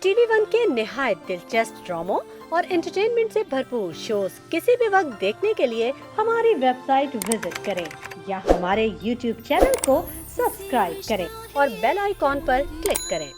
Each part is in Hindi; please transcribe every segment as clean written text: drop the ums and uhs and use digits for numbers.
टीवी वन के निहायत दिलचस्प ड्रामों और एंटरटेनमेंट से भरपूर शोज किसी भी वक्त देखने के लिए हमारी वेबसाइट विजिट करें या हमारे यूट्यूब चैनल को सब्सक्राइब करें और बेल आइकॉन पर क्लिक करें।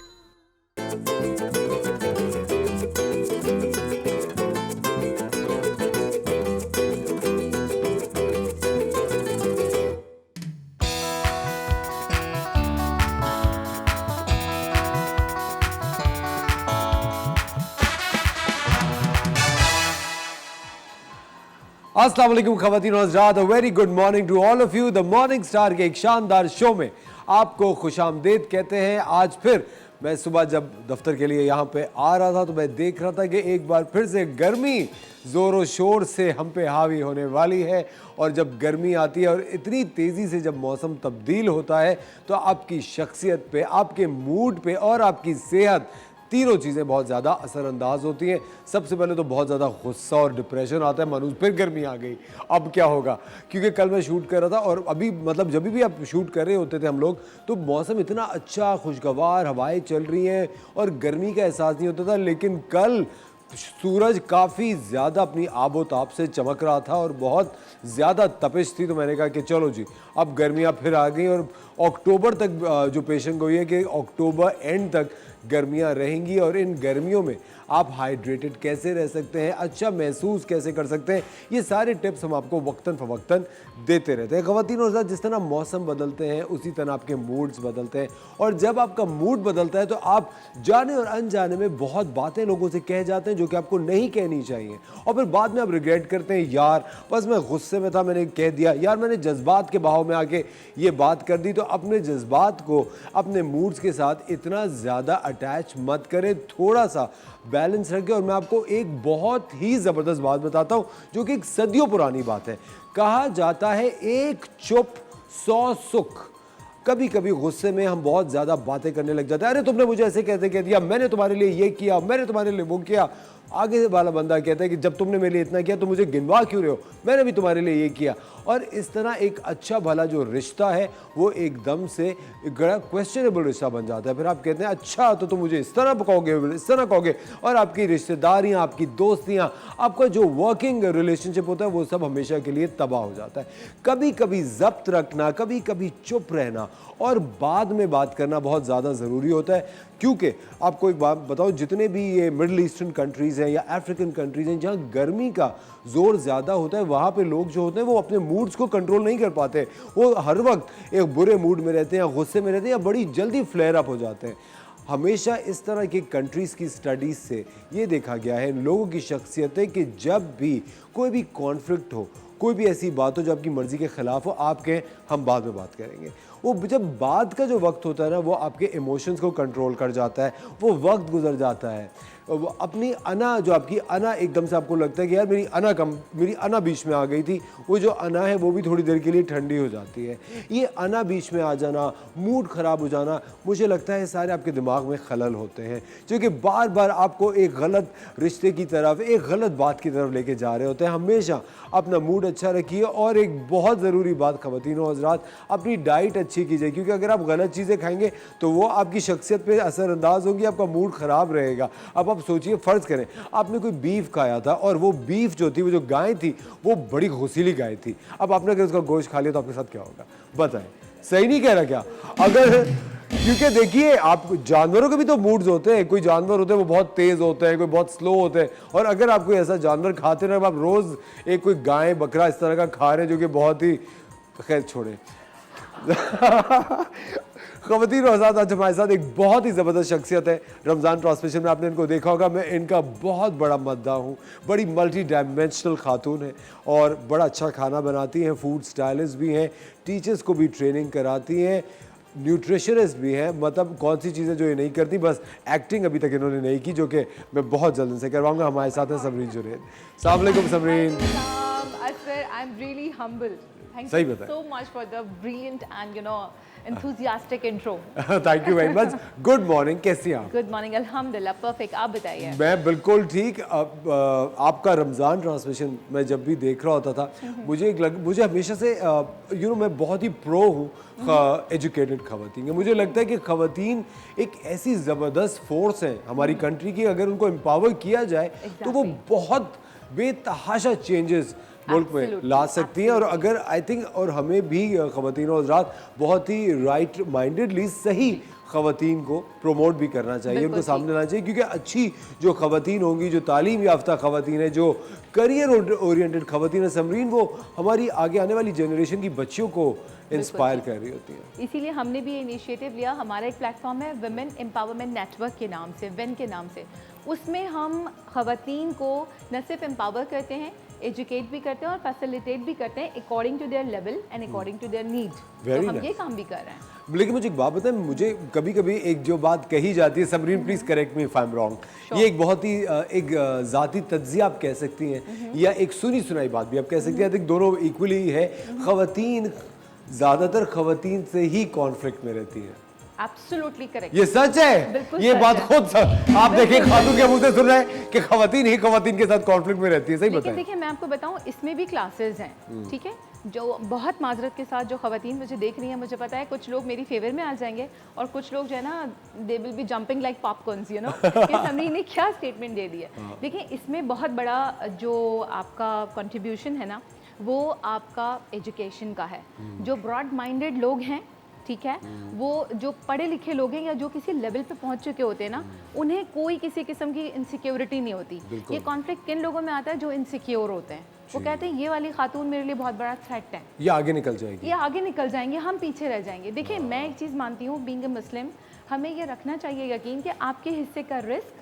अस्सलाम वालेकुम ख़वातीन और हज़रात, very good morning to all of you. The morning star के एक शानदार शो में आपको खुशामदीद कहते हैं। आज फिर मैं सुबह जब दफ्तर के लिए यहाँ पे आ रहा था तो मैं देख रहा था कि एक बार फिर से गर्मी ज़ोरों शोर से हम पे हावी होने वाली है। और जब गर्मी आती है और इतनी तेज़ी से जब मौसम तब्दील होता है तो आपकी शख्सियत पे, आपके मूड पे और आपकी सेहत, तीनों चीज़ें बहुत ज़्यादा असरअंदाज होती हैं। सबसे पहले तो बहुत ज़्यादा गुस्सा और डिप्रेशन आता है, मानो फिर गर्मी आ गई, अब क्या होगा। क्योंकि कल मैं शूट कर रहा था और अभी मतलब जब भी आप शूट कर रहे होते थे हम लोग, तो मौसम इतना अच्छा खुशगवार, हवाएं चल रही हैं और गर्मी का एहसास नहीं होता था। लेकिन कल सूरज काफ़ी ज़्यादा अपनी आबोताब से चमक रहा था और बहुत ज़्यादा तपिश थी। तो मैंने कहा कि चलो जी, अब गर्मियाँ फिर आ गई और अक्टूबर तक जो पेशन गोई है कि अक्टूबर एंड तक गर्मियाँ रहेंगी। और इन गर्मियों में आप हाइड्रेटेड कैसे रह सकते हैं, अच्छा महसूस कैसे कर सकते हैं, ये सारे टिप्स हम आपको वक्तन फ़वक्तन देते रहते हैं। ख़वातीन और हज़रात, जिस तरह मौसम बदलते हैं उसी तरह आपके मूड्स बदलते हैं। और जब आपका मूड बदलता है तो आप जाने और अनजाने में बहुत बातें लोगों से कह जाते हैं जो कि आपको नहीं कहनी चाहिए। और फिर बाद में आप रिग्रेट करते हैं, यार बस मैं गुस्से में था, मैंने कह दिया, यार मैंने जज्बात के बहाव में आके ये बात कर दी। तो अपने जज्बात को अपने मूड्स के साथ इतना ज़्यादा अटैच मत करें, थोड़ा सा बैलेंस रखें। और मैं आपको एक बहुत ही ज़बरदस्त बात बताता हूँ जो कि एक सदियों पुरानी बात है। कहा जाता है एक चुप 100 सुख। कभी कभी गुस्से में हम बहुत ज़्यादा बातें करने लग जाते हैं, अरे तुमने मुझे ऐसे कैसे कह दिया, मैंने तुम्हारे लिए ये किया, मैंने तुम्हारे लिए वो किया। आगे से वाला बंदा कहता है कि जब तुमने मेरे लिए इतना किया तो मुझे गिनवा क्यों रहे हो, मैंने भी तुम्हारे लिए ये किया। और इस तरह एक अच्छा भला जो रिश्ता है वो एकदम से एक बड़ा क्वेश्चनेबल रिश्ता बन जाता है। फिर आप कहते हैं अच्छा तो तुम मुझे इस तरह कहोगे, इस तरह कहोगे। और आपकी रिश्तेदारियाँ, आपकी दोस्तियाँ, आपका जो वर्किंग रिलेशनशिप होता है वो सब हमेशा के लिए तबाह हो जाता है। कभी कभी ज़ब्त रखना, कभी कभी चुप रहना और बाद में बात करना बहुत ज़्यादा ज़रूरी होता है। क्योंकि आपको एक बात बताओ, जितने भी ये मिडल ईस्टर्न कंट्रीज़ हैं या अफ्रीकन कंट्रीज़ हैं जहाँ गर्मी का ज़ोर ज़्यादा होता है, वहाँ पे लोग जो होते हैं वो अपने मूड्स को कंट्रोल नहीं कर पाते। वो हर वक्त एक बुरे मूड में रहते हैं या गुस्से में रहते हैं या बड़ी जल्दी फ्लेयर अप हो जाते हैं। हमेशा इस तरह की कंट्रीज़ की स्टडीज़ से ये देखा गया है लोगों की शख्सियतें कि जब भी कोई भी कॉन्फ्लिक्ट हो, कोई भी ऐसी बात हो जो आपकी मर्ज़ी के ख़िलाफ़ हो, आप कहें हम बाद में बात करेंगे। वो जब बाद का जो वक्त होता है ना, वो आपके इमोशंस को कंट्रोल कर जाता है। वो वक्त गुजर जाता है, वो अपनी अना, जो आपकी अना एकदम से आपको लगता है कि यार मेरी अना बीच में आ गई थी, वो जो अना है वो भी थोड़ी देर के लिए ठंडी हो जाती है। ये अना बीच में आ जाना, मूड ख़राब हो जाना, मुझे लगता है सारे आपके दिमाग में खलल होते हैं जो कि बार बार आपको एक गलत रिश्ते की तरफ, एक गलत बात की तरफ लेके जा रहे होते हैं। हमेशा अपना मूड अच्छा रखिए। और एक बहुत ज़रूरी बात ख़वातीन और हज़रात, अपनी डाइट अच्छी कीजिए, क्योंकि अगर आप गलत चीज़ें खाएंगे तो वो आपकी शख्सियत पे असरअंदाज होंगी, आपका मूड ख़राब रहेगा। अब आप सोचिए, फ़र्ज़ करें आपने कोई बीफ खाया था और वो बीफ जो थी, वो जो गाय थी वो बड़ी घुसीली गाय थी। अब आपने अगर उसका गोश्त खा लिया तो आपके साथ क्या होगा बताएं? सही नहीं कह रहा क्या? अगर, क्योंकि देखिए आप जानवरों के भी तो मूड्स होते हैं। कोई जानवर होते हैं वो बहुत तेज़ होते हैं, कोई बहुत स्लो होते हैं। और अगर आप कोई ऐसा जानवर खाते रहे, आप रोज़ एक कोई गाय बकरा इस तरह का खा रहे हैं जो कि बहुत ही, खैर छोड़े। ख़वातीन और हज़रात, आज हमारे साथ एक बहुत ही ज़बरदस्त शख्सियत है। रमज़ान ट्रांसमिशन में आपने इनको देखा होगा। मैं इनका बहुत बड़ा मद्दाह हूँ। बड़ी मल्टी डायमेंशनल खातून है और बड़ा अच्छा खाना बनाती हैं, फूड स्टाइलिस्ट भी हैं, टीचर्स को भी ट्रेनिंग कराती हैं, न्यूट्रिशनिस्ट भी हैं। मतलब कौन सी चीज़ें जो ये नहीं करती, बस एक्टिंग अभी तक इन्होंने नहीं की, जो कि मैं बहुत जल्द से करवाऊँगा। हमारे साथ है समरीन जुनैद। अस्सलाम वालेकुम समरीन। I'm really humbled. सही बताएं। so much for the brilliant and enthusiastic intro. Thank you very much. Good morning, कैसी हैं आप? Good morning, अल्हम्दुलिल्लाह, perfect. आप बताइए। मैं बिल्कुल ठीक। अब आपका रमज़ान ट्रांसमिशन मैं जब भी देख रहा होता था, मुझे हमेशा से मैं बहुत ही प्रो हूँ एजुकेटेड खवातीन के। मुझे लगता है कि खवातीन एक ऐसी ज़बरदस्त फोर्स है हमारी कंट्री की, अगर उनको एम्पावर किया जाए तो वो बहुत बेतहाशा चेंजेस मुल्क में ला सकती हैं। और अगर आई थिंक और हमें भी खवातीन और हज़रात बहुत ही राइट माइंडेडली सही खवातीन को प्रमोट भी करना चाहिए, उनको सामने लाना चाहिए, क्योंकि अच्छी जो खवातीन होंगी, जो तालीम याफ्ता खवातीन है, जो करियर ओरिएंटेड खवातीन है समरीन, वो हमारी आगे आने वाली जनरेशन की बच्चियों को इंस्पायर कर रही होती है। इसीलिए हमने भी ये इनिशिएटिव लिया। हमारा एक प्लेटफॉर्म है वुमेन एम्पावरमेंट नेटवर्क के नाम से, वेन के नाम से। उसमें हम खवातीन को न सिर्फ एम्पावर करते हैं, एजुकेट भी करते हैं और फैसिलिटेट भी करते हैं according to their level and according to their need. तो हम ये काम भी कर रहे हैं। लेकिन मुझे एक बात बताएं, मुझे कभी कभी एक जो बात कही जाती है, Sabreen please correct me if I am wrong, ये एक बहुत ही एक जाती तज्जिया आप कह सकती हैं या एक सुनी सुनाई बात भी आप कह सकती हैं, आई थिंक दोनों इक्वली है। खवातीन ज़्यादातर खवातीन से ही कॉन्फ्लिक्ट में रहती है। Absolutely correct. ये सच है, ये बात खुद आप देखिए खातून के मुंह से सुन रहे हैं कि खवातीन ही खवातीन के साथ कॉन्फ्लिक्ट में रहती है। सही बताएं। देखिए मैं आपको बताऊं, इसमें भी क्लासेस हैं, ठीक है। जो बहुत माजरत के साथ जो खवातीन मुझे देख रही हैं, मुझे पता है कुछ लोग मेरी फेवर में आ जाएंगे और कुछ लोग जो है ना, they will be jumping like popcorns, कि समरीन ने क्या स्टेटमेंट दे दी है। देखिए इसमें बहुत बड़ा जो आपका कंट्रीब्यूशन है ना, वो आपका एजुकेशन का है। जो ब्रॉड माइंडेड लोग हैं, ठीक है, वो जो पढ़े लिखे लोग हैं या जो किसी लेवल पे पहुंच चुके होते हैं ना, उन्हें कोई किसी किस्म की इनसिक्योरिटी नहीं होती। ये कॉन्फ्लिक्ट किन लोगों में आता है? जो इनसिक्योर होते हैं। वो कहते हैं ये वाली खातून मेरे लिए बहुत बड़ा थ्रेट है, ये आगे निकल जाएगी, ये आगे निकल जाएंगे, हम पीछे रह जाएंगे। देखिए मैं एक चीज़ मानती हूँ, बीइंग अ मुस्लिम, हमें ये रखना चाहिए यकीन कि आपके हिस्से का रिस्क,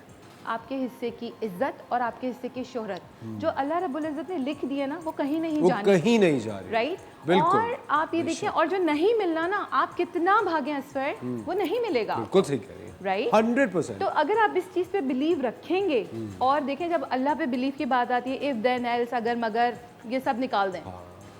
आपके हिस्से की इज्जत और आपके हिस्से की शोहरत जो अल्लाह रब्बुल इज्जत ने लिख दी है ना, वो कहीं नहीं जानी, कहीं नहीं जा रही, राइट? बिल्कुल। और आप ये देखिए, और जो नहीं मिलना ना, आप कितना भागे असफर, वो नहीं मिलेगा। बिल्कुल सही कह रही हैं, राइट, 100%। तो अगर आप इस चीज़ पे बिलीव रखेंगे और देखें, जब अल्लाह पे बिलीव की बात आती है, इफ देन एल्स, अगर मगर, ये सब निकाल दें,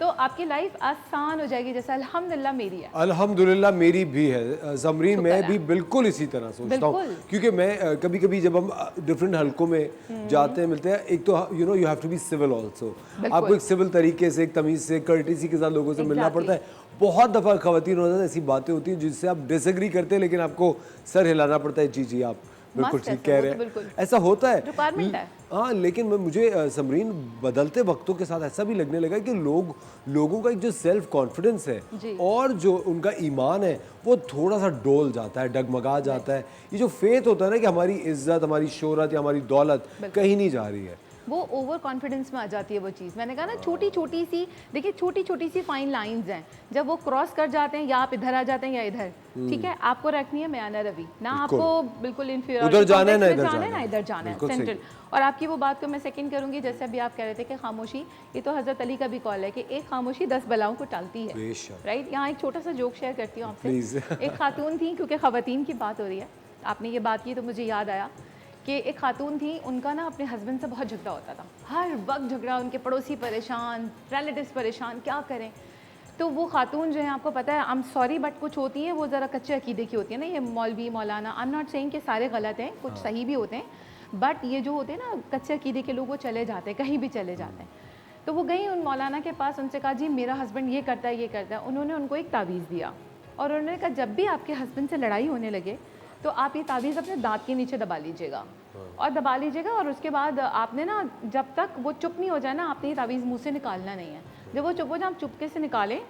तो आपकी लाइफ आसान हो जाएगी, जैसा अल्हम्दुलिल्लाह मेरी है। अल्हम्दुलिल्लाह मेरी भी है समरीन, मैं भी बिल्कुल इसी तरह सोचता हूँ, क्योंकि मैं कभी कभी जब हम डिफरेंट हलकों में जाते हैं, मिलते हैं, एक तो you have to be civil also, आपको एक सिविल तरीके से, एक तमीज़ से, कर्टिसी के साथ लोगों से मिलना पड़ता है। बहुत दफ़ा खवातीन होता है, ऐसी बातें होती हैं जिससे आप डिसएग्री करते हैं, लेकिन आपको सर हिलाना पड़ता है, जी आप बिल्कुल ठीक कह रहे हैं, ऐसा होता है। हाँ, लेकिन मुझे समरीन बदलते वक्तों के साथ ऐसा भी लगने लगा कि लोगों का एक जो सेल्फ कॉन्फिडेंस है और जो उनका ईमान है, वो थोड़ा सा डोल जाता है, डगमगा जाता है। ये जो फेथ होता है ना कि हमारी इज्जत, हमारी शोहरत या हमारी दौलत कहीं नहीं जा रही है, वो ओवर कॉन्फिडेंस में आ जाती है वो चीज़। मैंने कहा ना, छोटी छोटी सी, देखिए छोटी छोटी सी फाइन लाइंस हैं, जब वो क्रॉस कर जाते हैं, या आप इधर आ जाते हैं या इधर, ठीक है, आपको रखनी है मैना रवि ना, आपको बिल्कुल इनफीरियर उधर जाना है ना इधर जाना है, सेंटर। और आपकी वो बात को मैं सेकंड करूंगी, जैसे अभी आप कह रहे थे कि खामोशी, ये तो हज़रत अली का भी कॉल है कि एक खामोशी 10 बलाओं को टालती है, राइट। यहाँ एक छोटा सा जोक शेयर करती हूँ आपसे। एक खातून थी, क्योंकि खवातीन की बात हो रही है, आपने ये बात की तो मुझे याद आया कि एक खातून थी, उनका ना अपने हस्बैंड से बहुत झगड़ा होता था, हर वक्त झगड़ा, उनके पड़ोसी परेशान, रिलेटिव्स परेशान, क्या करें। तो वो खातून जो है, आपको पता है, आई एम सॉरी बट कुछ होती हैं वो ज़रा कच्चे अकीदे की होती है ना, ये मौलवी मौलाना, आई एम नॉट सेइंग कि सारे गलत हैं, कुछ सही भी होते हैं, बट ये जो होते हैं ना कच्चे अकीदे के लोग, वो चले जाते हैं, कहीं भी चले जाते हैं। तो वो गई उन मौलाना के पास, उनसे कहा जी मेरा हस्बैंड ये करता है, ये करता है। उन्होंने उनको एक तावीज़ दिया और उन्होंने कहा जब भी आपके हस्बैंड से लड़ाई होने लगे तो आप ये तावीज़ अपने दांत के नीचे दबा लीजिएगा और दबा लीजिएगा, और उसके बाद आपने ना, जब तक वो चुप नहीं हो जाए ना, आपने ये तावीज़ मुँह से निकालना नहीं है। जब वो चुप हो जाए, आप चुपके से निकालें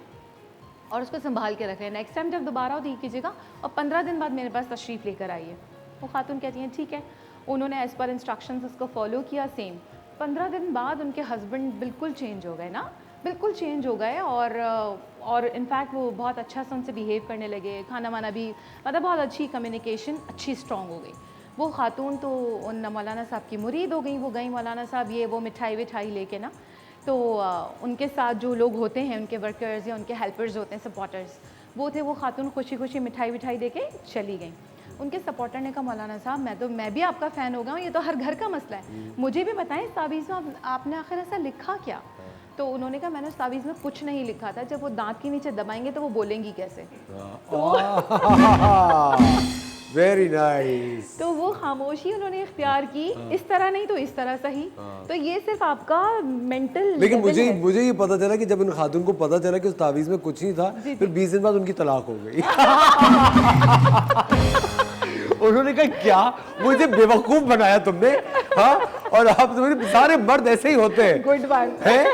और उसको संभाल के रखें। नेक्स्ट टाइम जब दोबारा हो तो ये कीजिएगा, और 15 दिन बाद मेरे पास तशरीफ़ लेकर आइए। वो खातून कहती हैं ठीक है। उन्होंने एज़ पर इंस्ट्रक्शंस उसको फॉलो किया, सेम 15 दिन बाद उनके हस्बैंड बिल्कुल चेंज हो गए ना, बिल्कुल चेंज हो गए, और इनफैक्ट वो बहुत अच्छा से उनसे बिहेव करने लगे, खाना वाना भी, मतलब बहुत अच्छी कम्युनिकेशन अच्छी स्ट्रॉन्ग हो गई। वो खातून तो उन मौलाना साहब की मुरीद हो गई, वो गई मौलाना साहब ये वो मिठाई विठाई लेके ना, तो उनके साथ जो लोग होते हैं, उनके वर्कर्स या उनके हेल्पर्स होते हैं, सपोर्टर्स, वो थे, वो खातून खुशी खुशी मिठाई विठाई दे के चली गई। उनके सपोर्टर ने कहा मौलाना साहब मैं भी आपका फ़ैन हो गया हूँ, ये तो हर घर का मसला है, मुझे भी बताएं इस तावीज़ में आपने आखिर ऐसा लिखा क्या। तो उन्होंने कहा मैंने उस तावीज़ में कुछ नहीं लिखा था, जब वो दांत के नीचे दबाएंगे तो वो बोलेंगी कैसे। Very nice. तो वो खामोशी उन्होंने इख्तियार की, इस तरह नहीं तो इस तरह सही। तो ये सिर्फ आपका मेंटल, लेकिन मुझे ये पता चला कि जब उन खातून को पता चला कि उस तावीज़ में कुछ नहीं था, फिर 20 दिन बाद उनकी तलाक हो गई। उन्होंने कहा क्या मुझे बेवकूफ बनाया तुमने, हाँ, और आप सारे मर्द ऐसे ही होते हैं। गुड वन है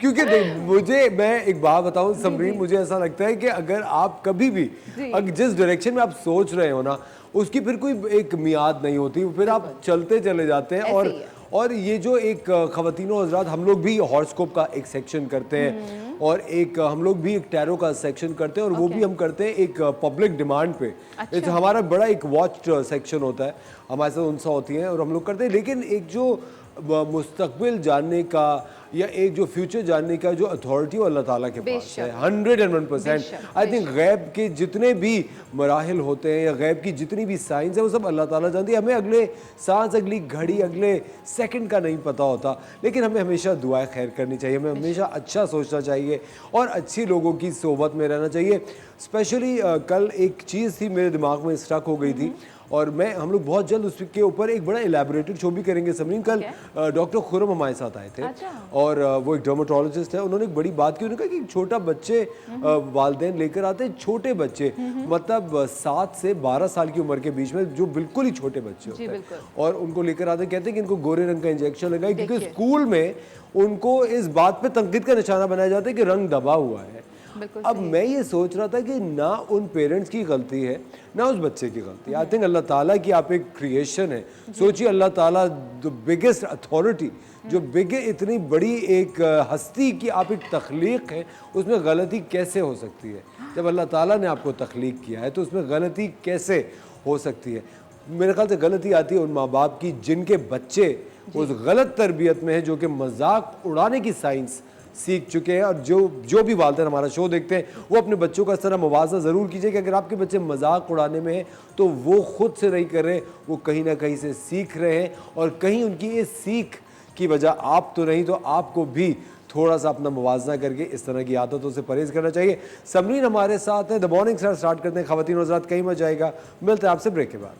क्योंकि मैं एक बात बताऊं समरीन, मुझे ऐसा लगता है कि अगर आप कभी भी जिस डायरेक्शन में आप सोच रहे हो ना, उसकी फिर कोई एक मियाद नहीं होती, फिर आप चलते चले जाते हैं। और ये जो एक ख़वातीनो हज़रात, हम लोग भी हॉरोस्कोप का एक सेक्शन करते हैं और एक हम लोग भी एक टैरो का सेक्शन करते हैं, और वो भी हम करते हैं एक पब्लिक डिमांड पे। अच्छा। हमारा बड़ा एक वॉच सेक्शन होता है, हमारे साथ उनसा होती हैं और हम लोग करते हैं। लेकिन एक जो मुस्तकबिल जानने का या एक जो फ्यूचर जानने का जो अथॉरिटी वो अल्लाह ताला के पास है, 101%। आई थिंक गैब के जितने भी मराहिल होते हैं या गैब की जितनी भी साइंस है वो सब अल्लाह ताला जानती है। हमें अगले सांस, अगली घड़ी, अगले सेकंड का नहीं पता होता, लेकिन हमें हमेशा दुआएं खैर करनी चाहिए, हमें हमेशा अच्छा सोचना चाहिए और अच्छी लोगों की सोबत में रहना चाहिए। स्पेशली कल एक चीज़ थी मेरे दिमाग में स्टक हो गई थी, और हम लोग बहुत जल्द उसके ऊपर एक बड़ा इलेबोरेटेड शो भी करेंगे समरीन। कल डॉक्टर खुरम हमारे साथ आए थे। अच्छा। और वो एक डर्माटोलॉजिस्ट है, उन्होंने एक बड़ी बात की। उन्होंने कहा कि छोटा बच्चे वालिदैन लेकर आते हैं, छोटे बच्चे मतलब 7 से 12 साल की उम्र के बीच में, जो बिल्कुल ही छोटे बच्चे होते हैं, और उनको लेकर आते हैं, कहते हैं कि इनको गोरे रंग का इंजेक्शन लगाए, क्योंकि स्कूल में उनको इस बात पे तनकीद का निशाना बनाया जाता है कि रंग दबा हुआ है। अब मैं ये सोच रहा था कि ना उन पेरेंट्स की गलती है ना उस बच्चे की गलती है। आई थिंक अल्लाह ताला की आप एक क्रिएशन है। सोचिए, अल्लाह ताला द बिगेस्ट अथॉरिटी, जो इतनी बड़ी एक हस्ती की आप एक तख्लीक है, उसमें गलती कैसे हो सकती है? जब अल्लाह ताला ने आपको तख्लीक किया है तो उसमें गलती कैसे हो सकती है? मेरे ख्याल से गलती आती है उन माँ बाप की जिनके बच्चे उस गलत तरबियत में है, जो कि मजाक उड़ाने की साइंस सीख चुके हैं। और जो भी वालिदैन हमारा शो देखते हैं वो अपने बच्चों का इस तरह मुवाज़ा ज़रूर कीजिए कि अगर आपके बच्चे मजाक उड़ाने में हैं तो वो खुद से नहीं कर रहे, वो कहीं ना कहीं से सीख रहे हैं, और कहीं उनकी इस सीख की वजह आप तो नहीं, तो आपको भी थोड़ा सा अपना मुवाजना करके इस तरह की आदतों से परहेज़ करना चाहिए। समरीन हमारे साथ है, द मॉर्निंग स्टार्ट करते हैं। ख़वातीन और हज़रात, कहीं मत जाएगा, मिलते हैं आपसे ब्रेक के बाद।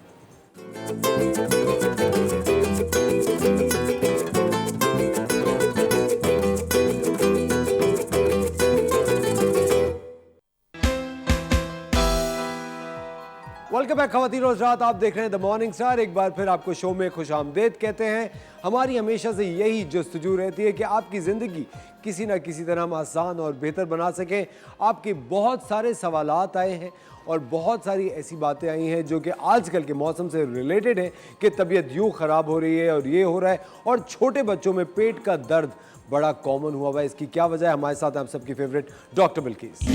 वेलकम बैक ख़वातीन और हज़रात, आप देख रहे हैं द मॉर्निंग स्टार। एक बार फिर आपको शो में खुशामदीद कहते हैं। हमारी हमेशा से यही जस्तजू रहती है कि आपकी ज़िंदगी किसी ना किसी तरह हम आसान और बेहतर बना सकें। आपके बहुत सारे सवालात आए हैं और बहुत सारी ऐसी बातें आई हैं जो कि आजकल के मौसम से रिलेटेड है, कि तबीयत यूँ ख़राब हो रही है और ये हो रहा है, और छोटे बच्चों में पेट का दर्द बड़ा कॉमन हुआ हुआ है। इसकी क्या वजह है? हमारे साथ आप सबकी फेवरेट डॉक्टर बिल्किस।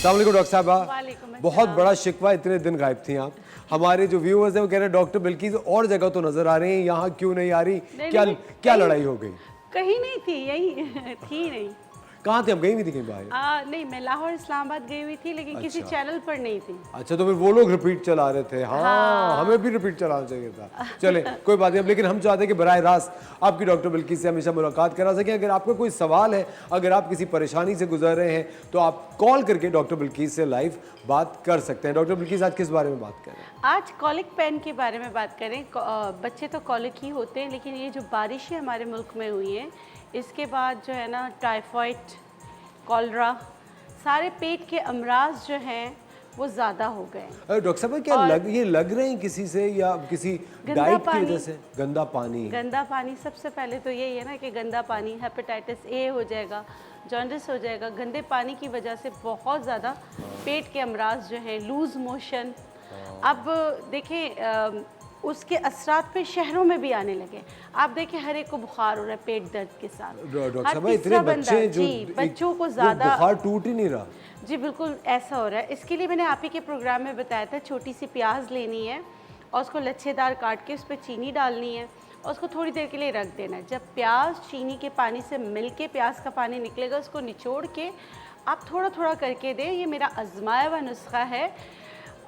अस्सलाम वालेकुम डॉक्टर साहबा। बहुत बड़ा शिकवा, इतने दिन गायब थी आप। हमारे जो व्यूअर्स हैं वो कह रहे हैं डॉक्टर बिल्किस और जगह तो नजर आ रही हैं, यहाँ क्यों नहीं आ रही? क्या लड़ाई हो गई? कहीं नहीं थी, यही थी नहीं। कहाँ थे? हम गई हुई थी कहीं बाहर? नहीं, मैं लाहौर इस्लामाबाद गई हुई थी, लेकिन किसी चैनल पर नहीं थी। अच्छा, तो फिर वो लोग रिपीट चला रहे थे। हाँ, हमें भी रिपीट चलाना चाहिए था। चले कोई बात नहीं, लेकिन हम चाहते हैं कि बराह रास्त आपकी डॉक्टर बिल्किस से हमेशा मुलाकात करा सकें। अगर आपका कोई सवाल है, अगर आप किसी परेशानी से गुजर रहे हैं, तो आप कॉल करके डॉक्टर बिल्किस से लाइव बात कर सकते हैं। डॉक्टर बिल्किस, आज किस बारे में बात कर रहे हैं? आज कॉलिक पेन के बारे में बात करें। बच्चे तो कॉलिक ही होते हैं, लेकिन ये जो बारिशें हमारे मुल्क में हुई हैं, इसके बाद जो है ना टाइफाइड, कॉलरा, सारे पेट के अमराज जो हैं वो ज़्यादा हो गए। डॉक्टर साहब, क्या लग रहे हैं किसी से या किसी डाइट की वजह से? गंदा पानी सबसे पहले तो यही है ना कि गंदा पानी, हेपेटाइटिस ए हो जाएगा, जॉन्डिस हो जाएगा। गंदे पानी की वजह से बहुत ज़्यादा पेट के अमराज जो हैं, लूज़ मोशन। अब देखें उसके असरात पे शहरों में भी आने लगे। आप देखिए हर एक को बुखार हो रहा है पेट दर्द के साथ। डॉक्टर साहब, इतने बच्चे जो बच्चों को ज़्यादा बुखार टूट ही नहीं रहा। जी बिल्कुल ऐसा हो रहा है। इसके लिए मैंने आप ही के प्रोग्राम में बताया था, छोटी सी प्याज लेनी है और उसको लच्छेदार काट के उस पर चीनी डालनी है और उसको थोड़ी देर के लिए रख देना है। जब प्याज चीनी के पानी से मिल के प्याज का पानी निकलेगा, उसको निचोड़ के आप थोड़ा थोड़ा करके दें। ये मेरा आजमाया हुआ नुस्खा है,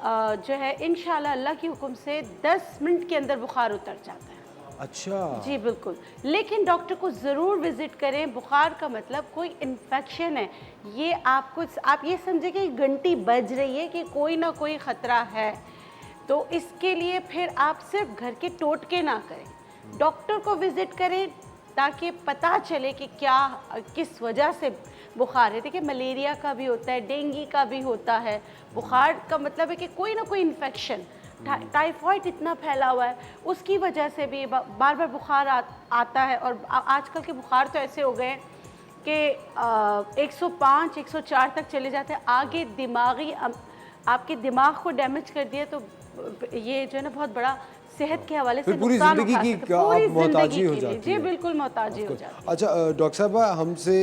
जो है इंशाल्लाह अल्लाह के हुक्म से 10 मिनट के अंदर बुखार उतर जाता है। अच्छा जी बिल्कुल, लेकिन डॉक्टर को ज़रूर विज़िट करें। बुखार का मतलब कोई इन्फेक्शन है, ये आपको, आप ये समझे कि घंटी बज रही है कि कोई ना कोई ख़तरा है। तो इसके लिए फिर आप सिर्फ घर के टोटके ना करें, डॉक्टर को विज़िट करें ताकि पता चले कि क्या किस वजह से बुखार है। देखिए मलेरिया का भी होता है, डेंगू का भी होता है। बुखार का मतलब है कि कोई ना कोई इन्फेक्शन, टाइफाइड इतना फैला हुआ है, उसकी वजह से भी बार बार बुखार आता है। और आजकल के बुखार तो ऐसे हो गए हैं कि 105 104 तक चले जाते हैं। आगे दिमागी आपके दिमाग को डैमेज कर दिया तो ये जो है ना बहुत बड़ा सेहत के हवाले से पूरी नुकसान जिंदगी उठा की सकते हैं। पूरी मोहताजी जिंदगी हो के लिए जाती जी है। बिल्कुल मोहताजी हो जाती है। अच्छा डॉक्टर साहबा, हमसे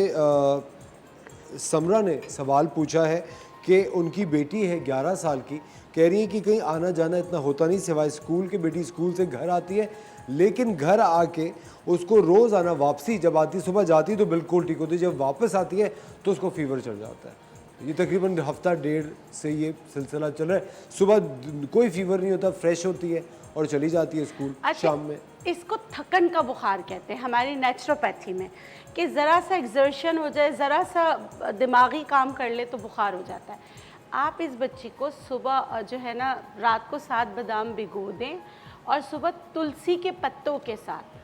समरा ने सवाल पूछा है कि उनकी बेटी है 11 साल की, कह रही है कि कहीं आना जाना इतना होता नहीं सिवाय स्कूल के। बेटी स्कूल से घर आती है, लेकिन घर आके उसको रोज़ आना, वापसी जब आती, सुबह जाती तो बिल्कुल ठीक होती, जब वापस आती है तो उसको फीवर चढ़ जाता है। ये तकरीबन हफ्ता डेढ़ से ये सिलसिला चल रहा है। सुबह कोई फीवर नहीं होता, फ्रेश होती है और चली जाती है स्कूल। अच्छा, शाम में इसको थकन का बुखार कहते हैं हमारी नेचुरोपैथी में, कि ज़रा सा एक्सर्शन हो जाए, ज़रा सा दिमागी काम कर ले तो बुखार हो जाता है। आप इस बच्ची को सुबह जो है ना, रात को 7 बादाम भिगो दें और सुबह तुलसी के पत्तों के साथ,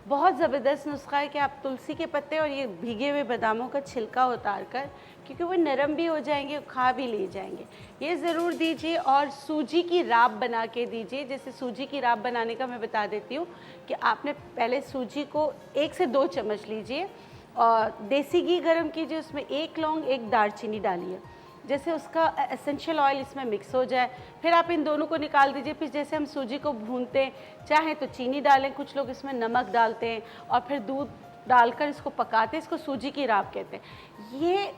बहुत ज़बरदस्त नुस्खा है कि आप तुलसी के पत्ते और ये भीगे हुए बादामों का छिलका उतार कर, क्योंकि वो नरम भी हो जाएंगे और खा भी ले जाएंगे, ये ज़रूर दीजिए। और सूजी की राब बना के दीजिए। जैसे सूजी की राब बनाने का मैं बता देती हूँ कि आपने पहले सूजी को 1 से 2 चम्मच लीजिए और देसी घी गर्म कीजिए, उसमें 1 लौंग 1 दालचीनी डालिए, जैसे उसका एसेंशियल ऑयल इसमें मिक्स हो जाए। फिर आप इन दोनों को निकाल दीजिए। फिर जैसे हम सूजी को भूनते हैं, चाहे तो चीनी डालें, कुछ लोग इसमें नमक डालते हैं, और फिर दूध डालकर इसको पकाते हैं। इसको सूजी की राब कहते हैं। ये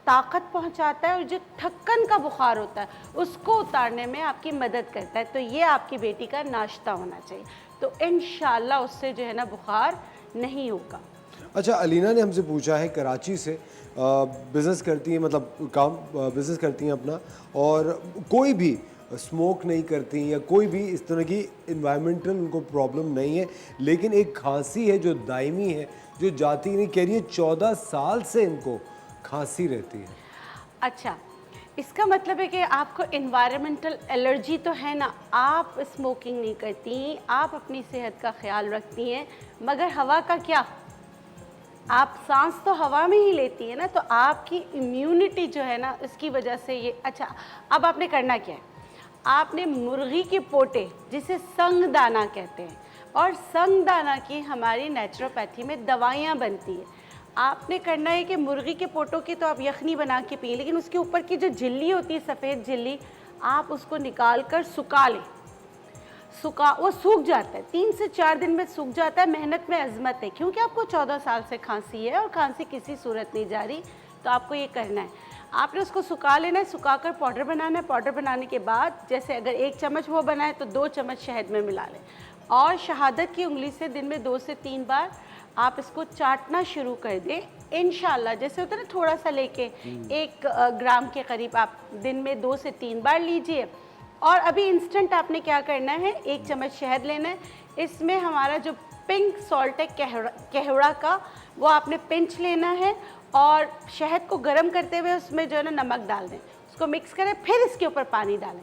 ताकत पहुंचाता है और जो थक्कन का बुखार होता है उसको उतारने में आपकी मदद करता है। तो ये आपकी बेटी का नाश्ता होना चाहिए, तो इंशाल्लाह उससे जो है ना बुखार नहीं होगा। अच्छा, अलीना ने हमसे पूछा है, कराची से बिज़नेस करती हैं, मतलब काम बिज़नेस करती हैं अपना, और कोई भी स्मोक नहीं करती या कोई भी इस तरह की इन्वायरमेंटल उनको प्रॉब्लम नहीं है, लेकिन एक खांसी है जो दायमी है, जो जाती नहीं। कह रही है 14 साल से इनको खांसी रहती है। अच्छा, इसका मतलब है कि आपको इन्वायरमेंटल एलर्जी तो है ना, आप स्मोकिंग नहीं करती, आप अपनी सेहत का ख्याल रखती हैं, मगर हवा का क्या, आप सांस तो हवा में ही लेती है ना, तो आपकी इम्यूनिटी जो है ना, इसकी वजह से ये। अच्छा, अब आपने करना क्या है, आपने मुर्गी के पोटे, जिसे संगदाना कहते हैं, और संगदाना की हमारी नेचुरोपैथी में दवाइयाँ बनती है। आपने करना है कि मुर्गी के पोटों की तो आप यखनी बना के पिए, लेकिन उसके ऊपर की जो झिल्ली होती है, सफ़ेद झिल्ली, आप उसको निकाल कर सुखा लें। वो सूख जाता है, 3 से 4 दिन में सूख जाता है। मेहनत में अजमत है, क्योंकि आपको 14 साल से खांसी है और खांसी किसी सूरत नहीं जा रही, तो आपको ये करना है। आपने उसको सुखा लेना है, सुखाकर पाउडर बनाना है। पाउडर बनाने के बाद, जैसे अगर 1 चम्मच वो बनाए तो 2 चम्मच शहद में मिला लें, और शहादत की उंगली से दिन में 2 से 3 बार आप इसको चाटना शुरू कर दें। इंशाल्लाह, जैसे होता है ना, थोड़ा सा लेके 1 ग्राम के करीब आप दिन में 2 से 3 बार लीजिए। और अभी इंस्टेंट आपने क्या करना है, 1 चम्मच शहद लेना है, इसमें हमारा जो पिंक सॉल्ट है केहड़ा का, वो आपने पिंच लेना है, और शहद को गर्म करते हुए उसमें जो है ना नमक डाल दें, उसको मिक्स करें, फिर इसके ऊपर पानी डालें,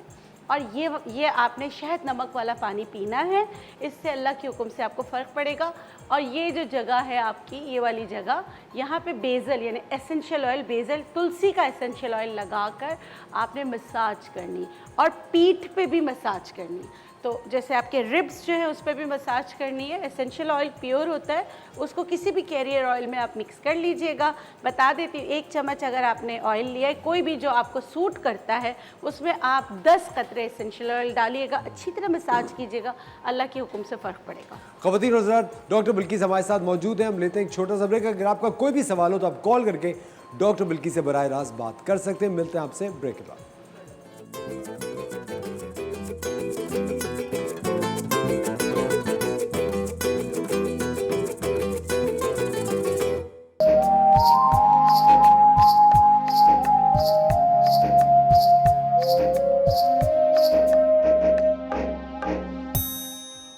और ये आपने शहद नमक वाला पानी पीना है। इससे अल्लाह के हुक्म से आपको फ़र्क पड़ेगा। और ये जो जगह है आपकी, ये वाली जगह, यहाँ पे बेज़ल यानी एसेंशियल ऑयल, बेज़ल तुलसी का एसेंशियल ऑयल लगाकर आपने मसाज करनी, और पीठ पे भी मसाज करनी। तो जैसे आपके रिब्स जो है उस पर भी मसाज करनी है। एसेंशियल ऑयल प्योर होता है, उसको किसी भी कैरियर ऑयल में आप मिक्स कर लीजिएगा। बता देती हूँ, 1 चम्मच अगर आपने ऑयल लिया है, कोई भी जो आपको सूट करता है, उसमें आप 10 कतरे एसेंशियल ऑयल डालिएगा, अच्छी तरह मसाज कीजिएगा, अल्लाह के हुक्म से फ़र्क पड़ेगा। ख़वातीन और हज़रात, डॉक्टर बिल्किस हमारे साथ मौजूद हैं। हम लेते हैं एक छोटा सा ब्रेक। अगर आपका कोई भी सवाल हो तो आप कॉल करके डॉक्टर बिल्किस से बराह रास्त बात कर सकते हैं। मिलते हैं आपसे ब्रेक के बाद।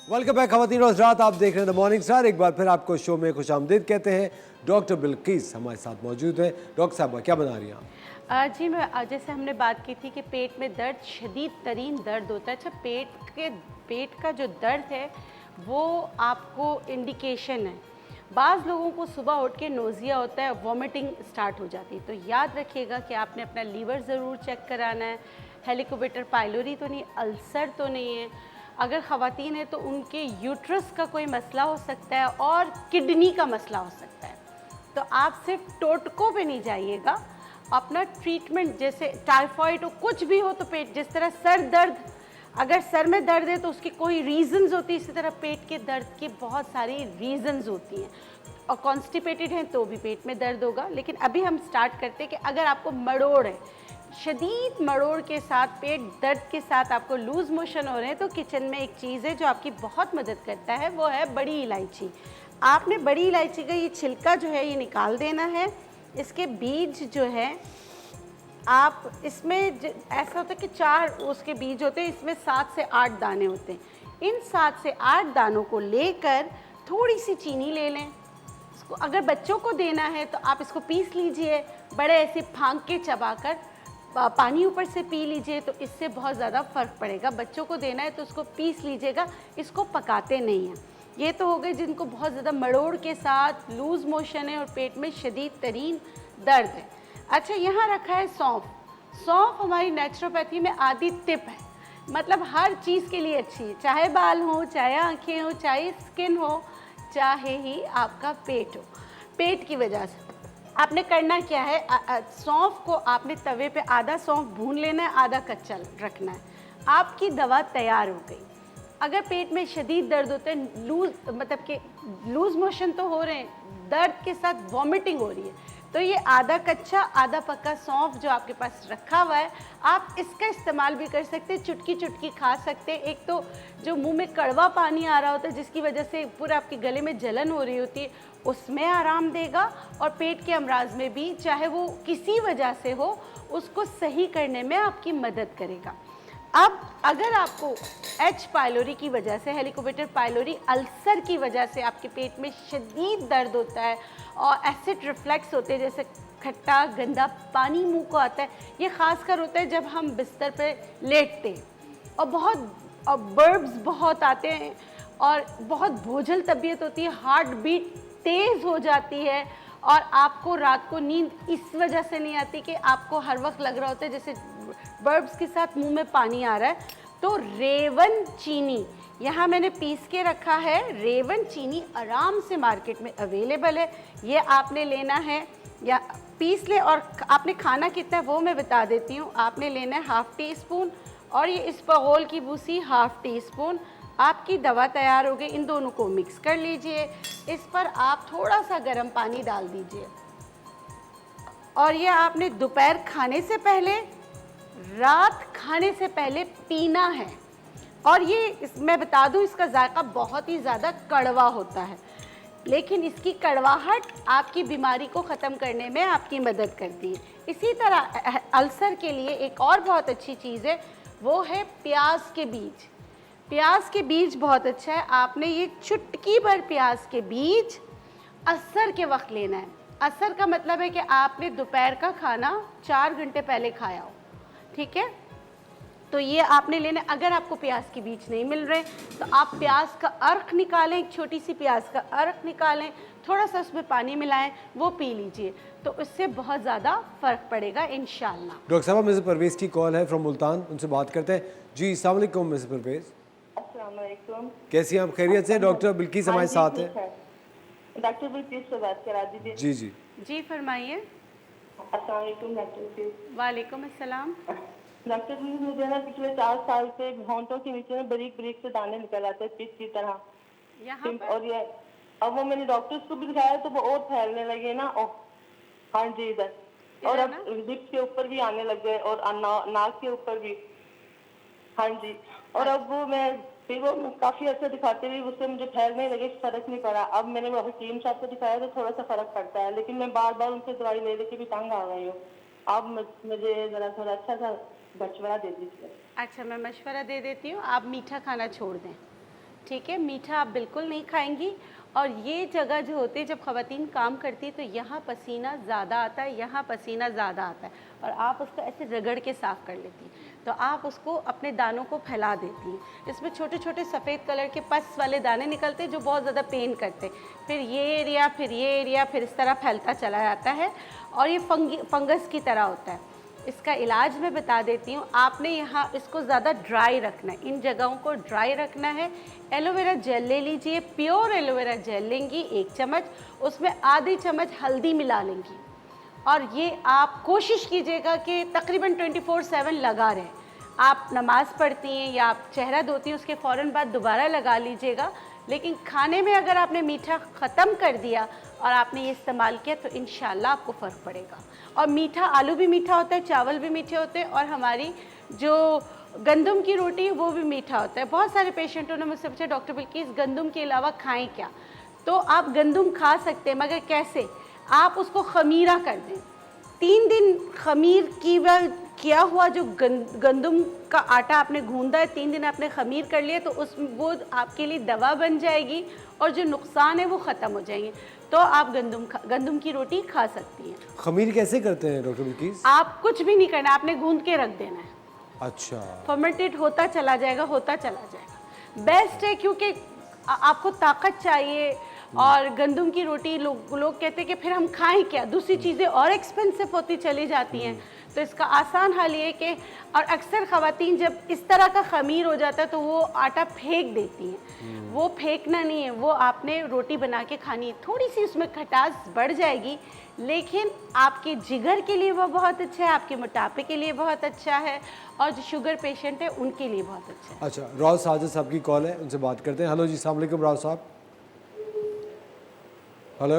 वेलकम बैक खवातीन और हज़रात, आप देख रहे हैं द मॉर्निंग स्टार। एक बार फिर आपको शो में खुशामदीद कहते हैं। डॉक्टर बिल्किस हमारे साथ मौजूद है। डॉक्टर साहब क्या बना रही हैं आप? जी मैं जैसे हमने बात की थी कि पेट में दर्द, शदीद तरीन दर्द होता है। अच्छा, पेट का जो दर्द है वो आपको इंडिकेशन है। बाज़ लोगों को सुबह उठ के नोज़िया होता है, वॉमिटिंग स्टार्ट हो जाती है, तो याद रखिएगा कि आपने अपना लीवर ज़रूर चेक कराना है। हेलिकोबैक्टर पाइलोरी तो नहीं, अल्सर तो नहीं है। अगर ख़वातीन है तो उनके यूट्रस का कोई मसला हो सकता है और किडनी का मसला हो सकता है। तो आप सिर्फ टोटकों पे नहीं जाइएगा, अपना ट्रीटमेंट जैसे टाइफाइड हो, कुछ भी हो तो पेट, जिस तरह सर दर्द, अगर सर में दर्द है तो उसकी कोई रीज़न्स होती है, इसी तरह पेट के दर्द की बहुत सारी रीज़न्स होती हैं। और कॉन्स्टिपेटेड हैं तो भी पेट में दर्द होगा। लेकिन अभी हम स्टार्ट करते हैं कि अगर आपको मड़ोड़ है, शदीद मड़ोड़ के साथ, पेट दर्द के साथ आपको लूज़ मोशन हो रहे हैं, तो किचन में एक चीज़ है जो आपकी बहुत मदद करता है, वो है बड़ी इलायची। आपने बड़ी इलायची का ये छिलका जो है ये निकाल देना है। इसके बीज जो है आप इसमें ऐसा होता है कि 4 उसके बीज होते हैं, इसमें 7 से 8 दाने होते हैं। इन 7 से 8 दानों को लेकर थोड़ी सी चीनी ले लें। इसको अगर बच्चों को देना है तो आप इसको पीस लीजिए, बड़े ऐसे फांक के चबाकर पानी ऊपर से पी लीजिए, तो इससे बहुत ज़्यादा फ़र्क पड़ेगा। बच्चों को देना है तो उसको पीस लीजिएगा, इसको पकाते नहीं हैं। ये तो हो गए जिनको बहुत ज़्यादा मड़ोड़ के साथ लूज़ मोशन है और पेट में शदीद तरीन दर्द है। अच्छा, यहाँ रखा है सौंफ। सौंफ हमारी नेचुरोपैथी में आदि टिप है, मतलब हर चीज़ के लिए अच्छी है, चाहे बाल हो, चाहे आँखें हो, चाहे स्किन हो, चाहे ही आपका पेट हो। पेट की वजह से आपने करना क्या है, सौंफ को आपने तवे पे आधा सौंफ भून लेना है, आधा कच्चा रखना है। आपकी दवा तैयार हो गई। अगर पेट में शदीद दर्द होता है, मतलब कि लूज़ मोशन तो हो रहे हैं, दर्द के साथ वॉमिटिंग हो रही है, तो ये आधा कच्चा आधा पक्का सौंफ जो आपके पास रखा हुआ है, आप इसका इस्तेमाल भी कर सकते हैं। चुटकी चुटकी खा सकते हैं। एक तो जो मुंह में कड़वा पानी आ रहा होता है जिसकी वजह से पूरा आपके गले में जलन हो रही होती है, उसमें आराम देगा, और पेट के अमराज में भी, चाहे वो किसी वजह से हो, उसको सही करने में आपकी मदद करेगा। अब अगर आपको एच पाइलोरी की वजह से, हेलिकोबैक्टर पाइलोरी अल्सर की वजह से आपके पेट में शदीद दर्द होता है और एसिड रिफ्लेक्स होते हैं, जैसे खट्टा गंदा पानी मुंह को आता है, ये ख़ासकर होता है जब हम बिस्तर पे लेटते हैं और बर्ब्स बहुत आते हैं और बहुत बोझल तबीयत होती है, हार्ट बीट तेज़ हो जाती है और आपको रात को नींद इस वजह से नहीं आती कि आपको हर वक्त लग रहा होता है जैसे बर्ब्स के साथ मुंह में पानी आ रहा है। तो रेवन चीनी यहाँ मैंने पीस के रखा है। रेवन चीनी आराम से मार्केट में अवेलेबल है, ये आपने लेना है या पीस ले। और आपने खाना कितना है वो मैं बता देती हूँ। आपने लेना है 1/2 टीस्पून और ये इसबगोल की भूसी 1/2 टीस्पून। आपकी दवा तैयार हो गई। इन दोनों को मिक्स कर लीजिए। इस पर आप थोड़ा सा गर्म पानी डाल दीजिए और ये आपने दोपहर खाने से पहले, रात खाने से पहले पीना है। और ये मैं बता दूं, इसका जायका बहुत ही ज़्यादा कड़वा होता है, लेकिन इसकी कड़वाहट आपकी बीमारी को ख़त्म करने में आपकी मदद करती है। इसी तरह अल्सर के लिए एक और बहुत अच्छी चीज़ है, वो है प्याज के बीज। प्याज के बीज बहुत अच्छा है। आपने ये चुटकी भर प्याज के बीज असर के वक्त लेना है। असर का मतलब है कि आपने दोपहर का खाना 4 घंटे पहले खाया हो, ठीक है, तो ये आपने लेना। अगर आपको प्याज के बीज नहीं मिल रहे तो आप प्याज का अर्क निकालें, एक छोटी सी प्याज का अर्क निकालें, थोड़ा सा उसमें पानी मिलाएं, वो पी लीजिए, तो उससे बहुत ज़्यादा फ़र्क पड़ेगा इंशाल्लाह। डॉक्टर साहब, मिसेस परवेज़ की कॉल है फ्रॉम मुल्तान, उनसे बात करते हैं। जी अस्सलाम वालेकुम मिसेस परवेज़, कैसी हैं आप? खैरियत से? डॉक्टर बिल्किस हमारे साथ है। डॉक्टर बिल्किस से बात करा दीजिए। जी जी जी फरमाइए। अस्सलाम वालेकुम डॉक्टर। वालेकुम अस्सलाम। डॉक्टर जी, मुझे ना पिछले 4 साल से होंठों के नीचे में बारीक बारीक से दाने निकल आते हैं पिच की तरह। यहाँ पर? और ये अब वो मैंने डॉक्टर्स को भी दिखाया तो वो और फैलने लगे ना। हाँ जी, इधर, और अब लिप्स के ऊपर भी आने लग गए और नाक के ऊपर भी। हाँ जी, और अब वो फिर वो काफी अच्छा दिखाते हुए उससे मुझे फैलने लगे, फर्क नहीं पड़ा। अब मैंने वो हकीम साहब को दिखाया तो थोड़ा सा फर्क पड़ता है, लेकिन मैं बार बार उनसे दवाई ले लेके भी तंग आ गई हूँ। आप मुझे जरा थोड़ा अच्छा सा मशवरा दे दीजिए। अच्छा, मैं मशवरा दे देती हूँ। आप मीठा खाना छोड़ दें, ठीक है, मीठा आप बिल्कुल नहीं खाएंगी। और ये जगह जो होती है, जब ख़वातीन काम करती है तो यहाँ पसीना ज़्यादा आता है, यहाँ पसीना ज़्यादा आता है, और आप उसको ऐसे रगड़ के साफ़ कर लेती हैं, तो आप उसको अपने दानों को फैला देती हैं। इसमें छोटे छोटे सफ़ेद कलर के पस वाले दाने निकलते हैं जो बहुत ज़्यादा पेन करते हैं, फिर ये एरिया, फिर ये एरिया, फिर इस तरह फैलता चला जाता है, और ये फंगस की तरह होता है। इसका इलाज मैं बता देती हूँ। आपने यहाँ इसको ज़्यादा ड्राई रखना है, इन जगहों को ड्राई रखना है। एलोवेरा जेल ले लीजिए, प्योर एलोवेरा जेल लेंगी 1 चम्मच, उसमें आधी चम्मच हल्दी मिला लेंगी, और ये आप कोशिश कीजिएगा कि तकरीबन 24/7 लगा रहें। आप नमाज़ पढ़ती हैं या आप चेहरा धोती हैं, उसके फ़ौरन बाद दोबारा लगा लीजिएगा। लेकिन खाने में अगर आपने मीठा ख़त्म कर दिया और आपने ये इस्तेमाल किया तो इंशाल्लाह आपको फ़र्क पड़ेगा। और मीठा, आलू भी मीठा होता है, चावल भी मीठे होते हैं, और हमारी जो गंदम की रोटी है वो भी मीठा होता है। बहुत सारे पेशेंटों ने मुझसे पूछा, डॉक्टर बिल्किस गंदम के अलावा खाएं क्या? तो आप गंदम खा सकते हैं, मगर कैसे? आप उसको खमीरा कर दें। 3 दिन खमीर किया हुआ जो गंदम का आटा आपने गूंदा है, 3 दिन आपने खमीर कर लिया, तो वो आपके लिए दवा बन जाएगी, और जो नुकसान है वो ख़त्म हो जाएंगे। तो आप गंदम की रोटी खा सकती हैं। खमीर कैसे करते हैं डॉक्टर बिल्किस? आप कुछ भी नहीं करना, आपने गूंद के रख देना है। अच्छा, फर्मेंटेड होता चला जाएगा, होता चला जाएगा। बेस्ट है, क्योंकि आपको ताकत चाहिए। और गंदम की रोटी लोग कहते हैं कि फिर हम खाएं क्या, दूसरी चीज़ें और एक्सपेंसिव होती चली जाती हैं। तो इसका आसान हल ये है कि, और अक्सर ख़वातीन जब इस तरह का खमीर हो जाता है तो वो आटा फेंक देती हैं। वो फेंकना नहीं है, वो आपने रोटी बना के खानी है। थोड़ी सी उसमें खटास बढ़ जाएगी, लेकिन आपके जिगर के लिए वो बहुत अच्छा है, आपके मोटापे के लिए बहुत अच्छा है, और जो शुगर पेशेंट है उनके लिए बहुत अच्छा है। अच्छा, राव साजिद साहब की कॉल है, उनसे बात करते हैं। हेलो जी, अस्सलाम वालेकुम राव साहब। हेलो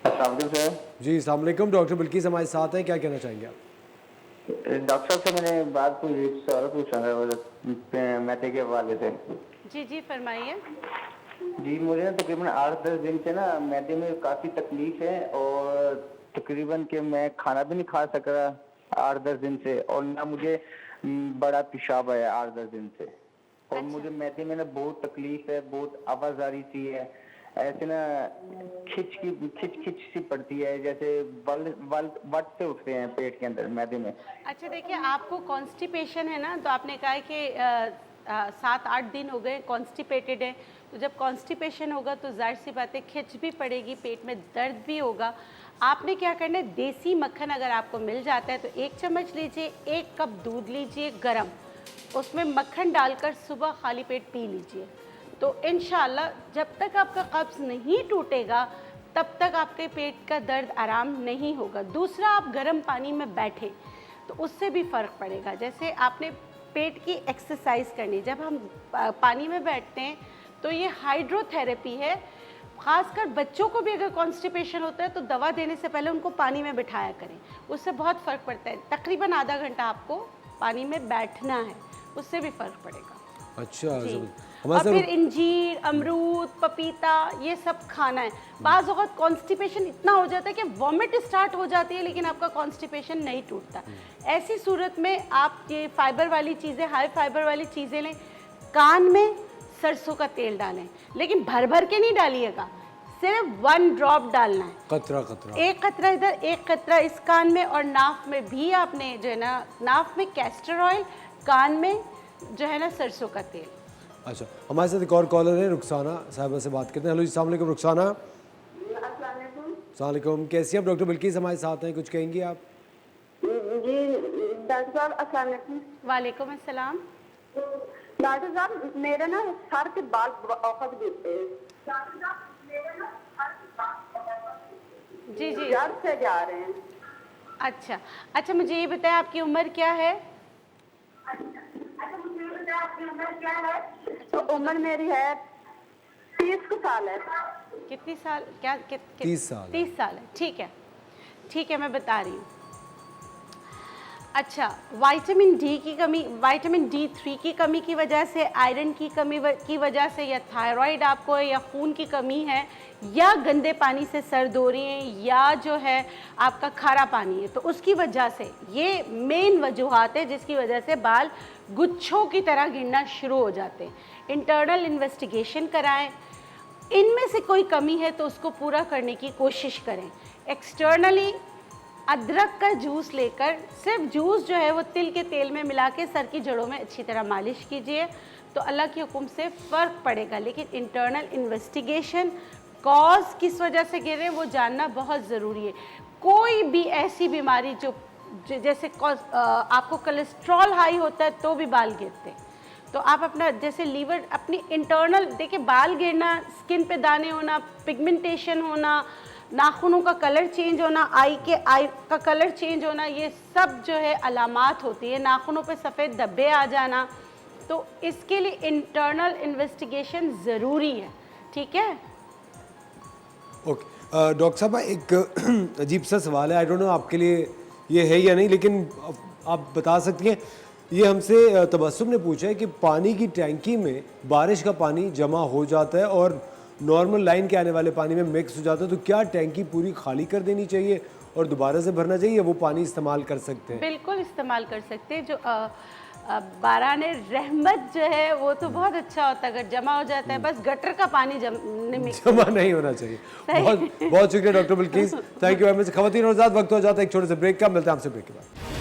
सर जी, अस्सलाम वालेकुम। डॉक्टर बिल्किस हमारे साथ हैं, क्या कहना चाहेंगे आप? डॉक्टर साहब से मैंने बात सवाल पूछा था मैथे के हवाले से। जी जी, फरमाइए। जी, मुझे ना तकरीबन 8-10 दिन से ना मैदे में काफ़ी तकलीफ है, और तकरीबन कि मैं खाना भी नहीं खा सक रहा 8-10 दिन से, और ना मुझे बड़ा पेशाब आया 8-10 दिन से। और मुझे मैदे में ना बहुत तकलीफ है, बहुत आवाज़ारी सी है, ऐसे ना खिच सी पड़ती है, जैसे वट से उठते हैं पेट के अंदर मैदे में। अच्छा, देखिए, आपको कॉन्स्टिपेशन है ना, तो आपने कहा है कि 7-8 दिन हो गए कॉन्स्टिपेटेड है। तो जब कॉन्स्टिपेशन होगा तो जाहिर सी बात है खिच भी पड़ेगी, पेट में दर्द भी होगा। आपने क्या करना है, देसी मक्खन अगर आपको मिल जाता है तो 1 चम्मच लीजिए, 1 कप दूध लीजिए गरम, उसमें मक्खन डालकर सुबह खाली पेट पी लीजिए। तो इंशाल्लाह जब तक आपका कब्ज़ नहीं टूटेगा तब तक आपके पेट का दर्द आराम नहीं होगा। दूसरा, आप गर्म पानी में बैठे तो उससे भी फ़र्क पड़ेगा। जैसे आपने पेट की एक्सरसाइज करनी, जब हम पानी में बैठते हैं तो ये हाइड्रोथेरेपी है। ख़ासकर बच्चों को भी अगर कॉन्स्टिपेशन होता है तो दवा देने से पहले उनको पानी में बिठाया करें, उससे बहुत फ़र्क पड़ता है। तकरीबन आधा घंटा आपको पानी में बैठना है, उससे भी फ़र्क पड़ेगा। अच्छा, और फिर इंजीर, अमरूद, पपीता, ये सब खाना है। बाज़ वक़्त कॉन्स्टिपेशन इतना हो जाता है कि वॉमिट स्टार्ट हो जाती है, लेकिन आपका कॉन्स्टिपेशन नहीं टूटता। ऐसी सूरत में आप ये फाइबर वाली चीज़ें, हाई फाइबर वाली चीज़ें लें। कान में सरसों का तेल डालें, लेकिन भर भर के नहीं डालिएगा, सिर्फ 1 ड्रॉप डालना है, कतरा कतरा, 1 कतरा इधर, 1 कतरा इस कान में। और नाफ में भी आपने जो है ना, नाफ में कैस्टर ऑयल, कान में जो है ना सरसों का तेल। अच्छा, हमारे साथ एक और कॉलर है, रुखसाना साहिबा से बात करते हैं। हेलो जी, अस्सलाम वालेकुम रुखसाना। अस्सलाम वालेकुम, कैसी हैं आप? डॉक्टर बिल्किस हमारे साथ हैं, कुछ कहेंगी आप? जी डॉक्टर साहब, अस्सलाम वालेकुम। वालेकुम अस्सलाम। डॉक्टर साहब, मेरे ना सर के बाल औखत गिरते हैं। डॉक्टर साहब, मेरे ना सर के बाल जी जी, जड़ से जा रहे हैं। अच्छा अच्छा, मुझे ये बताएं आपकी उम्र क्या है? अच्छा, मुझे बताया आपकी उम्र क्या है? तो उम्र मेरी है 30 साल है। कितनी साल? क्या 30 साल। 30 साल है, ठीक है ठीक है, मैं बता रही हूँ। अच्छा, विटामिन डी की कमी, विटामिन D3 की कमी की वजह से, आयरन की कमी की वजह से, या थायराइड आपको है, या खून की कमी है, या गंदे पानी से सर धो रही हैं, या जो है आपका खारा पानी है, तो उसकी वजह से, ये मेन वजूहात है जिसकी वजह से बाल गुच्छों की तरह गिरना शुरू हो जाते हैं। इंटरनल इन्वेस्टिगेशन कराएं, इनमें से कोई कमी है तो उसको पूरा करने की कोशिश करें। एक्सटर्नली अदरक का जूस लेकर, सिर्फ जूस जो है वो तिल के तेल में मिला के सर की जड़ों में अच्छी तरह मालिश कीजिए तो अल्लाह के हुक्म से फ़र्क पड़ेगा। लेकिन इंटरनल इन्वेस्टिगेशन, कॉज किस वजह से गिर रहे हैं वो जानना बहुत ज़रूरी है। कोई भी ऐसी बीमारी जो जैसे आपको कोलेस्ट्रॉल हाई होता है तो भी बाल गिरते हैं, तो आप अपना जैसे लीवर, अपनी इंटरनल देखिए, बाल गिरना, स्किन पे दाने होना, पिगमेंटेशन होना, नाखूनों का कलर चेंज होना, आई का कलर चेंज होना, ये सब जो है अलामात होती है। नाखूनों पे सफ़ेद धब्बे आ जाना, तो इसके लिए इंटरनल इन्वेस्टिगेशन ज़रूरी है। ठीक है। ओके डॉक्टर साहब, एक अजीब सा सवाल है, आई डोंट नो आपके लिए ये है या नहीं, लेकिन आप बता सकती हैं। ये हमसे तबस्सुम ने पूछा है कि पानी की टैंकी में बारिश का पानी जमा हो जाता है और नॉर्मल लाइन के आने वाले पानी में मिक्स हो जाता है, तो क्या टैंकी पूरी खाली कर देनी चाहिए और दोबारा से भरना चाहिए, वो पानी इस्तेमाल कर सकते हैं? बिल्कुल इस्तेमाल कर सकते हैं। जो बाराने रहमत जो है वो तो बहुत अच्छा होता है अगर जमा हो जाता है, बस गटर का पानी जमा नहीं होना चाहिए। बहुत बहुत शुक्रिया doctor Bilquis, thank you very much. खवातीन और हज़रात, वक्त हो जाता है एक छोटे से ब्रेक का, मिलते हैं आपसे ब्रेक के बाद।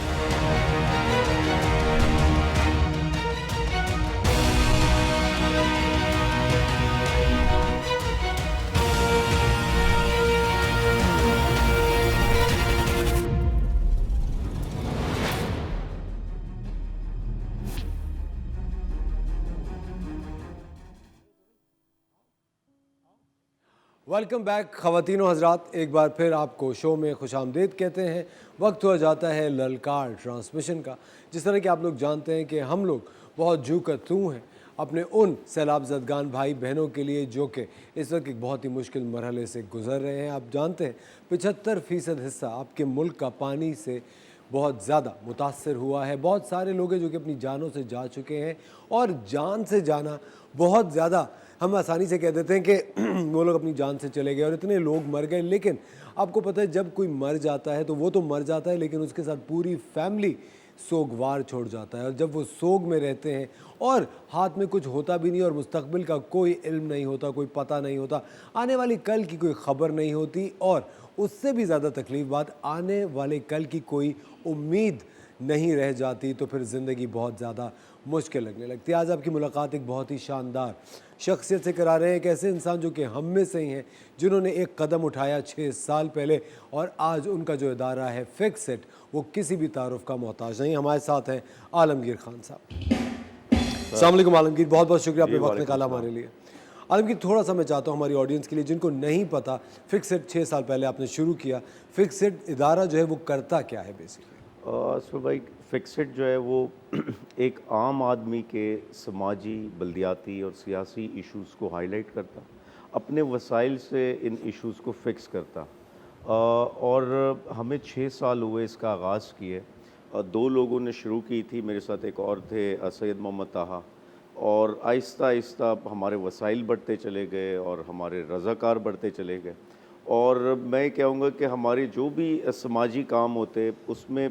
वेलकम बैक ख़वातीन और हज़रात, एक बार फिर आपको शो में खुशामदीद कहते हैं। वक्त हो जाता है ललकार ट्रांसमिशन का। जिस तरह कि आप लोग जानते हैं कि हम लोग बहुत जू का तू हैं अपने उन सैलाब ज़दगान भाई बहनों के लिए जो कि इस वक्त एक बहुत ही मुश्किल मरहले से गुज़र रहे हैं। आप जानते हैं 75% हिस्सा आपके मुल्क का पानी से बहुत ज़्यादा मुतासर हुआ है। बहुत सारे लोग हैं जो कि अपनी जानों से जा चुके हैं, और जान से जाना बहुत ज़्यादा हम आसानी से कह देते हैं कि वो लोग अपनी जान से चले गए और इतने लोग मर गए। लेकिन आपको पता है जब कोई मर जाता है तो वो तो मर जाता है, लेकिन उसके साथ पूरी फैमिली सोगवार छोड़ जाता है। और जब वो सोग में रहते हैं और हाथ में कुछ होता भी नहीं और मुस्तकबिल का कोई इल्म नहीं होता, कोई पता नहीं होता, आने वाली कल की कोई ख़बर नहीं होती, और उससे भी ज़्यादा तकलीफ़ बात आने वाले कल की कोई उम्मीद नहीं रह जाती, तो फिर ज़िंदगी बहुत ज़्यादा मुश्किल लगने लगती है। आज आपकी मुलाकात एक बहुत ही शानदार शख्सियत से करा रहे हैं, एक ऐसे इंसान जो कि हम में से ही हैं, जिन्होंने एक कदम उठाया 6 साल पहले, और आज उनका जो इदारा है फिक्स इट, वो किसी भी तारुफ का मोहताज नहीं। हमारे साथ हैं आलमगीर खान साहब। अस्सलाम वालेकुम आलमगीर, बहुत बहुत शुक्रिया आपने वक्त निकाला हमारे लिए। आलमगीर, थोड़ा सा मैं चाहता हूँ हमारी ऑडियंस के लिए जिनको नहीं पता, फिक्स इट 6 साल पहले आपने शुरू किया, फिक्स इट इदारा जो है वो करता क्या है बेसिकली? सो भाई, फिक्सिट जो है वो एक आम आदमी के समाजी, बल्दियाती और सियासी इश्यूज़ को हाईलाइट करता, अपने वसाइल से इन इश्यूज़ को फिक्स करता। और हमें 6 साल हुए इसका आगाज़ किए। 2 लोगों ने शुरू की थी, मेरे साथ एक और थे सैयद मोहम्मद ताहा, और आहिस्ता आहिस्ता हमारे वसाइल बढ़ते चले गए और हमारे रज़ाकार बढ़ते चले गए। और मैं कहूँगा कि हमारे जो भी समाजी काम होते उसमें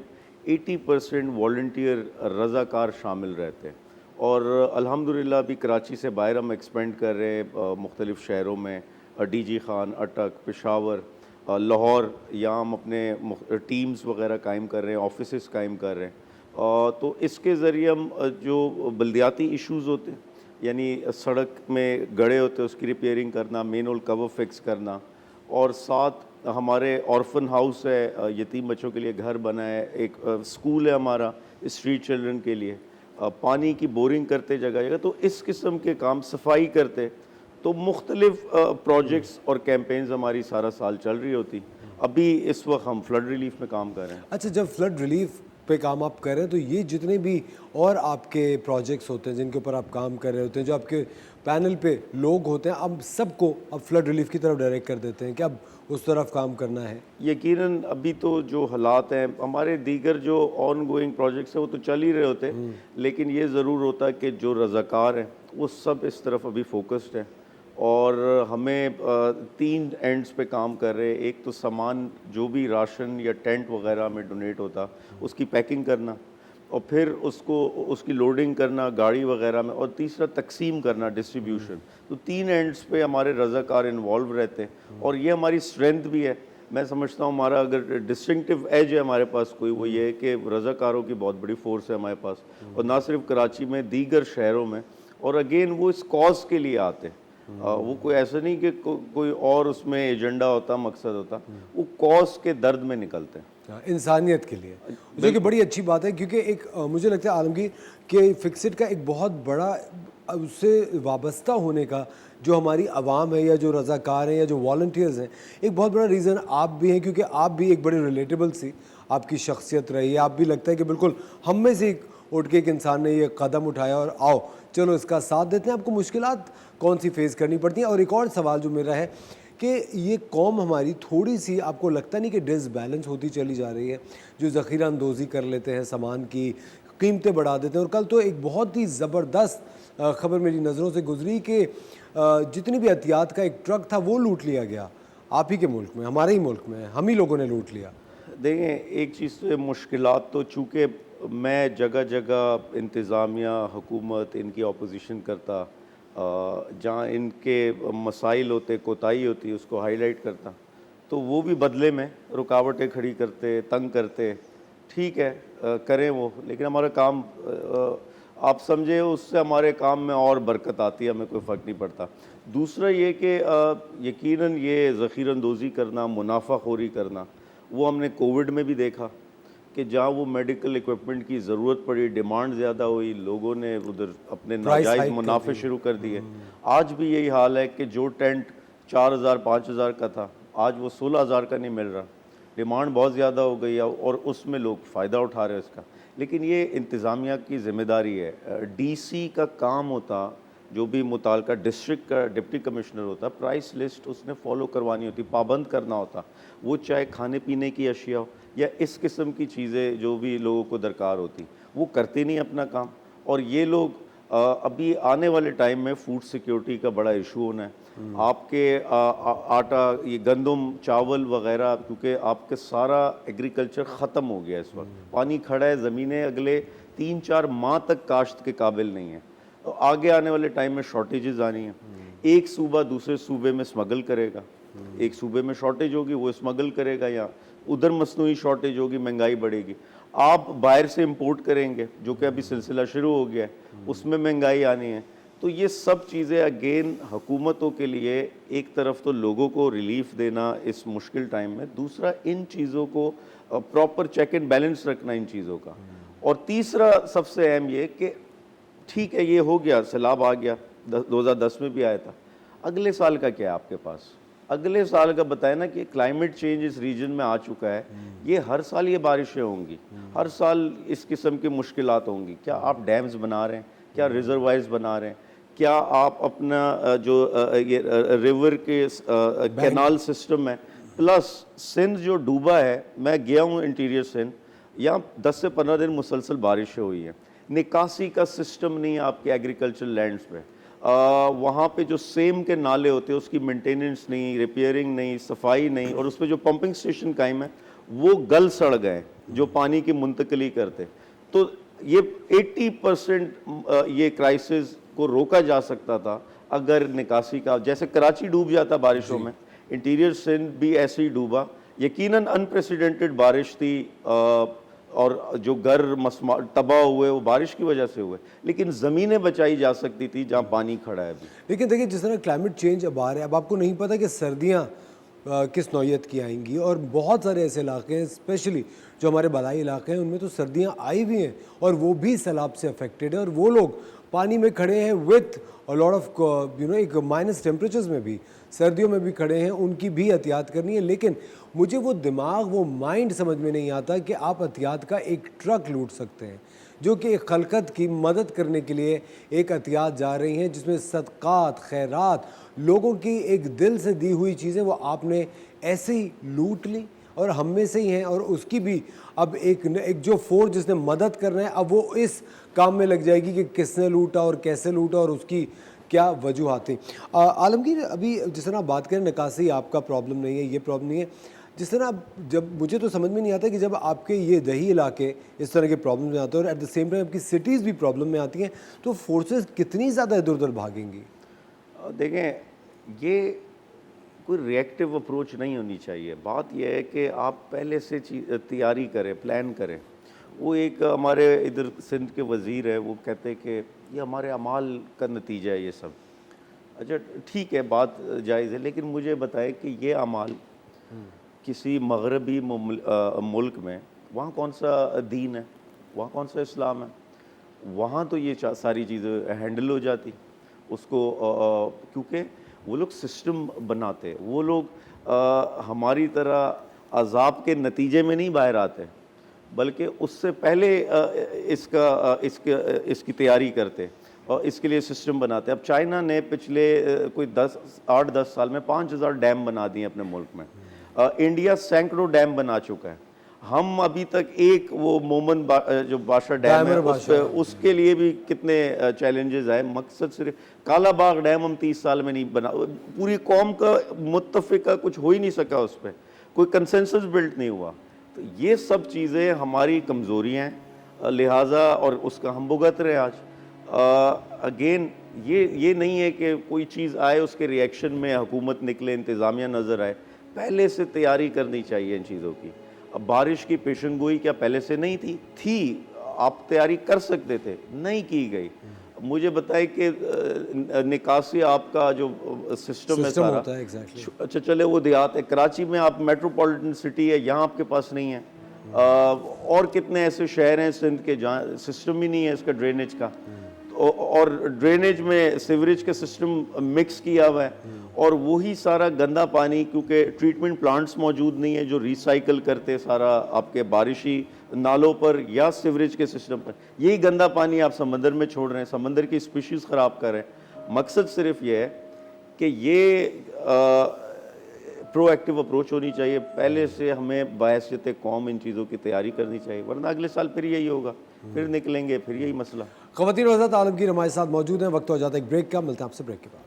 80% वॉल्टियर रज़ाकार शामिल रहते हैं। और अल्हम्दुलिल्लाह अभी कराची से बाहर हम एक्सपेंड कर रहे हैं, मुख्तलिफ़ शहरों में, डीजी खान, अटक, पेशावर, लाहौर, यहाँ हम अपने टीम्स वगैरह कायम कर रहे हैं, ऑफिसेस कायम कर रहे हैं। तो इसके ज़रिए हम जो बल्दियाती इश्यूज़ होते हैं, यानी सड़क में गड्ढे होते हैं उसकी रिपेयरिंग करना, मेन होल कवर फिक्स करना, और साथ हमारे ऑर्फन हाउस है, यतीम बच्चों के लिए घर बना है, एक स्कूल है हमारा स्ट्रीट चिल्ड्रन के लिए, पानी की बोरिंग करते जगह जगह, तो इस किस्म के काम, सफाई करते, तो मुख्तलिफ प्रोजेक्ट्स और कैंपेन्स हमारी सारा साल चल रही होती। अभी इस वक्त हम फ्लड रिलीफ में काम कर रहे हैं। अच्छा, जब फ्लड रिलीफ पे काम आप कर रहे हैं तो ये जितने भी और आपके प्रोजेक्ट्स होते हैं जिनके ऊपर आप काम कर रहे होते हैं, जो आपके पैनल पे लोग होते हैं, अब सबको अब फ्लड रिलीफ की तरफ डायरेक्ट कर देते हैं कि अब उस तरफ काम करना है? यकीनन अभी तो जो हालात हैं, हमारे दीगर जो ऑन गोइंग प्रोजेक्ट्स हैं वो तो चल ही रहे होते हैं, लेकिन ये ज़रूर होता है कि जो रज़ाकार हैं वो सब इस तरफ अभी फोकस्ड हैं। और हमें 3 एंड्स पे काम कर रहे हैं। एक तो सामान जो भी राशन या टेंट वगैरह में डोनेट होता उसकी पैकिंग करना, और फिर उसको उसकी लोडिंग करना गाड़ी वगैरह में, और तीसरा तकसीम करना, डिस्ट्रीब्यूशन। तो 3 एंड्स पे हमारे रज़ाकार इन्वॉल्व रहते हैं और ये हमारी स्ट्रेंथ भी है। मैं समझता हूँ हमारा अगर डिस्टिंक्टिव एज है हमारे पास कोई, वो ये है कि रज़ाकारों की बहुत बड़ी फोर्स है हमारे पास, और ना सिर्फ कराची में, दीगर शहरों में। और अगेन वो इस कॉज के लिए आते हैं, वो कोई ऐसा नहीं कि कोई और उसमें एजेंडा होता, मकसद होता, वो कॉज के दर्द में निकलते हैं, इंसानियत के लिए, जो कि बड़ी अच्छी बात है। क्योंकि एक मुझे लगता है आलमगीर कि फिक्सिट का एक बहुत बड़ा उससे वाबस्ता होने का जो हमारी आवाम है या जो रज़ाकार हैं या जो वॉलंटियर्स हैं, एक बहुत बड़ा रीज़न आप भी हैं, क्योंकि आप भी एक बड़ी रिलेटेबल सी आपकी शख्सियत रही है। आप भी लगता है कि बिल्कुल हम में से उठ के एक इंसान ने ये कदम उठाया और आओ चलो इसका साथ देते हैं। आपको मुश्किलात कौन सी फेस करनी पड़ती हैं? और एक और सवाल जो मेरा है कि ये कौम हमारी थोड़ी सी, आपको लगता नहीं कि डिसबैलेंस होती चली जा रही है, जो ज़ख़ीरा अंदोज़ी कर लेते हैं, सामान की कीमतें बढ़ा देते हैं। और कल तो एक बहुत ही ज़बरदस्त ख़बर मेरी नज़रों से गुजरी कि जितनी भी एहतियात का एक ट्रक था वो लूट लिया गया, आप ही के मुल्क में, हमारे ही मुल्क में, हम ही लोगों ने लूट लिया। देखें, एक चीज़ तो मुश्किलात तो चूँकि मैं जगह जगह इंतज़ामिया, हुकूमत, इनकी अपोजिशन करता, जहाँ इनके मसाइल होते, कोताही होती, उसको हाईलाइट करता, तो वो भी बदले में रुकावटें खड़ी करते, तंग करते। ठीक है, करें वो, लेकिन हमारा काम आप समझे उससे हमारे काम में और बरकत आती है, हमें कोई फ़र्क नहीं पड़ता। दूसरा ये कि यकीनन ये ज़ख़ीरअंदोज़ी करना, मुनाफाखोरी करना, वो हमने कोविड में भी देखा कि जहाँ वो मेडिकल इक्विपमेंट की ज़रूरत पड़ी, डिमांड ज़्यादा हुई, लोगों ने उधर अपने नाजायज़ मुनाफे शुरू कर दिए। आज भी यही हाल है कि जो टेंट 4,000 5,000 का था, आज वो 16,000 का नहीं मिल रहा। डिमांड बहुत ज़्यादा हो गई है और उसमें लोग फ़ायदा उठा रहे हैं इसका। लेकिन ये इंतज़ामिया की ज़िम्मेदारी है। डीसी का काम होता, जो भी मुताल्लिका डिस्ट्रिक्ट का डिप्टी कमिश्नर होता, प्राइस लिस्ट उसने फॉलो करवानी होती, पाबंद करना होता, वो चाहे खाने पीने की अशिया हो या इस किस्म की चीज़ें जो भी लोगों को दरकार होती, वो करते नहीं अपना काम। और ये लोग अभी आने वाले टाइम में फूड सिक्योरिटी का बड़ा इशू होना है। आपके आटा, ये गंदम, चावल वगैरह, क्योंकि आपके सारा एग्रीकल्चर ख़त्म हो गया इस वक्त, पानी खड़ा है, ज़मीनें अगले 3-4 माह तक काश्त के काबिल नहीं है। तो आगे आने वाले टाइम में शॉर्टेजेस आनी है। एक सूबा दूसरे सूबे में स्मगल करेगा, एक सूबे में शॉर्टेज होगी वो स्मगल करेगा, या उधर मसनूई शॉर्टेज होगी, महंगाई बढ़ेगी। आप बाहर से इंपोर्ट करेंगे, जो कि अभी सिलसिला शुरू हो गया है, उसमें महंगाई आनी है। तो ये सब चीज़ें अगेन हुकूमतों के लिए, एक तरफ तो लोगों को रिलीफ देना इस मुश्किल टाइम में, दूसरा इन चीज़ों को प्रॉपर चेक एंड बैलेंस रखना इन चीज़ों का, और तीसरा सबसे अहम ये कि ठीक है ये हो गया, सैलाब आ गया, 2010 में भी आया था, अगले साल का क्या है आपके पास? अगले साल का बताए ना कि क्लाइमेट चेंज इस रीजन में आ चुका है, ये हर साल ये बारिशें होंगी, हर साल इस किस्म की मुश्किलात होंगी। क्या आप डैम्स बना रहे हैं? क्या रिजर्वायर्स बना रहे हैं? क्या आप अपना जो ये रिवर के कैनाल सिस्टम है, प्लस सिंध जो डूबा है, मैं गया हूँ इंटीरियर सिंध, यहाँ 10 से 15 दिन मुसलसल बारिशें हुई हैं, निकासी का सिस्टम नहीं है आपके एग्रीकल्चर लैंड्स पे, वहाँ पे जो सेम के नाले होते हैं उसकी मेंटेनेंस नहीं, रिपेयरिंग नहीं, सफाई नहीं, और उस पर जो पंपिंग स्टेशन कायम है वो गल सड़ गए जो पानी की मुंतकली करते। तो ये 80% ये क्राइसिस को रोका जा सकता था अगर निकासी का, जैसे कराची डूब जाता बारिशों में, इंटीरियर सिंध भी ऐसे ही डूबा। यकीनन अनप्रेसिडेंटेड बारिश थी, और जो घर तबाह हुए वो बारिश की वजह से हुए, लेकिन ज़मीनें बचाई जा सकती थी जहाँ पानी खड़ा है अभी। लेकिन देखिए जिस तरह क्लाइमेट चेंज अब आ रहा है, अब आपको नहीं पता कि सर्दियाँ किस नौयत की आएंगी, और बहुत सारे ऐसे इलाके हैं स्पेशली जो हमारे बलाई इलाके हैं उनमें तो सर्दियाँ आई भी हैं और वो भी सैलाब से अफेक्टेड है, और वो लोग पानी में खड़े हैं विथ लॉट ऑफ एक माइनस टेम्परेचर्स में भी, सर्दियों में भी खड़े हैं, उनकी भी एहतियात करनी है। लेकिन मुझे वो दिमाग, वो माइंड समझ में नहीं आता कि आप एहतियात का एक ट्रक लूट सकते हैं, जो कि एक खलकत की मदद करने के लिए एक एहतियात जा रही हैं, जिसमें सदक़ात, खैरात, लोगों की एक दिल से दी हुई चीज़ें वो आपने ऐसे ही लूट ली, और हम में से ही हैं, और उसकी भी अब एक जो फोर्स जिसने मदद कर रहे हैं, अब वो इस काम में लग जाएगी कि किसने लूटा और कैसे लूटा और उसकी क्या वजूहात थी। आलमगीर, अभी जिस तरह आप बात करें निकासी आपका प्रॉब्लम नहीं है, ये प्रॉब्लम नहीं है, जिस तरह आप, जब मुझे तो समझ में नहीं आता कि जब आपके ये दही इलाके इस तरह के प्रॉब्लम में आते हैं और एट द सेम टाइम आपकी सिटीज़ भी प्रॉब्लम में आती हैं, तो फोर्सेस कितनी ज़्यादा इधर उधर भागेंगी? देखें, ये कोई रिएक्टिव अप्रोच नहीं होनी चाहिए। बात यह है कि आप पहले से तैयारी करें, प्लान करें। वो एक हमारे इधर सिंध के वज़ीर है, वो कहते हैं कि ये हमारे अमाल का नतीजा है ये सब। अच्छा ठीक है, बात जायज़ है, लेकिन मुझे बताएं कि ये अमाल किसी मगरबी मुल्क में, वहाँ कौन सा दीन है, वहाँ कौन सा इस्लाम है, वहाँ तो ये सारी चीज़ें हैंडल हो जाती उसको, क्योंकि वो लोग सिस्टम बनाते हैं। वो लोग हमारी तरह अजाब के नतीजे में नहीं बाहर आते, बल्कि उससे पहले इसकी तैयारी करते और इसके लिए सिस्टम बनाते। अब चाइना ने पिछले कोई 8-10 साल में 5000 डैम बना दिए अपने मुल्क में। इंडिया सैकड़ों डैम बना चुका है। हम अभी तक एक वो मोमन जो बादशाह डैम है उसके लिए भी कितने चैलेंजेस आए। मकसद सिर्फ काला बाग डैम हम 30 साल में नहीं बना, पूरी कौम का मुत्तफ़िका कुछ हो ही नहीं सका, उस पर कोई कंसेंसस बिल्ट नहीं हुआ। तो ये सब चीज़ें हमारी कमज़ोरियाँ हैं, लिहाजा और उसका हम भुगत रहे आज। अगेन ये नहीं है कि कोई चीज़ आए उसके रिएक्शन में हुकूमत निकले, इंतज़ामिया नज़र आए। पहले से तैयारी करनी चाहिए इन चीज़ों की। अब बारिश की पेशनगोई क्या पहले से नहीं थी? आप तैयारी कर सकते थे, नहीं की गई। मुझे बताए कि निकासी आपका जो सिस्टम है सारा, अच्छा चले वो देहात है, कराची में आप मेट्रोपॉलिटन सिटी है, यहाँ आपके पास नहीं है। और कितने ऐसे शहर हैं सिंध के जहाँ सिस्टम ही नहीं है इसका, ड्रेनेज का, और ड्रेनेज में सीवरेज का सिस्टम मिक्स किया हुआ है, और वही सारा गंदा पानी, क्योंकि ट्रीटमेंट प्लांट्स मौजूद नहीं है जो रिसाइकल करते सारा आपके बारिशी नालों पर या सीवरेज के सिस्टम पर, यही गंदा पानी आप समंदर में छोड़ रहे हैं, समंदर की स्पीशीज़ ख़राब कर रहे हैं। मकसद सिर्फ ये है कि ये प्रोएक्टिव अप्रोच होनी चाहिए। पहले से हमें बायसियत कौम इन चीज़ों की तैयारी करनी चाहिए, वरना अगले साल फिर यही होगा, फिर निकलेंगे, फिर यही मसला। ख़वातीन और हज़रात, आलमगीर हमारे साथ मौजूद हैं। वक्त हो जाता है एक ब्रेक का, मिलते हैं आपसे ब्रेक के बाद।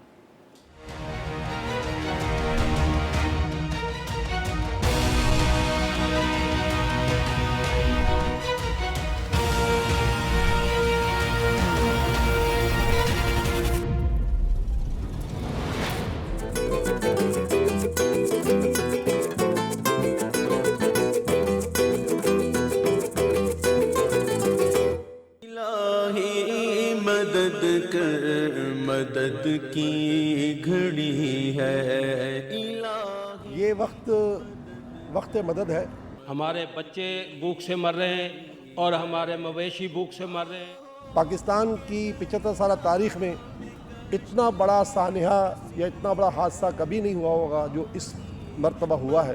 मदद की घड़ी है, ये वक्त मदद है। हमारे बच्चे भूख से मर रहे हैं और हमारे मवेशी भूख से मर रहे हैं। पाकिस्तान की 75 साल तारीख़ में इतना बड़ा सानहा या इतना बड़ा हादसा कभी नहीं हुआ होगा जो इस मरतबा हुआ है।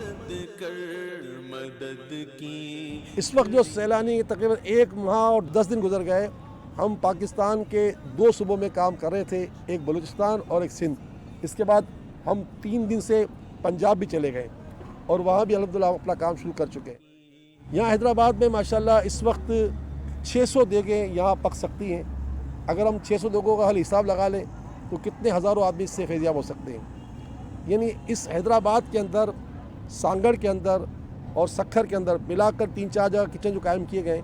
इस वक्त जो सैलानी तकरीबन 1 माह और 10 दिन गुजर गए, हम पाकिस्तान के 2 सूबों में काम कर रहे थे, एक बलूचिस्तान और एक सिंध। इसके बाद हम 3 दिन से पंजाब भी चले गए और वहाँ भी अल्हम्दुलिल्लाह अपना काम शुरू कर चुके हैं। यहाँ हैदराबाद में माशाल्लाह इस वक्त 600 देगें यहाँ पक सकती हैं। अगर हम 600 देगों का हल हिसाब लगा लें तो कितने हज़ारों आदमी इससे फैज़याब हो सकते हैं। यानी इस हैदराबाद के अंदर, सांगड़ के अंदर और सखर के अंदर मिलाकर 3-4 जगह किचन जो कायम किए गए,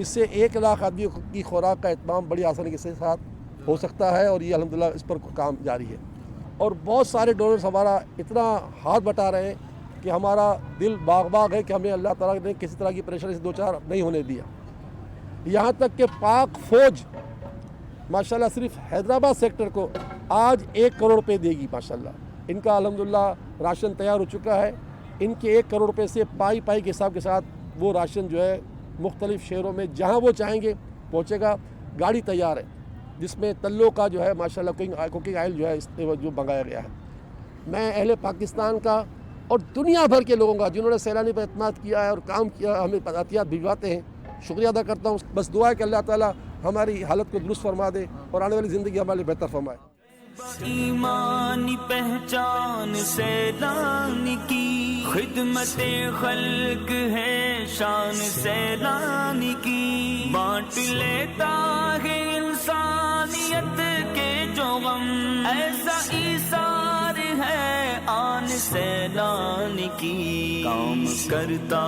इससे 1 लाख आदमियों की खुराक का इत्माम बड़ी आसानी के साथ हो सकता है और ये अल्हम्दुलिल्लाह इस पर काम जारी है। और बहुत सारे डोनर्स हमारा इतना हाथ बटा रहे हैं कि हमारा दिल बाग है कि हमें अल्लाह ताला ने किसी तरह की परेशानी से 2-4 नहीं होने दिया। यहाँ तक कि पाक फ़ौज माशाल्लाह सिर्फ हैदराबाद सेक्टर को आज 1 करोड़ रुपये देगी माशाल्लाह। इनका अल्हम्दुलिल्लाह राशन तैयार हो चुका है। इनके 1 करोड़ रुपये से पाई के हिसाब के साथ वो राशन जो है मुख्तलिफ़ शहरों में जहाँ वो चाहेंगे पहुँचेगा। गाड़ी तैयार है जिसमें तल्लों का जो है माशाल्लाह कुकिंग ऑयल जो है जो मंगाया गया है। मैं अहले पाकिस्तान का और दुनिया भर के लोगों का जिन्होंने सैलानी पर एतमाद किया है और काम किया, हमें अतियात भिजवाते हैं, शुक्रिया अदा करता हूँ। बस दुआ है कि अल्लाह ताला हमारी हालत को दुरुस्त फरमा दे और आने वाली ज़िंदगी हमारे लिए बेहतर फरमाए। ईमानी पहचान सैलानी की, खिदमते खल्क है शान सैलानी की। बांट लेता है इंसानियत के जो गम, ऐसा ईसार है आन सैलान की, काम करता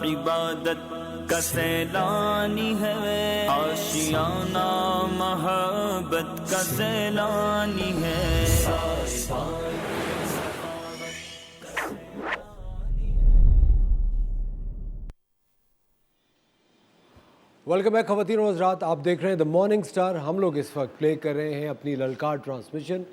इबादत का सैलानी है, आशियाना मोहब्बत का सैलानी है। वेलकम बैक खवातीन और हज़रात, आप देख रहे हैं द मॉर्निंग स्टार। हम लोग इस वक्त प्ले कर रहे हैं अपनी ललकार ट्रांसमिशन।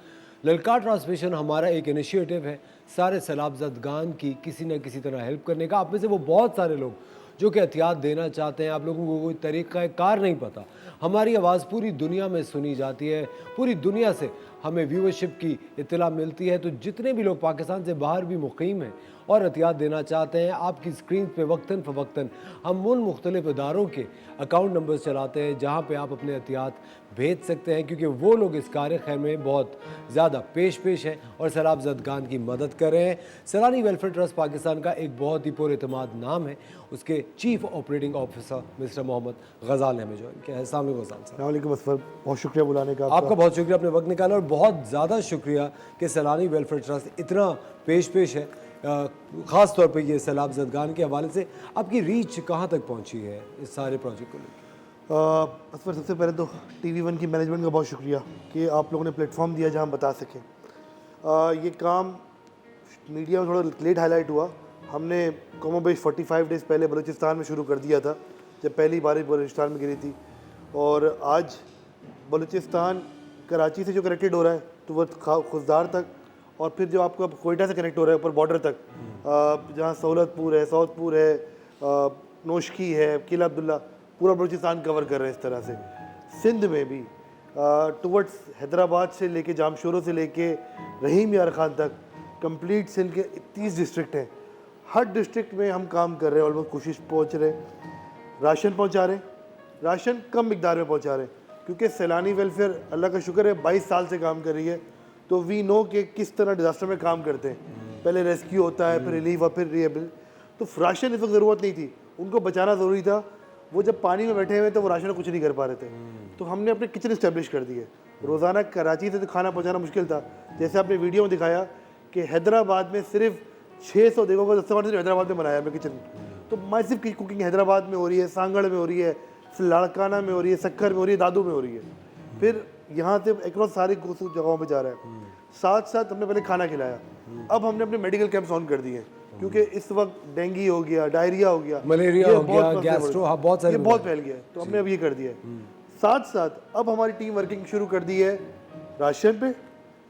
ललकार ट्रांसमिशन हमारा एक इनिशिएटिव है सारे सैलाबज़दगान की किसी न किसी तरह हेल्प करने का। आप में से वो बहुत सारे लोग जो कि एहतियात देना चाहते हैं, आप लोगों को कोई तरीक़ा कार नहीं पता, हमारी आवाज़ पूरी दुनिया में सुनी जाती है, पूरी दुनिया से हमें व्यूअरशिप की इत्तला मिलती है। तो जितने भी लोग पाकिस्तान से बाहर भी मुक़ीम हैं और एहतियात देना चाहते हैं, आपकी स्क्रीन पे वक्तन फ़वक्तन हम उन मुख्तलिफ़ इदारों के अकाउंट नंबर चलाते हैं जहाँ पे आप अपने एहतियात भेज सकते हैं, क्योंकि वो लोग इस कार्य खैर में बहुत ज़्यादा पेश हैं और सैलाबज़दगान की मदद कर रहे हैं। सैलानी वेलफेयर ट्रस्ट पाकिस्तान का एक बहुत ही पुरएतमाद नाम है, उसके chief operating officer mister Mohammad Ghazal ने हमें ज्वाइन किया है। अस्सलाम वालेकुम गज़ाल साहब। वालेकुम अस्सलाम, बहुत शुक्रिया बुलाने का आपका बहुत शुक्रिया अपने वक्त निकाला, और बहुत ज़्यादा शुक्रिया कि सैलानी वेलफेयर ट्रस्ट इतना पेश है, ख़ास तौर पे ये सैलाबज़दगान के हवाले से। आपकी रीच कहाँ तक पहुँची है इस सारे प्रोजेक्ट को लेकर? असफर, सबसे पहले तो TV1 की मैनेजमेंट का बहुत शुक्रिया कि आप लोगों ने प्लेटफॉर्म दिया जहाँ हम बता सकें। ये काम मीडिया में थोड़ा लेट हाईलाइट हुआ। हमने कॉमो बेश 45 डेज़ पहले बलूचिस्तान में शुरू कर दिया था, जब पहली बारिश बलूचिस्तान में गिरी थी। और आज बलूचिस्तान कराची से जो कनेक्टेड हो रहा है तो वह खुजदार तक, और फिर जो आपको कोयटा से कनेक्ट हो रहा है ऊपर बॉर्डर तक, जहाँ सहूलतपुर है, सौदपुर है, नोशकी है, किला अब्दुल्ला, पूरा बलूचिस्तान कवर कर रहे हैं। इस तरह से सिंध में भी टुवर्ड्स हैदराबाद से लेके जामशोरों से लेके रहीम यार खान तक कंप्लीट सिंध के 30 डिस्ट्रिक्ट हैं। हर डिस्ट्रिक्ट में हम काम कर रहे हैं, ऑलमोस्ट कोशिश पहुंच रहे हैं। राशन पहुंचा रहे हैं, राशन कम मिकदार में पहुंचा रहे हैं, क्योंकि सैलानी वेलफेयर अल्लाह का शुक्र है 22 साल से काम कर रही है, तो वी नो कि किस तरह डिज़ास्टर में काम करते हैं। पहले रेस्क्यू होता है, फिर रिलीफ और फिर रिहेबिल। तो राशन इस वक्त ज़रूरत नहीं थी, उनको बचाना ज़रूरी था। वो जब पानी में बैठे हुए तो वो राशन कुछ नहीं कर पा रहे थे, तो हमने अपने किचन इस्टेब्लिश कर दिए। रोज़ाना कराची से तो खाना पहुंचाना मुश्किल था। जैसे आपने वीडियो में दिखाया कि हैदराबाद में सिर्फ 600 देगों का इस्तेमाल सिर्फ हैदराबाद में बनाया हमने किचन। तो मैसिव की कुकिंग हैदराबाद में हो रही है, सांगड़ में हो रही है, लाड़काना में हो रही है, सक्खर में हो रही है, दादू में हो रही है, फिर यहाँ से अक्रॉस सारी जगहों पे जा रहा है। साथ साथ हमने पहले खाना खिलाया, अब हमने अपने मेडिकल कैंप्स ऑन कर दिए, क्योंकि इस वक्त डेंगू हो गया, डायरिया हो गया, मलेरिया हो गया, गैस्ट्रो, हाँ बहुत सारे, ये बहुत फैल गया है, तो हमने अब ये कर दिया है। साथ साथ अब हमारी टीम वर्किंग शुरू कर दी है राशन पे।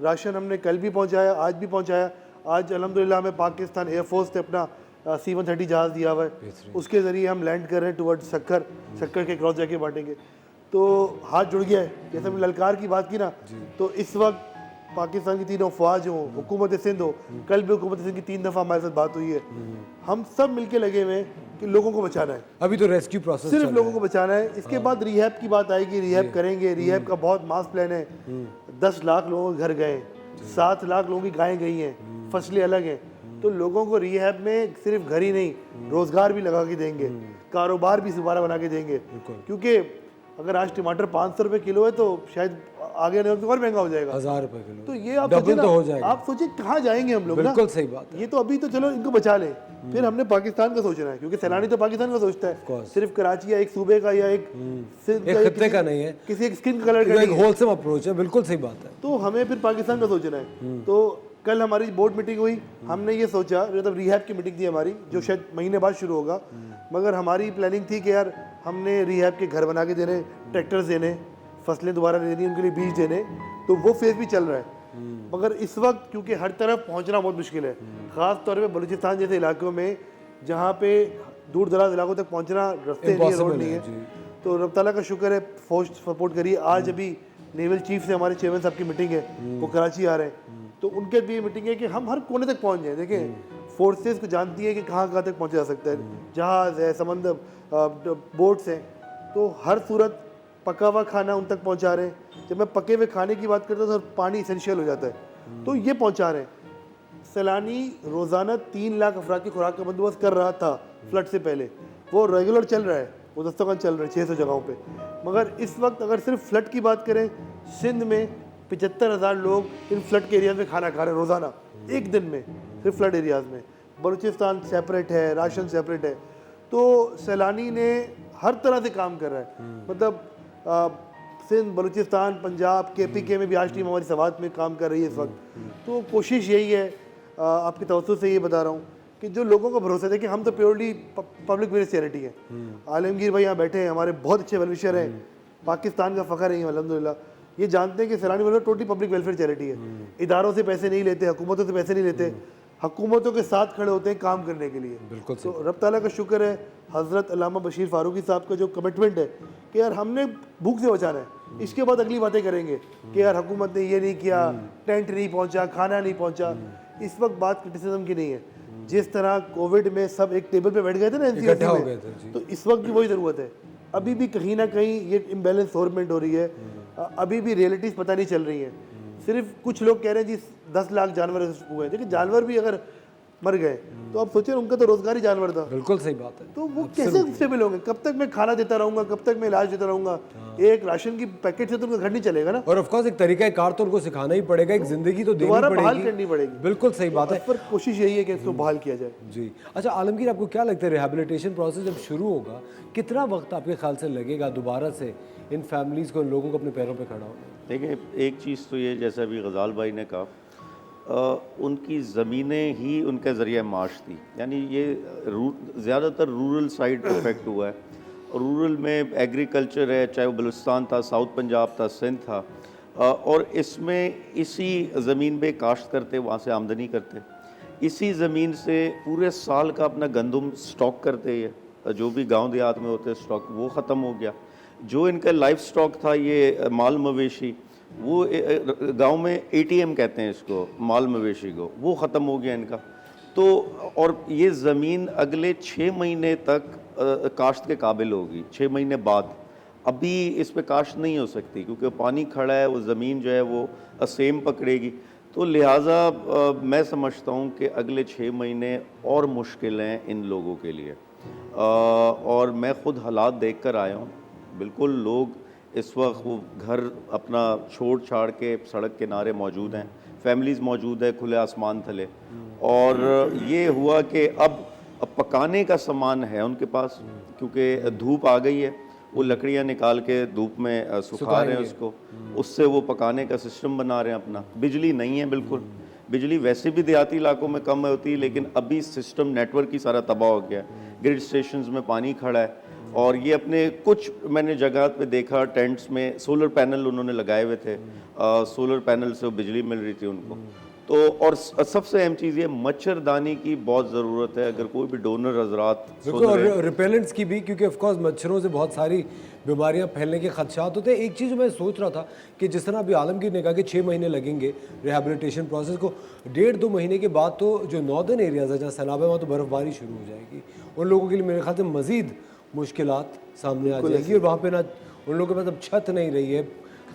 राशन हमने कल भी पहुँचाया, आज भी पहुँचाया। आज अल्हम्दुलिल्लाह हमें पाकिस्तान एयरफोर्स ने अपना C-130 जहाज़ दिया हुआ है, उसके ज़रिए हम लैंड कर रहे हैं टुवर्ड्स सक्कर के क्रॉस जाके बांटेंगे। तो हाथ जुड़ गया है। जैसे हमने ललकार की बात की ना, तो इस वक्त पाकिस्तान की तीनों अफवाज हों, हुकूमत सिंध हो, कल भी हुकूमत सिंध की 3 दफ़ा हमारे साथ बात हुई है। हम सब मिलके लगे हुए हैं कि लोगों को बचाना है। अभी तो रेस्क्यू प्रोसेस सिर्फ लोगों को बचाना है। इसके बाद रिहैब की बात आएगी, रिहैब करेंगे। रिहैब का बहुत मास प्लान है। 10 लाख लोगों के घर गए, 7 लाख लोगों की गायें गई हैं, फसलें अलग हैं। तो लोगों को रिहैब में सिर्फ घर ही नहीं, रोज़गार भी लगा के देंगे, कारोबार भी दोबारा बना के देंगे। क्योंकि अगर आज टमाटर 500 रुपये किलो है तो शायद आगे आने वक्त और महंगा हो जाएगा, 1000 रुपये किलो। तो ये आप सोचिए ना, तो हो जाएगा। आप सोचिए कहाँ जाएंगे हम लोग। बिल्कुल सही बात है। ये तो अभी तो चलो इनको बचा लें, फिर हमने पाकिस्तान का सोचना है, क्योंकि सैलानी तो पाकिस्तान का सोचता है, सिर्फ कराची या एक सूबे का या एक खित्ते का नहीं है, किसी एक स्किन कलर का, एक होलसेम अप्रोच है। बिल्कुल सही बात है। तो हमें फिर पाकिस्तान का सोचना है। तो कल हमारी बोर्ड मीटिंग हुई, हमने ये सोचा, मतलब रिहैब की मीटिंग थी हमारी, जो शायद महीने बाद शुरू होगा, मगर हमारी प्लानिंग थी कि यार हमने रिहैब के घर बना के देने, ट्रैक्टर्स देने, फसलें दोबारा देनी, उनके लिए बीज देने, तो वो फेज़ भी चल रहा है। मगर इस वक्त क्योंकि हर तरफ पहुंचना बहुत मुश्किल है, ख़ास तौर पे बलूचिस्तान जैसे इलाकों में जहाँ पे दूर दराज इलाकों तक पहुंचना रास्ते नहीं है, रोड नहीं है। तो रब ताला का शुक्र है, फौज सपोर्ट करिए। आज अभी नेवल चीफ से हमारे चेयरमैन साहब की मीटिंग है, वो कराची आ रहे हैं, तो उनके भी मीटिंग है कि हम हर कोने तक पहुँच जाएँ। देखें, फोर्सेस को जानती है कि कहाँ कहाँ तक पहुँचा जा सकता है, जहाज़ है, समंदर, बोट्स हैं, तो हर सूरत पका हुआ खाना उन तक पहुंचा रहे हैं। जब मैं पके हुए खाने की बात करता हूँ तो पानी इसेंशियल हो जाता है, तो ये पहुंचा रहे हैं। सैलानी रोज़ाना 3 लाख अफराद की खुराक का बंदोबस्त कर रहा था फ्लड से पहले, वो रेगुलर चल रहा है, वो दस्तगन चल रहा है 600 जगहों पे। मगर इस वक्त अगर सिर्फ फ्लड की बात करें, सिंध में 75,000 लोग इन फ्लड के एरिया में खाना खा रहे हैं रोज़ाना, एक दिन में। सिर्फ फ्लड एरियाज़ में। बलूचिस्तान सेपरेट है, राशन सेपरेट है। तो सैलानी ने हर तरह से काम कर रहा है, मतलब सिंध, बलूचिस्तान, पंजाब, KPK में भी आज टीम हमारी सवात में काम कर रही है इस वक्त। तो कोशिश यही है, आपकी तवज्जो से ये बता रहा हूँ कि जो लोगों को भरोसा है कि हम तो प्योरली पब्लिक वेलफेयर चैरिटी है। आलमगीर भाई यहाँ बैठे हैं, हमारे बहुत अच्छे वेलविशर हैं, पाकिस्तान का फ़ख्र है अल्हम्दुलिल्लाह। ये जानते हैं कि सैलानी welfare totally public welfare charity है, इदारों से पैसे नहीं लेते, हुकूमतों से पैसे नहीं लेते, हुकूमतों के साथ खड़े होते हैं काम करने के लिए। बिल्कुल तो रब ताला का शुक्र है, हज़रत अल्लामा बशीर फ़ारूकी साहब का जो कमिटमेंट है कि यार हमने भूख से बचाना है, इसके बाद अगली बातें करेंगे कि यार हुकूमत ने ये नहीं किया, टेंट नहीं पहुंचा, खाना नहीं पहुंचा। इस वक्त बात क्रिटिसिज्म की नहीं है। जिस तरह कोविड में सब एक टेबल पे बैठ गए थे ना NCRC में, तो इस वक्त भी वही ज़रूरत है। अभी भी कहीं ना कहीं ये इम्बेलेंस गवर्नमेंट हो रही है, अभी भी रियलिटीज़ पता नहीं चल रही हैं। सिर्फ कुछ लोग कह रहे हैं जी 10 लाख जानवर हुए, लेकिन जानवर भी अगर मर गए तो आप सोचें उनका तो रोजगार ही जानवर था। बिल्कुल सही बात है। तो वो कैसे स्टेबल होंगे? कब तक मैं खाना देता रहूंगा, कब तक मैं इलाज देता रहूंगा? एक राशन की पैकेट से तो उनका घर नहीं चलेगा ना। और ऑफ कोर्स एक तरीका कार तो उनको सिखाना ही पड़ेगा, एक जिंदगी तो देनी दोबारा पड़ेगी, बहाल करनी पड़ेगी। बिल्कुल सही बात है। पर कोशिश यही है कि इसको बहाल किया जाए। जी अच्छा आलमगीर, आपको क्या लगता है रिहैबिलिटेशन प्रोसेस जब शुरू होगा कितना वक्त आपके ख्याल से लगेगा दोबारा से इन फैमिलीज़ को, इन लोगों को अपने पैरों पे खड़ा होने? देखिए, एक चीज़ तो ये, जैसा अभी गज़ाल भाई ने कहा, उनकी ज़मीनें ही उनका ज़रिया माश थी। यानी ये ज़्यादातर रूरल साइड इफेक्ट हुआ है। रूरल में एग्रीकल्चर है, चाहे वो बलूचिस्तान था, साउथ पंजाब था, सिंध था, और इसमें इसी ज़मीन पे काश्त करते, वहाँ से आमदनी करते, इसी ज़मीन से पूरे साल का अपना गंदम स्टॉक करते। ये जो भी गांव देहात में होते स्टॉक, वो ख़त्म हो गया। जो इनका लाइफ स्टॉक था, ये माल मवेशी, वो गांव में ATM कहते हैं इसको, माल मवेशी को, वो ख़त्म हो गया इनका। तो और ये ज़मीन अगले 6 महीने तक काश्त के काबिल होगी। 6 महीने बाद अभी इस पे काश्त नहीं हो सकती क्योंकि पानी खड़ा है, वो ज़मीन जो है वो असेम पकड़ेगी। तो लिहाजा मैं समझता हूँ कि अगले 6 महीने और मुश्किल हैं इन लोगों के लिए। और मैं ख़ुद हालात देख कर आया हूँ। बिल्कुल लोग इस वक्त वो घर अपना छोड़ छाड़ के सड़क किनारे मौजूद हैं, फैमिलीज़ मौजूद है खुले आसमान थले। और ये हुआ कि अब पकाने का सामान है उनके पास, क्योंकि धूप आ गई है, वो लकड़ियाँ निकाल के धूप में सुखा रहे हैं उसको, उससे वो पकाने का सिस्टम बना रहे हैं अपना। बिजली नहीं है बिल्कुल, बिजली वैसे भी देहाती इलाकों में कम होती है, लेकिन अभी सिस्टम नेटवर्क ही सारा तबाह हो गया है। ग्रिड स्टेशंस में पानी खड़ा है, और ये अपने कुछ मैंने जगह पे देखा टेंट्स में सोलर पैनल उन्होंने लगाए हुए थे, सोलर पैनल से बिजली मिल रही थी उनको। तो और सबसे अहम चीज़ ये मच्छरदानी की बहुत ज़रूरत है, अगर कोई भी डोनर हजरात, और रिपेलेंट्स की भी, क्योंकि ऑफ कोर्स मच्छरों से बहुत सारी बीमारियां फैलने के खदशात होते हैं। एक चीज़ मैं सोच रहा था कि जिस तरह अभी आलमगीर ने कहा कि 6 महीने लगेंगे रिहैबिलिटेशन प्रोसेस को, 1.5-2 महीने के बाद तो जो नॉर्दर्न एरियाज़ है जहाँ सैलाब है वहाँ तो बर्फ़बारी शुरू हो जाएगी। उन लोगों के लिए मेरे ख्याल से मज़ीद मुश्किलात सामने आ जाएगी, और वहाँ पे ना उन लोगों के पास अब छत नहीं रही है,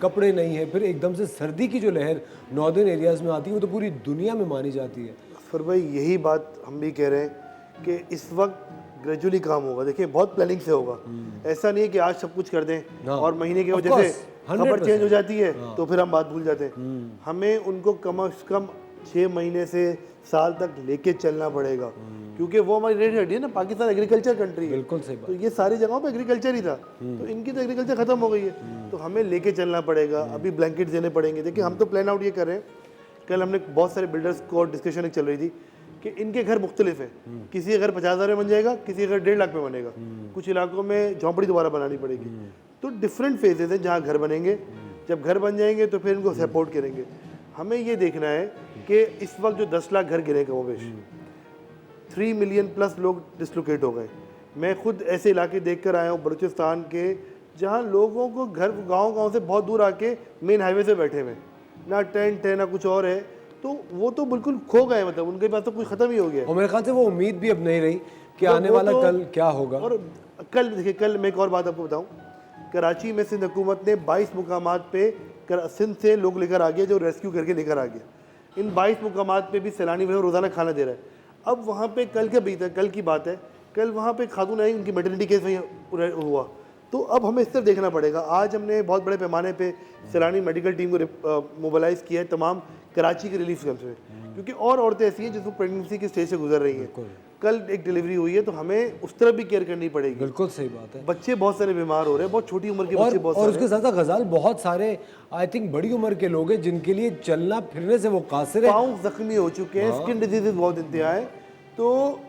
कपड़े नहीं है, फिर एकदम से सर्दी की जो लहर नॉर्दर्न एरियाज़ में आती है वो तो पूरी दुनिया में मानी जाती है। फिर भाई यही बात हम भी कह रहे हैं कि इस वक्त ग्रेजुअली काम होगा। देखिए बहुत प्लानिंग से होगा, ऐसा नहीं है कि आज सब कुछ कर दें और महीने की वजह से खबर चेंज हो जाती है तो फिर हम बात भूल जाते हैं। हमें उनको कम से कम 6 महीने से साल तक लेके चलना पड़ेगा, क्योंकि वो हमारी रेट हटी है ना, पाकिस्तान एग्रीकल्चर कंट्री है। बिल्कुल सही बात। तो ये सारी जगहों पे एग्रीकल्चर ही था, तो इनकी तो एग्रीकल्चर खत्म हो गई है, तो हमें लेके चलना पड़ेगा। अभी ब्लैंकेट देने पड़ेंगे। देखिए हम तो प्लान आउट ये कर रहे हैं, कल हमने बहुत सारे बिल्डर्स को डिस्कशन चल रही थी कि इनके घर मुख्तलिफ है, किसी का घर 50,000 में बन जाएगा, किसी का घर 1.5 लाख में बनेगा, कुछ इलाकों में झोंपड़ी दोबारा बनानी पड़ेगी। तो डिफरेंट फेजेज हैं जहाँ घर बनेंगे, जब घर बन जाएंगे तो फिर इनको सपोर्ट करेंगे। हमें ये देखना है कि इस वक्त जो 10 लाख घर गिरे कमोबेश, 3 मिलियन प्लस लोग डिसलोकेट हो गए। मैं खुद ऐसे इलाके देख कर आया हूँ बलूचिस्तान के, जहाँ लोगों को घर गांव से बहुत दूर आके मेन हाईवे से बैठे हुए, ना टेंट है ना कुछ और है, तो वो तो बिल्कुल खो गए, मतलब उनके पास तो कुछ ख़त्म ही हो गया। और मेरे ख्याल से वो उम्मीद भी अब नहीं रही कि आने वाला कल क्या होगा। और कल देखिए, कल मैं एक और बात आपको बताऊँ, कराची में सिंध हुकूमत ने 22 मुकामात पे सिंध से लोग लेकर आ गए, जो रेस्क्यू करके लेकर आ गया। इन 22 मुकामात पे भी सैलानी रोज़ाना खाना दे रहा है। अब वहाँ पे कल की बात है, कल वहाँ पे खातून आई, उनकी मैटरनिटी केस वहीं हुआ। तो अब हमें इस तरफ देखना पड़ेगा। आज हमने बहुत बड़े पैमाने पे सैलानी मेडिकल टीम को मोबिलाइज़ किया है तमाम, कराची के रिलीफ कैंप में, क्योंकि और औरतें ऐसी हैं जिसको प्रेगनेंसी के स्टेज से गुजर रही हैं। कल एक डिलीवरी हुई है तो हमें उस तरह भी केयर करनी पड़ेगी। बिल्कुल सही बात है। बच्चे बहुत सारे बीमार हो रहे हैं, बहुत छोटी उम्र के बच्चे बहुत और सारे उसके साथ साथ गजाल बहुत सारे आई थिंक बड़ी उम्र के लोग हैं जिनके लिए चलना फिरने से वो कासिर है, पाँव जख्मी हो चुके हैं, स्किन डिजीजेज बहुत इंतहा है, तो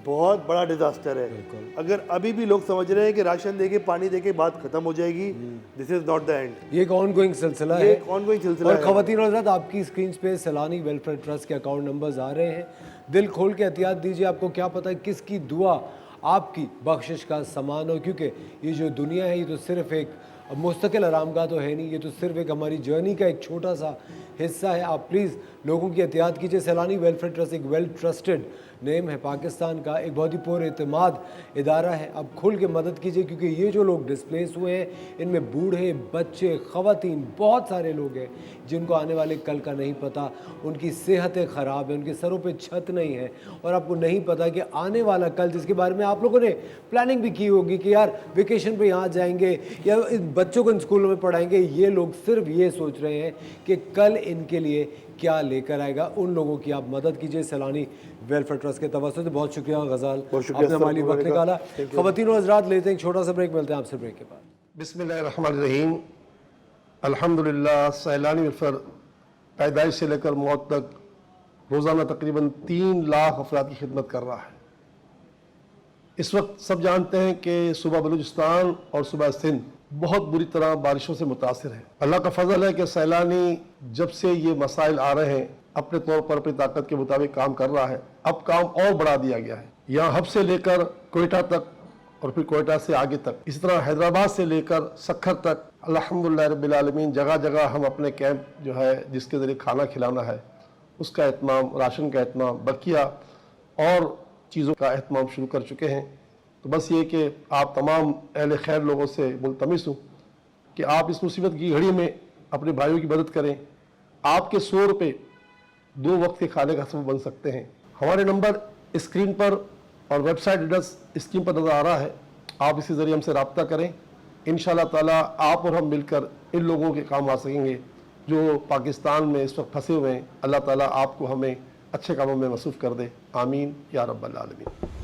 बहुत बड़ा डिजास्टर है। अगर अभी भी लोग समझ रहे हैं कि राशन देके पानी देके बात खत्म हो जाएगी, this is not the end. ये एक ऑनगोइंग सिलसिला ये है, एक ongoing सिलसिला और है। खवातीन और हज़रात, आपकी स्क्रीन पे सैलानी वेलफेयर ट्रस्ट के अकाउंट नंबर्स आ रहे हैं। दिल खोल के एहतियात दीजिए, आपको क्या पता है किसकी दुआ आपकी बख्शिश का समान हो, क्योंकि ये जो दुनिया है ये तो सिर्फ एक मुस्तकिल आरामगाह तो है नहीं, ये तो सिर्फ एक हमारी जर्नी का एक छोटा सा हिस्सा है। आप प्लीज़ लोगों की एहतियात कीजिए। सैलानी वेलफेयर ट्रस्ट एक वेल ट्रस्टेड नेम है पाकिस्तान का, एक बहुत ही पुरएतमाद इदारा है। आप खुल के मदद कीजिए, क्योंकि ये जो लोग डिस्प्लेस हुए हैं इनमें बूढ़े, बच्चे, ख़वातीन, बहुत सारे लोग हैं जिनको आने वाले कल का नहीं पता, उनकी सेहतें ख़राब हैं, उनके सरों पे छत नहीं है, और आपको नहीं पता कि आने वाला कल जिसके बारे में आप लोगों ने प्लानिंग भी की होगी कि यार वेकेशन पे यहाँ जाएंगे या इन बच्चों को इन स्कूलों में पढ़ाएंगे, ये लोग सिर्फ ये सोच रहे हैं कि कल इनके लिए क्या लेकर आएगा। उन लोगों की आप मदद कीजिए सैलानी वेलफेयर ट्रस्ट के तवज्जो से। बहुत शुक्रिया गजाल, आपने हमारे लिए वक्त निकाला। ख़वातीन और हज़रात, लेते हैं एक छोटा सा ब्रेक, मिलते हैं आपसे ब्रेक के बाद। बिस्मिल्लाहिर्रहमानिर्रहीम। अल्हम्दुलिल्लाह, सैलानी वेलफेयर पैदाइश से लेकर मौत तक रोज़ाना तकरीबन 3 लाख अफराद की खिदमत कर रहा है। इस वक्त सब जानते हैं कि सूबा बलूचिस्तान और सूबा सिंध बहुत बुरी तरह बारिशों से मुतासिर है। अल्लाह का फजल है कि सैलानी जब से ये मसाइल आ रहे हैं अपने तौर पर अपनी ताकत के मुताबिक काम कर रहा है। अब काम और बढ़ा दिया गया है, यहाँ हब से लेकर कोयटा तक और फिर कोयटा से आगे तक, इसी तरह हैदराबाद से लेकर सखर तक अल्हम्दुलिल्लाह रब्बिल आलमीन जगह जगह हम अपने कैंप जो है जिसके ज़रिए खाना खिलाना है उसका एहतमाम, राशन का एहतमाम, बकिया और चीज़ों का एहतमाम शुरू कर चुके हैं। तो बस ये कि आप तमाम अहले खैर लोगों से मुल्तमिस हूँ कि आप इस मुसीबत की घड़ी में अपने भाइयों की मदद करें। आपके 100 रुपये 2 वक्त के खाने का सबब बन सकते हैं। हमारे नंबर स्क्रीन पर और वेबसाइट एड्रेस स्क्रीन पर नज़र आ रहा है, आप इसी ज़रिए हमसे रब्ता करें। इंशाअल्लाह ताला आप और हम मिलकर इन लोगों के काम आ सकेंगे जो पाकिस्तान में इस वक्त फंसे हुए हैं। अल्लाह ताला आपको हमें अच्छे कामों में मसरूफ़ कर दे, आमीन या रब्बल आलमीन।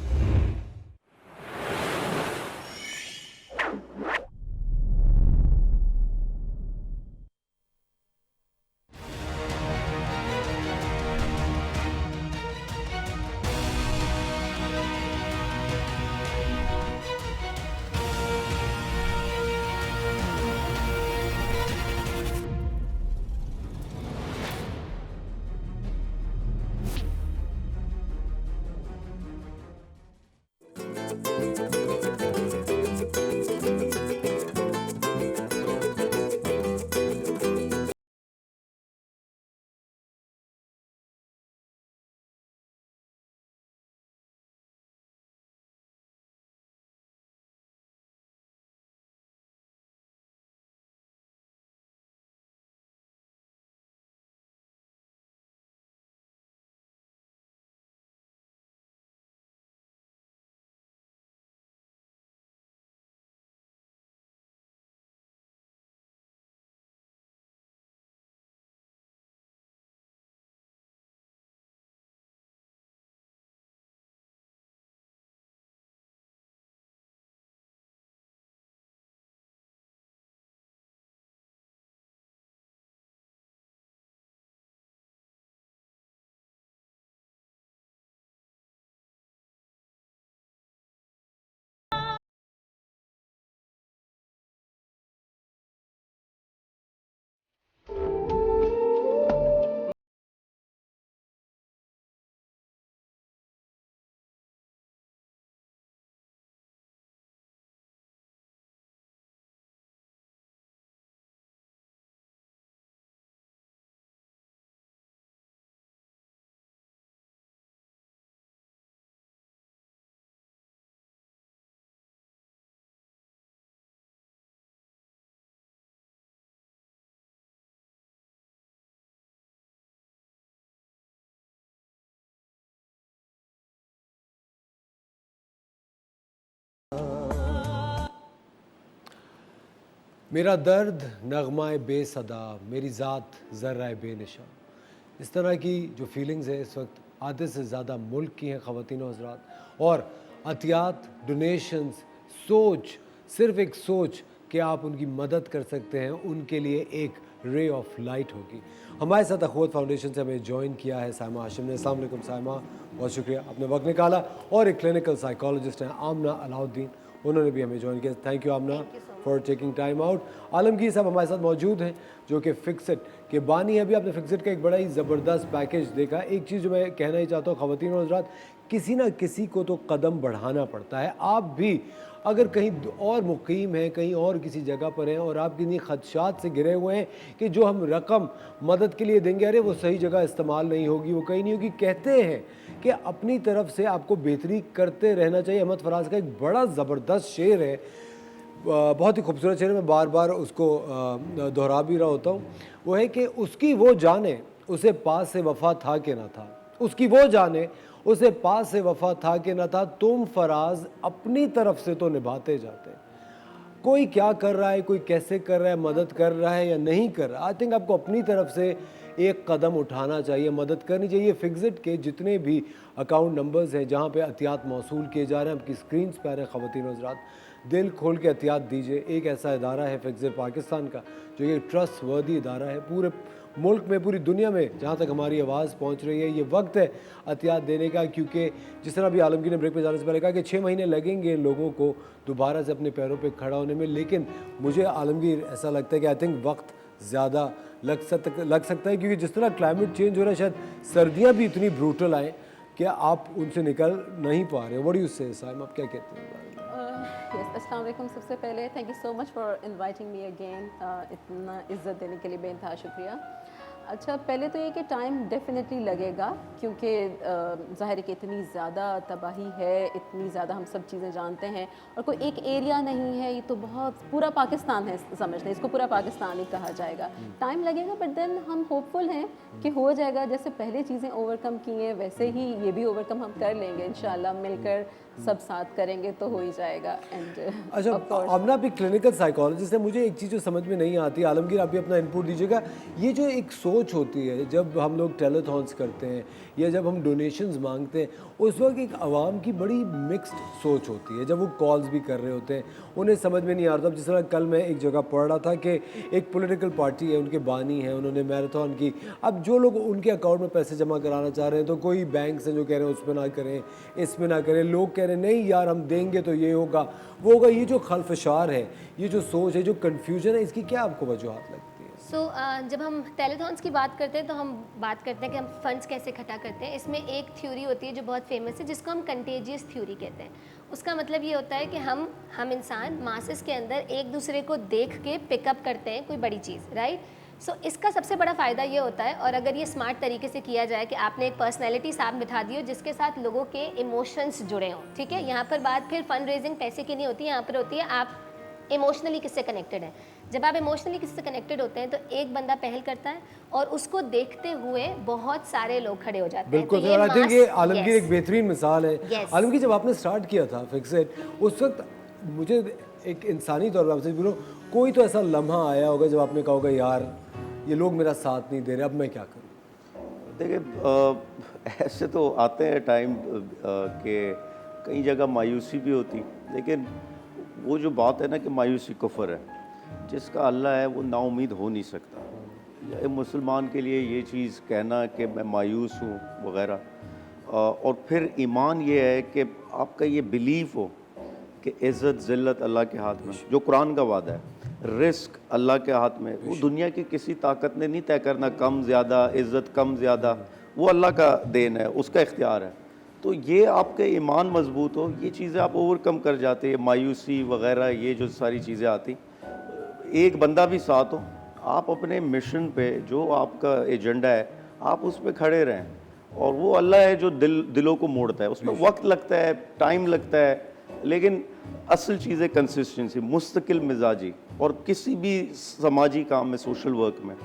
मेरा दर्द नगमाए बेसदा, मेरी ज़ात ज़र्रा बेनिशा। इस तरह की जो फीलिंग्स है इस वक्त आधे से ज़्यादा मुल्क की हैं ख़वातीन और हज़रात, और अतियात, डोनेशंस, सोच, सिर्फ एक सोच कि आप उनकी मदद कर सकते हैं, उनके लिए एक रे ऑफ लाइट होगी। हमारे साथ अखवत फाउंडेशन से हमें ज्वाइन किया है साइमा हाशिम ने। अस्सलाम वालेकुम साइमा, बहुत शुक्रिया आपने वक्त निकाला। और एक क्लिनिकल साइकोलॉजिस्ट हैं आमना अलाउद्दीन, उन्होंने भी हमें ज्वाइन किया। Thank you Amna for taking time out. Alamgir sahab हमारे साथ मौजूद हैं जो कि फिक्सेट के बानी है। अभी आपने फिक्सेट का एक बड़ा ही ज़बरदस्त पैकेज देखा। एक चीज़ जो मैं कहना ही चाहता हूँ ख़वातीन और हज़रात, किसी ना किसी को तो कदम बढ़ाना पड़ता है। आप भी अगर कहीं और मुकीम हैं, कहीं और किसी जगह पर हैं और आप किन्हीं खदशात से घिरे हुए हैं कि जो हम रकम मदद के लिए देंगे अरे वो सही जगह इस्तेमाल नहीं होगी, वो कहीं नहीं होगी, कहते हैं कि अपनी तरफ से आपको बेहतरी करते रहना चाहिए। अहमद फराज का एक बड़ा ज़बरदस्त शेर है, बहुत ही खूबसूरत शेर है, मैं बार बार उसको दोहरा भी रहा होता हूँ। वो है कि उसकी वो जाने उसे पास से वफ़ा था कि ना था, उसकी वो जाने उसे पास से वफ़ा था कि ना था, तुम फराज अपनी तरफ से तो निभाते जाते। कोई क्या कर रहा है, कोई कैसे कर रहा है, मदद कर रहा है या नहीं कर रहा, आई थिंक आपको अपनी तरफ से एक कदम उठाना चाहिए, मदद करनी चाहिए। फिक्सेट के जितने भी अकाउंट नंबर्स हैं जहाँ पे अतियात मौसूल किए जा रहे हैं, आपकी स्क्रीन पर आ रहे हैं। ख़वातीन और हज़रात, दिल खोल के अतियात दीजिए। एक ऐसा इदारा है फिक्सेट पाकिस्तान का जो ये ट्रस्ट वर्दी इदारा है, पूरे मुल्क में, पूरी दुनिया में जहाँ तक हमारी आवाज़ पहुँच रही है, ये वक्त है अतियात देने का। क्योंकि जिस तरह भी आलमगीर ने ब्रेक पे जाने से पहले कहा कि 6 महीने लगेंगे लोगों को दोबारा से अपने पैरों पे खड़ा होने में, लेकिन मुझे आलमगीर ऐसा लगता है कि आई थिंक वक्त ज़्यादा लग सकता है, क्योंकि जिस तरह क्लाइमेट चेंज हो रहा है शायद सर्दियाँ भी इतनी ब्रूटल आएँ कि आप उनसे निकल नहीं पा रहे हो। व्हाट डू यू से साइम, आप क्या कहते हैं? यस, अस्सलाम वालेकुम। सबसे पहले thank you so much for inviting me again, इतना इज़्ज़त देने के लिए बेइंतहा शुक्रिया। अच्छा, पहले तो ये कि टाइम डेफिनेटली लगेगा, क्योंकि ज़ाहिर है कि इतनी ज़्यादा तबाही है, इतनी ज़्यादा हम सब चीज़ें जानते हैं और कोई एक एरिया नहीं है, ये तो बहुत पूरा पाकिस्तान है, समझ लें इसको पूरा पाकिस्तान ही कहा जाएगा। टाइम लगेगा बट देन हम होपफुल हैं कि हो जाएगा। जैसे पहले चीज़ें ओवरकम की हैं वैसे ही ये भी ओवरकम हम कर लेंगे इंशाल्लाह, मिलकर सब साथ करेंगे तो हो ही जाएगा। एंड अच्छा, आमना भी क्लिनिकल साइकोलॉजिस्ट है, मुझे एक चीज़ जो समझ में नहीं आती, आलमगीर आप भी अपना इनपुट दीजिएगा। ये जो एक सोच होती है जब हम लोग टेलीथॉन्स करते हैं या जब हम डोनेशंस मांगते हैं, उस वक्त एक आवाम की बड़ी मिक्स्ड सोच होती है। जब वो कॉल्स भी कर रहे होते हैं उन्हें समझ में नहीं आ रहा। जिस तरह कल मैं एक जगह पढ़ रहा था कि एक पॉलिटिकल पार्टी है, उनके बानी हैं, उन्होंने मैराथन की। अब जो लोग उनके अकाउंट में पैसे जमा कराना चाह रहे हैं तो कोई बैंक से जो कह रहे हैं उस पर ना करें, इस पर ना करें, लोग कह रहे हैं नहीं यार हम देंगे तो ये होगा वो होगा। ये जो खलफशार है, ये जो सोच है, जो कन्फ्यूजन है, इसकी क्या आपको वजूहत लगती है? जब हम टेलीथॉन्स की बात करते हैं तो हम बात करते हैं कि हम फंड्स कैसे इकट्ठा करते हैं। इसमें एक थ्योरी होती है जो बहुत फेमस है, जिसको हम कंटेजियस थ्योरी कहते हैं। उसका मतलब ये होता है कि हम इंसान मासेस के अंदर एक दूसरे को देख के पिकअप करते हैं कोई बड़ी चीज़, राइट। सो इसका सबसे बड़ा फ़ायदा ये होता है, और अगर ये स्मार्ट तरीके से किया जाए कि आपने एक पर्सनैलिटी साथ बिठा दी हो जिसके साथ लोगों के इमोशंस जुड़े हों, ठीक है। यहाँ पर बात फिर फंड रेजिंग पैसे की नहीं होती, यहाँ पर होती है आप इमोशनली किससे कनेक्टेड हैं। जब आप इमोशनली किससे कनेक्टेड होते हैं तो एक बंदा पहल करता है और उसको देखते हुए बहुत सारे लोग खड़े हो जाते हैं। बिल्कुल, तो आई थिंक ये आलमगीर एक बेहतरीन मिसाल है। आलमगीर, जब आपने स्टार्ट किया था फिक्सेट, उस वक्त मुझे एक इंसानी तौर पर आपसे बोलो, कोई तो ऐसा लम्हा आया होगा जब आपने कहा होगा यार ये लोग मेरा साथ नहीं दे रहे, अब मैं क्या करूँ? देखिए, ऐसे तो आते हैं टाइम कि कई जगह मायूसी भी होती, लेकिन वो जो बात है ना कि मायूसी कुफर है, जिसका अल्लाह है वो नाउमीद हो नहीं सकता। मुसलमान के लिए ये चीज़ कहना कि मैं मायूस हूँ वगैरह, और फिर ईमान ये है कि आपका ये बिलीफ हो कि इज़्ज़त ज़िल्लत अल्लाह के हाथ में, जो कुरान का वादा है, रिस्क अल्लाह के हाथ में, वो दुनिया की किसी ताकत ने नहीं तय करना, कम ज़्यादा इज़्ज़त कम ज़्यादा, वो अल्लाह का देन है, उसका इख्तियार है। तो ये आपके ईमान मजबूत हो, ये चीज़ें आप ओवरकम कर जाते हैं, मायूसी वगैरह ये जो सारी चीज़ें आती, एक बंदा भी साथ हो, आप अपने मिशन पे जो आपका एजेंडा है आप उस पर खड़े रहें, और वो अल्लाह है जो दिलों को मोड़ता है। उसमें वक्त लगता है, टाइम लगता है, लेकिन असल चीज़ है कंसिस्टेंसी, मुस्तकिल मिजाजी, और किसी भी समाजी काम में, सोशल वर्क में।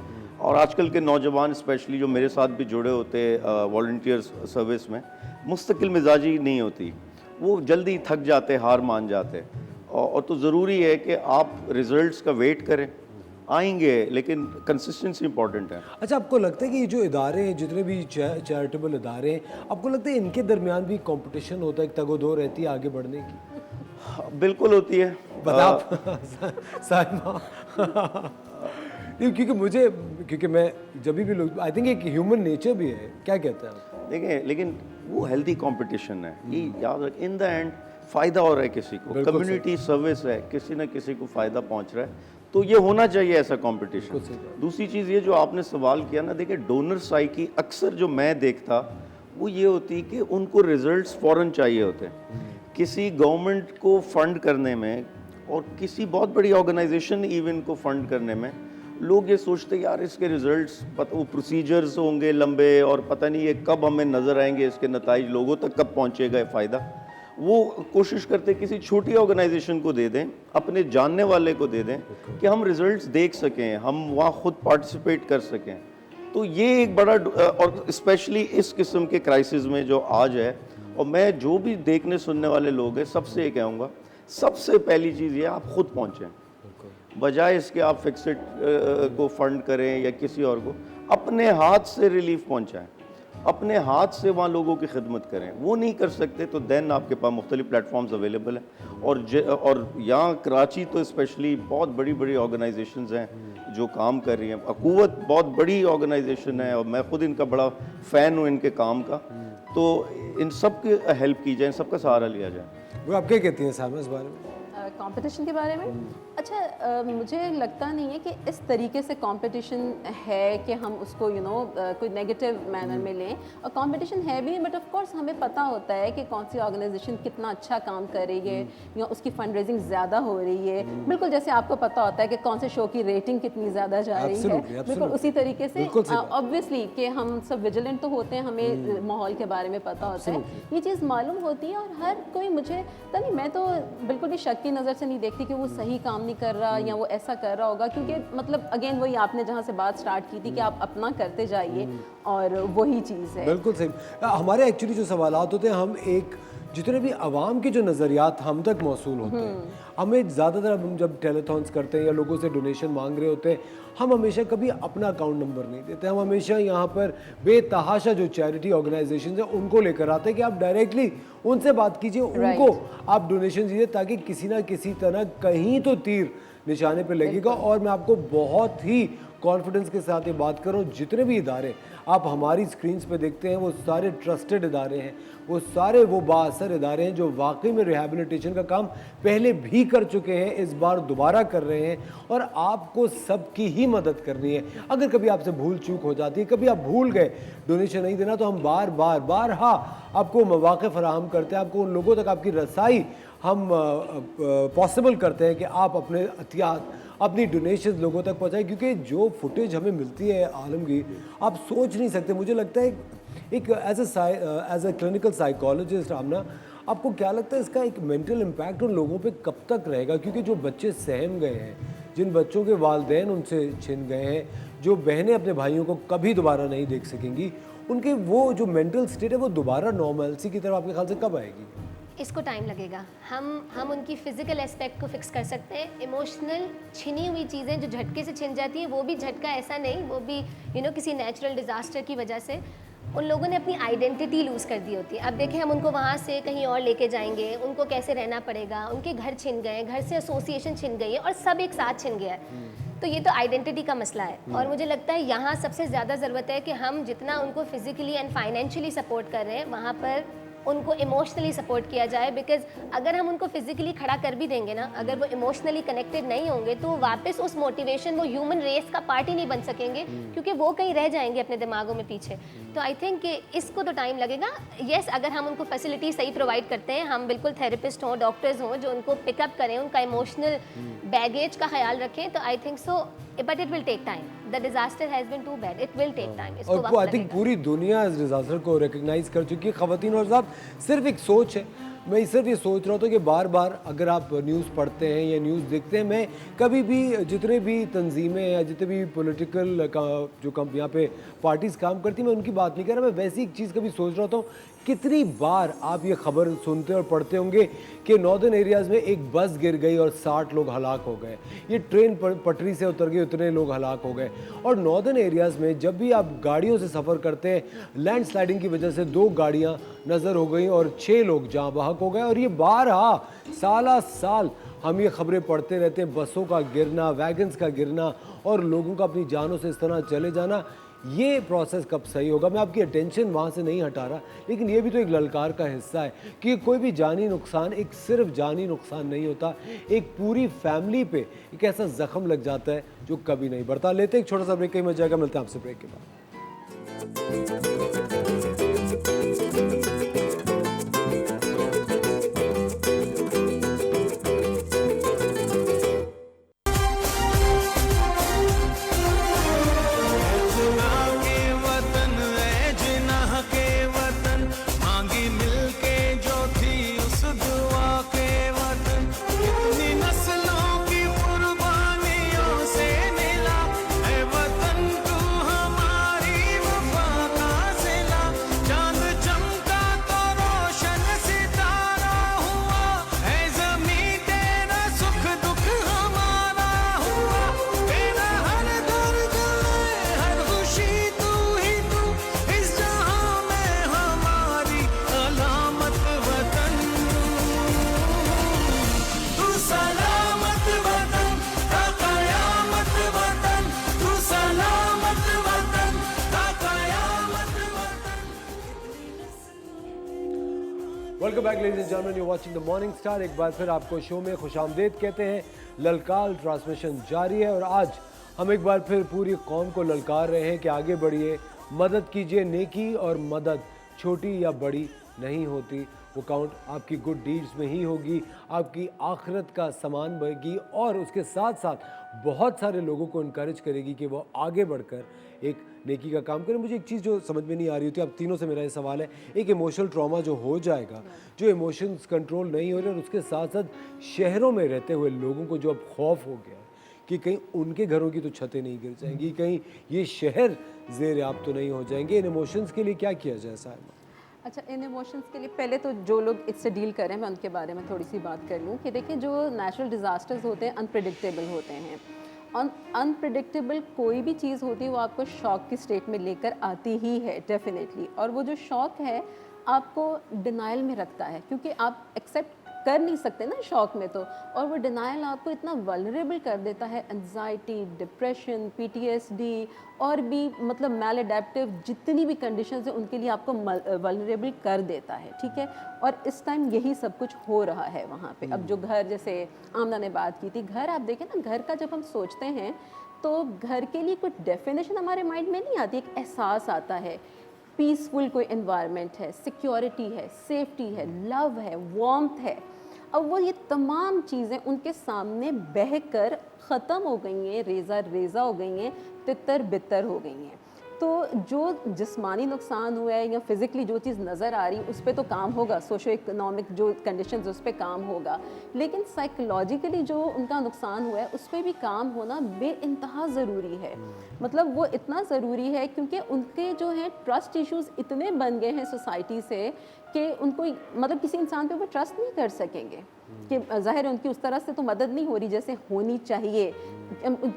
और आजकल के नौजवान स्पेशली जो मेरे साथ भी जुड़े होते वॉल्टियर सर्विस में, मुस्तकिल मिजाजी नहीं होती, वो जल्दी थक जाते, हार मान जाते। और तो ज़रूरी है कि आप रिज़ल्ट्स का वेट करें आएंगे, लेकिन कंसिस्टेंसी इंपॉर्टेंट है। अच्छा, आपको लगता है कि ये जो इदारे हैं, जितने भी चैरिटेबल इदारे हैं, आपको लगता है इनके दरमियान भी कंपटीशन होता है, एक तगोदो रहती है आगे बढ़ने की? बिल्कुल होती है। साहिमा क्योंकि मैं जब भी लोग, आई थिंक एक ह्यूमन नेचर भी है, क्या कहते हैं आप? देखिए, लेकिन वो हेल्दी कंपटीशन है, ये याद रख, इन द एंड फ़ायदा हो रहा है किसी को, कम्युनिटी सर्विस है, किसी न किसी को फ़ायदा पहुंच रहा है, तो ये होना चाहिए ऐसा कंपटीशन। दूसरी चीज़ ये जो आपने सवाल किया ना, देखिए डोनर साइकी अक्सर जो मैं देखता वो ये होती कि उनको रिजल्ट्स फ़ौरन चाहिए होते हैं। किसी गवर्नमेंट को फंड करने में और किसी बहुत बड़ी ऑर्गेनाइजेशन इवन को फंड करने में लोग ये सोचते यार इसके रिजल्ट्स वो प्रोसीजर्स होंगे लंबे और पता नहीं ये कब हमें नज़र आएंगे, इसके नताइज लोगों तक कब पहुँचेगा फ़ायदा। वो कोशिश करते किसी छोटी ऑर्गेनाइजेशन को दे दें, अपने जानने वाले को दे दें कि हम रिजल्ट्स देख सकें, हम वहाँ खुद पार्टिसिपेट कर सकें। तो ये एक बड़ा, और स्पेशली इस किस्म के क्राइसिस में जो आज है, और मैं जो भी देखने सुनने वाले लोग हैं सबसे ये कहूँगा, सबसे पहली चीज़ ये आप खुद पहुँचें, बजाय इसके आप फिक्सेड को फंड करें या किसी और को, अपने हाथ से रिलीफ पहुँचाएँ, अपने हाथ से वहाँ लोगों की खिदमत करें। वो नहीं कर सकते तो देन आपके पास मुख्तलिफ प्लेटफॉर्म्स अवेलेबल हैं, और यहाँ कराची तो स्पेशली बहुत बड़ी बड़ी ऑर्गेनाइजेशंस हैं जो काम कर रही हैं। अकूवत बहुत बड़ी ऑर्गेनाइजेशन है और मैं खुद इनका बड़ा फ़ैन हूँ इनके काम का, तो इन सब की हेल्प की जाए, इन सब का सहारा लिया जाए। वो आप क्या कहती हैं साहब इस बारे में? कंपटीशन के बारे में? अच्छा, मुझे लगता नहीं है कि इस तरीके से कंपटीशन है कि हम उसको कोई नेगेटिव मैनर में लें, और कंपटीशन है भी, बट ऑफ कोर्स हमें पता होता है कि कौन सी ऑर्गेनाइजेशन कितना अच्छा काम कर रही है या उसकी फंड रेजिंग ज़्यादा हो रही है। बिल्कुल जैसे आपको पता होता है कि कौन से शो की रेटिंग कितनी ज़्यादा जा रही है, बिल्कुल उसी तरीके से ऑब्वियसली कि हम सब विजिलेंट तो होते हैं, हमें माहौल के बारे में पता होता है, ये चीज़ मालूम होती है। और हर कोई, मुझे पता नहीं, मैं तो बिल्कुल भी शक की नज़र से नहीं देखती कि वो सही काम नहीं कर रहा या वो ऐसा कर रहा होगा, क्योंकि मतलब अगेन वही आपने जहाँ से बात स्टार्ट की थी कि आप अपना करते जाइए और वही चीज़ है। बिल्कुल सही। हमारे एक्चुअली जो सवालात होते हैं, हम एक जितने भी आवाम के जो नज़रियात हम तक मौसूल होते हैं, हमें ज़्यादातर हम जब टेलीथॉन्स करते हैं या लोगों से डोनेशन मांग रहे होते हैं, हम हमेशा कभी अपना अकाउंट नंबर नहीं देते। हम हमेशा यहाँ पर बेतहाशा जो चैरिटी ऑर्गेनाइजेशन है उनको लेकर आते हैं कि आप डायरेक्टली उनसे बात कीजिए, उनको आप डोनेशन दीजिए, ताकि किसी ना किसी तरह कहीं तो तीर निशाने पे लगेगा। और मैं आपको बहुत ही कॉन्फिडेंस के साथ ये बात कर रहा हूँ, जितने भी इदारे आप हमारी स्क्रीन्स पे देखते हैं वो सारे ट्रस्टेड इदारे हैं, वो सारे वो बाअसर इदारे हैं जो वाकई में रिहैबिलिटेशन का काम पहले भी कर चुके हैं, इस बार दोबारा कर रहे हैं, और आपको सबकी ही मदद करनी है। अगर कभी आपसे भूल चूक हो जाती है, कभी आप भूल गए डोनेशन नहीं देना, तो हम बार आपको मौक़े फराहम करते हैं, आपको उन लोगों तक आपकी रसाई हम पॉसिबल करते हैं कि आप अपने एहतियात, अपनी डोनेशन लोगों तक पहुंचाएं। क्योंकि जो फुटेज हमें मिलती है आलमगीर, आप सोच नहीं सकते। मुझे लगता है एक एज अ क्लिनिकल साइकोलॉजिस्ट आमना, आपको क्या लगता है इसका एक मेंटल इम्पैक्ट उन लोगों पे कब तक रहेगा? क्योंकि जो बच्चे सहम गए हैं, जिन बच्चों के वालिदैन उनसे छिन गए हैं, जो बहनें अपने भाइयों को कभी दोबारा नहीं देख सकेंगी, उनके वो जो मेंटल स्टेट है वो दोबारा नॉर्मलसी की तरफ आपके ख्याल से कब आएगी? इसको टाइम लगेगा। हम उनकी फिजिकल एस्पेक्ट को फिक्स कर सकते हैं। इमोशनल छिनी हुई चीज़ें जो झटके से छिन जाती हैं, वो भी झटका ऐसा नहीं, वो भी किसी नेचुरल डिज़ास्टर की वजह से उन लोगों ने अपनी आइडेंटिटी लूज़ कर दी होती है। अब देखें, हम उनको वहाँ से कहीं और लेके जाएंगे, उनको कैसे रहना पड़ेगा, उनके घर छिन गए, घर से एसोसिएशन छिन गई है और सब एक साथ छिन गया है। तो ये तो आइडेंटिटी का मसला है। और मुझे लगता है यहाँ सबसे ज़्यादा ज़रूरत है कि हम जितना उनको फिजिकली एंड फाइनेंशियली सपोर्ट कर रहे हैं, वहाँ पर उनको इमोशनली सपोर्ट किया जाए। बिकॉज अगर हम उनको फिजिकली खड़ा कर भी देंगे ना, अगर वो इमोशनली कनेक्टेड नहीं होंगे तो वापस उस मोटिवेशन, वो ह्यूमन रेस का पार्ट ही नहीं बन सकेंगे, क्योंकि वो कहीं रह जाएंगे अपने दिमागों में पीछे। तो आई थिंक कि इसको तो टाइम लगेगा। येस, अगर हम उनको फैसिलिटी सही प्रोवाइड करते हैं, हम बिल्कुल थेरेपिस्ट हों, डॉक्टर्स हों जो उनको पिकअप करें, उनका इमोशनल बैगेज का ख्याल रखें, तो I think so, but it will take time. The disaster has been too bad, it will take time. और आई थिंक पूरी दुनिया इस डिजास्टर को रिकग्नाइज कर चुकी है। ख़वातीन और साहब, सिर्फ एक सोच है, मैं सिर्फ ये सोच रहा था कि बार बार अगर आप न्यूज़ पढ़ते हैं या न्यूज़ देखते हैं, मैं कभी भी जितने भी तंजीमें या जितने भी पॉलिटिकल का जो यहाँ पे पार्टीज़ काम करती हैं, मैं उनकी बात नहीं कर रहा। मैं वैसी एक चीज़ कभी सोच रहा था, कितनी बार आप ये खबर सुनते और पढ़ते होंगे कि नॉर्दर्न एरियाज़ में एक बस गिर गई और 60 लोग हलाक हो गए, ये ट्रेन पटरी से उतर गई, उतने लोग हलाक हो गए। और नॉर्दर्न एरियाज़ में जब भी आप गाड़ियों से सफ़र करते हैं, लैंडस्लाइडिंग की वजह से 2 गाड़ियाँ नज़र हो गई और 6 लोग जाँ बहक हो गए। और ये बारहा साल हम ये खबरें पढ़ते रहते हैं, बसों का गिरना, वैगन्स का गिरना और लोगों का अपनी जानों से इस तरह चले जाना। ये प्रोसेस कब सही होगा? मैं आपकी अटेंशन वहाँ से नहीं हटा रहा, लेकिन ये भी तो एक ललकार का हिस्सा है कि कोई भी जानी नुकसान एक सिर्फ जानी नुकसान नहीं होता, एक पूरी फैमिली पे एक ऐसा जख्म लग जाता है जो कभी नहीं बढ़ता। लेते एक छोटा सा ब्रेक, कहीं मच जाएगा, मिलते हैं आपसे ब्रेक के बाद। Welcome back ladies and gentleman, you watching the morning star. एक बार फिर आपको शो में खुशामदीद कहते हैं। ललकार ट्रांसमिशन जारी है और आज हम एक बार फिर पूरी कौम को ललकार रहे हैं कि आगे बढ़िए, मदद कीजिए। नेकी और मदद छोटी या बड़ी नहीं होती, वो काउंट आपकी गुड डीड्स में ही होगी, आपकी आखिरत का सामान बनेगी और उसके साथ साथ बहुत सारे लोगों को इनकरेज करेगी कि वो आगे बढ़कर एक नेकी का काम करें। मुझे एक चीज़ जो समझ में नहीं आ रही होती, आप तीनों से मेरा ये सवाल है, एक इमोशनल ट्रॉमा जो हो जाएगा, जो इमोशंस कंट्रोल नहीं हो रहे और उसके साथ साथ शहरों में रहते हुए लोगों को जो अब खौफ हो गया है कि कहीं उनके घरों की तो छतें नहीं गिर जाएंगी, कहीं ये शहर ज़ेर-ए-आब तो नहीं हो जाएंगे, इन इमोशंस के लिए क्या किया जाए साहिबा? अच्छा, इन इमोशंस के लिए पहले तो जो लोग इससे डील करें, मैं उनके बारे में थोड़ी सी बात कर लूँ कि देखिए, जो नेचुरल डिज़ास्टर्स होते हैं अनप्रेडिक्टेबल होते हैं। अनप्रेडिक्टेबल कोई भी चीज़ होती है वो आपको शॉक की स्टेट में लेकर आती ही है डेफिनेटली, और वो जो शॉक है आपको डिनाइल में रखता है क्योंकि आप एक्सेप्ट कर नहीं सकते ना शॉक में तो, और वो डिनाइल आपको इतना वल्नरेबल कर देता है। एंजाइटी, डिप्रेशन, PTSD और भी मतलब मैल अडेप्टिव जितनी भी कंडीशंस हैं उनके लिए आपको वल्नरेबल कर देता है, ठीक है। और इस टाइम यही सब कुछ हो रहा है वहाँ पे। अब जो घर, जैसे आमना ने बात की थी, घर आप देखें ना, घर का जब हम सोचते हैं तो घर के लिए कुछ डेफिनेशन हमारे माइंड में नहीं आती, एक एहसास आता है। पीसफुल कोई एनवायरनमेंट है, सिक्योरिटी है, सेफ्टी है, लव है, वार्मथ है। अब वो ये तमाम चीज़ें उनके सामने बहकर ख़त्म हो गई हैं, रेज़ा रेज़ा हो गई हैं, तितर बितर हो गई हैं। तो जो जिस्मानी नुकसान हुआ है या फिज़िकली जो चीज़ नज़र आ रही उस पर तो काम होगा, सोशो इकोनॉमिक जो कंडीशंस उस पर काम होगा, लेकिन साइकोलॉजिकली जो उनका नुकसान हुआ है उस पर भी काम होना बेइंतहा ज़रूरी है। मतलब वो इतना ज़रूरी है क्योंकि उनके जो हैं ट्रस्ट इश्यूज़ इतने बन गए हैं सोसाइटी से कि उनको मतलब किसी इंसान पे वो ट्रस्ट नहीं कर सकेंगे कि ज़ाहिर है उनकी उस तरह से तो मदद नहीं हो रही जैसे होनी चाहिए।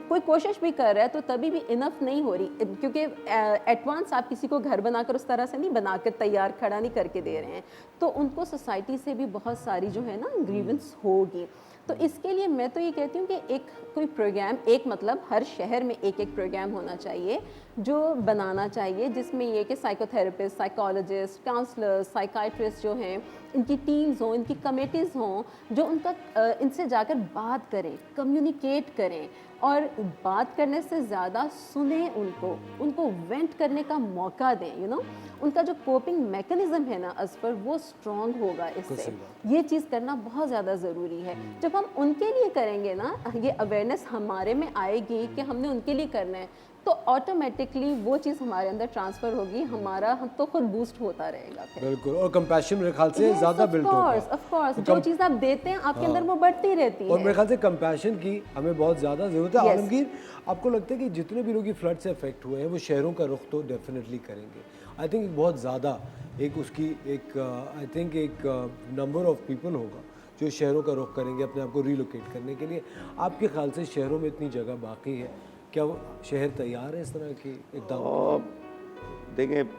कोई कोशिश भी कर रहा है तो तभी भी इनफ नहीं हो रही, क्योंकि एडवांस आप किसी को घर बनाकर उस तरह से नहीं बनाकर तैयार खड़ा नहीं करके दे रहे हैं, तो उनको सोसाइटी से भी बहुत सारी जो है ना ग्रीवेंस होगी। तो इसके लिए मैं तो ये कहती हूँ कि एक कोई प्रोग्राम, एक मतलब हर शहर में एक एक प्रोग्राम होना चाहिए जो बनाना चाहिए, जिसमें ये कि साइकोथेरेपिस्ट, साइकोलॉजिस्ट, काउंसलर्स, साइकाइट्रिस्ट जो हैं, इनकी टीम्स हों, इनकी कमेटीज़ हों, जो उनका इनसे जाकर बात करें, कम्युनिकेट करें और बात करने से ज़्यादा सुने उनको वेंट करने का मौका दें। उनका जो कोपिंग मैकेनिज़्म है ना असफर, वो स्ट्रॉन्ग होगा इससे। ये चीज़ करना बहुत ज़्यादा ज़रूरी है। जब हम उनके लिए करेंगे ना, ये अवेयरनेस हमारे में आएगी कि हमने उनके लिए करना है, तो ऑटोमेटिकली वो चीज़ हमारे अंदर ट्रांसफ़र होगी, हमारा हम तो खुद बूस्ट होता रहेगा फिर। बिल्कुल, और कंपैशन मेरे ख्याल से ज़्यादा बिल्ड होगा। ऑफ कोर्स, जो चीज़ आप देते हैं आपके अंदर वो बढ़ती रहती है। और मेरे ख्याल से कंपैशन की हमें बहुत ज़्यादा ज़रूरत है। आलमगीर, आपको लगता है कि जितने भी लोग ये फ्लड से अफेक्ट हुए हैं वो शहरों का रुख तो डेफिनेटली करेंगे। आई थिंक बहुत ज़्यादा एक उसकी एक आई थिंक एक नंबर ऑफ पीपल होगा जो शहरों का रुख करेंगे अपने आप को रिलोकेट करने के लिए। आपके ख्याल से शहरों में इतनी जगह बाकी है, क्या वो शहर तैयार है इस तरह की इक़दाम? देखें,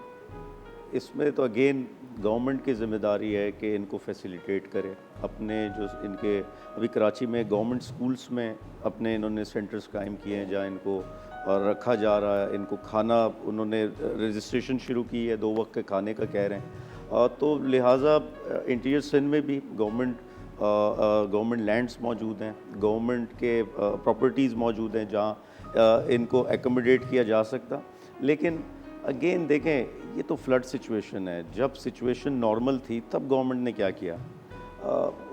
इसमें तो अगेन गवर्नमेंट की ज़िम्मेदारी है कि इनको फैसिलिटेट करे। अपने जो इनके अभी कराची में गवर्नमेंट स्कूल्स में अपने इन्होंने सेंटर्स कायम किए हैं जहाँ इनको रखा जा रहा है। इनको खाना उन्होंने रजिस्ट्रेशन शुरू की है, 2 वक्त के खाने का कह रहे हैं। तो लिहाजा इंटीरियर सिंध में भी गवर्नमेंट लैंड्स मौजूद हैं, गवर्नमेंट के प्रॉपर्टीज़ मौजूद हैं जहाँ इनको एकोमोडेट किया जा सकता। लेकिन अगेन देखें, ये तो फ्लड सिचुएशन है। जब सिचुएशन नॉर्मल थी तब गवर्नमेंट ने क्या किया?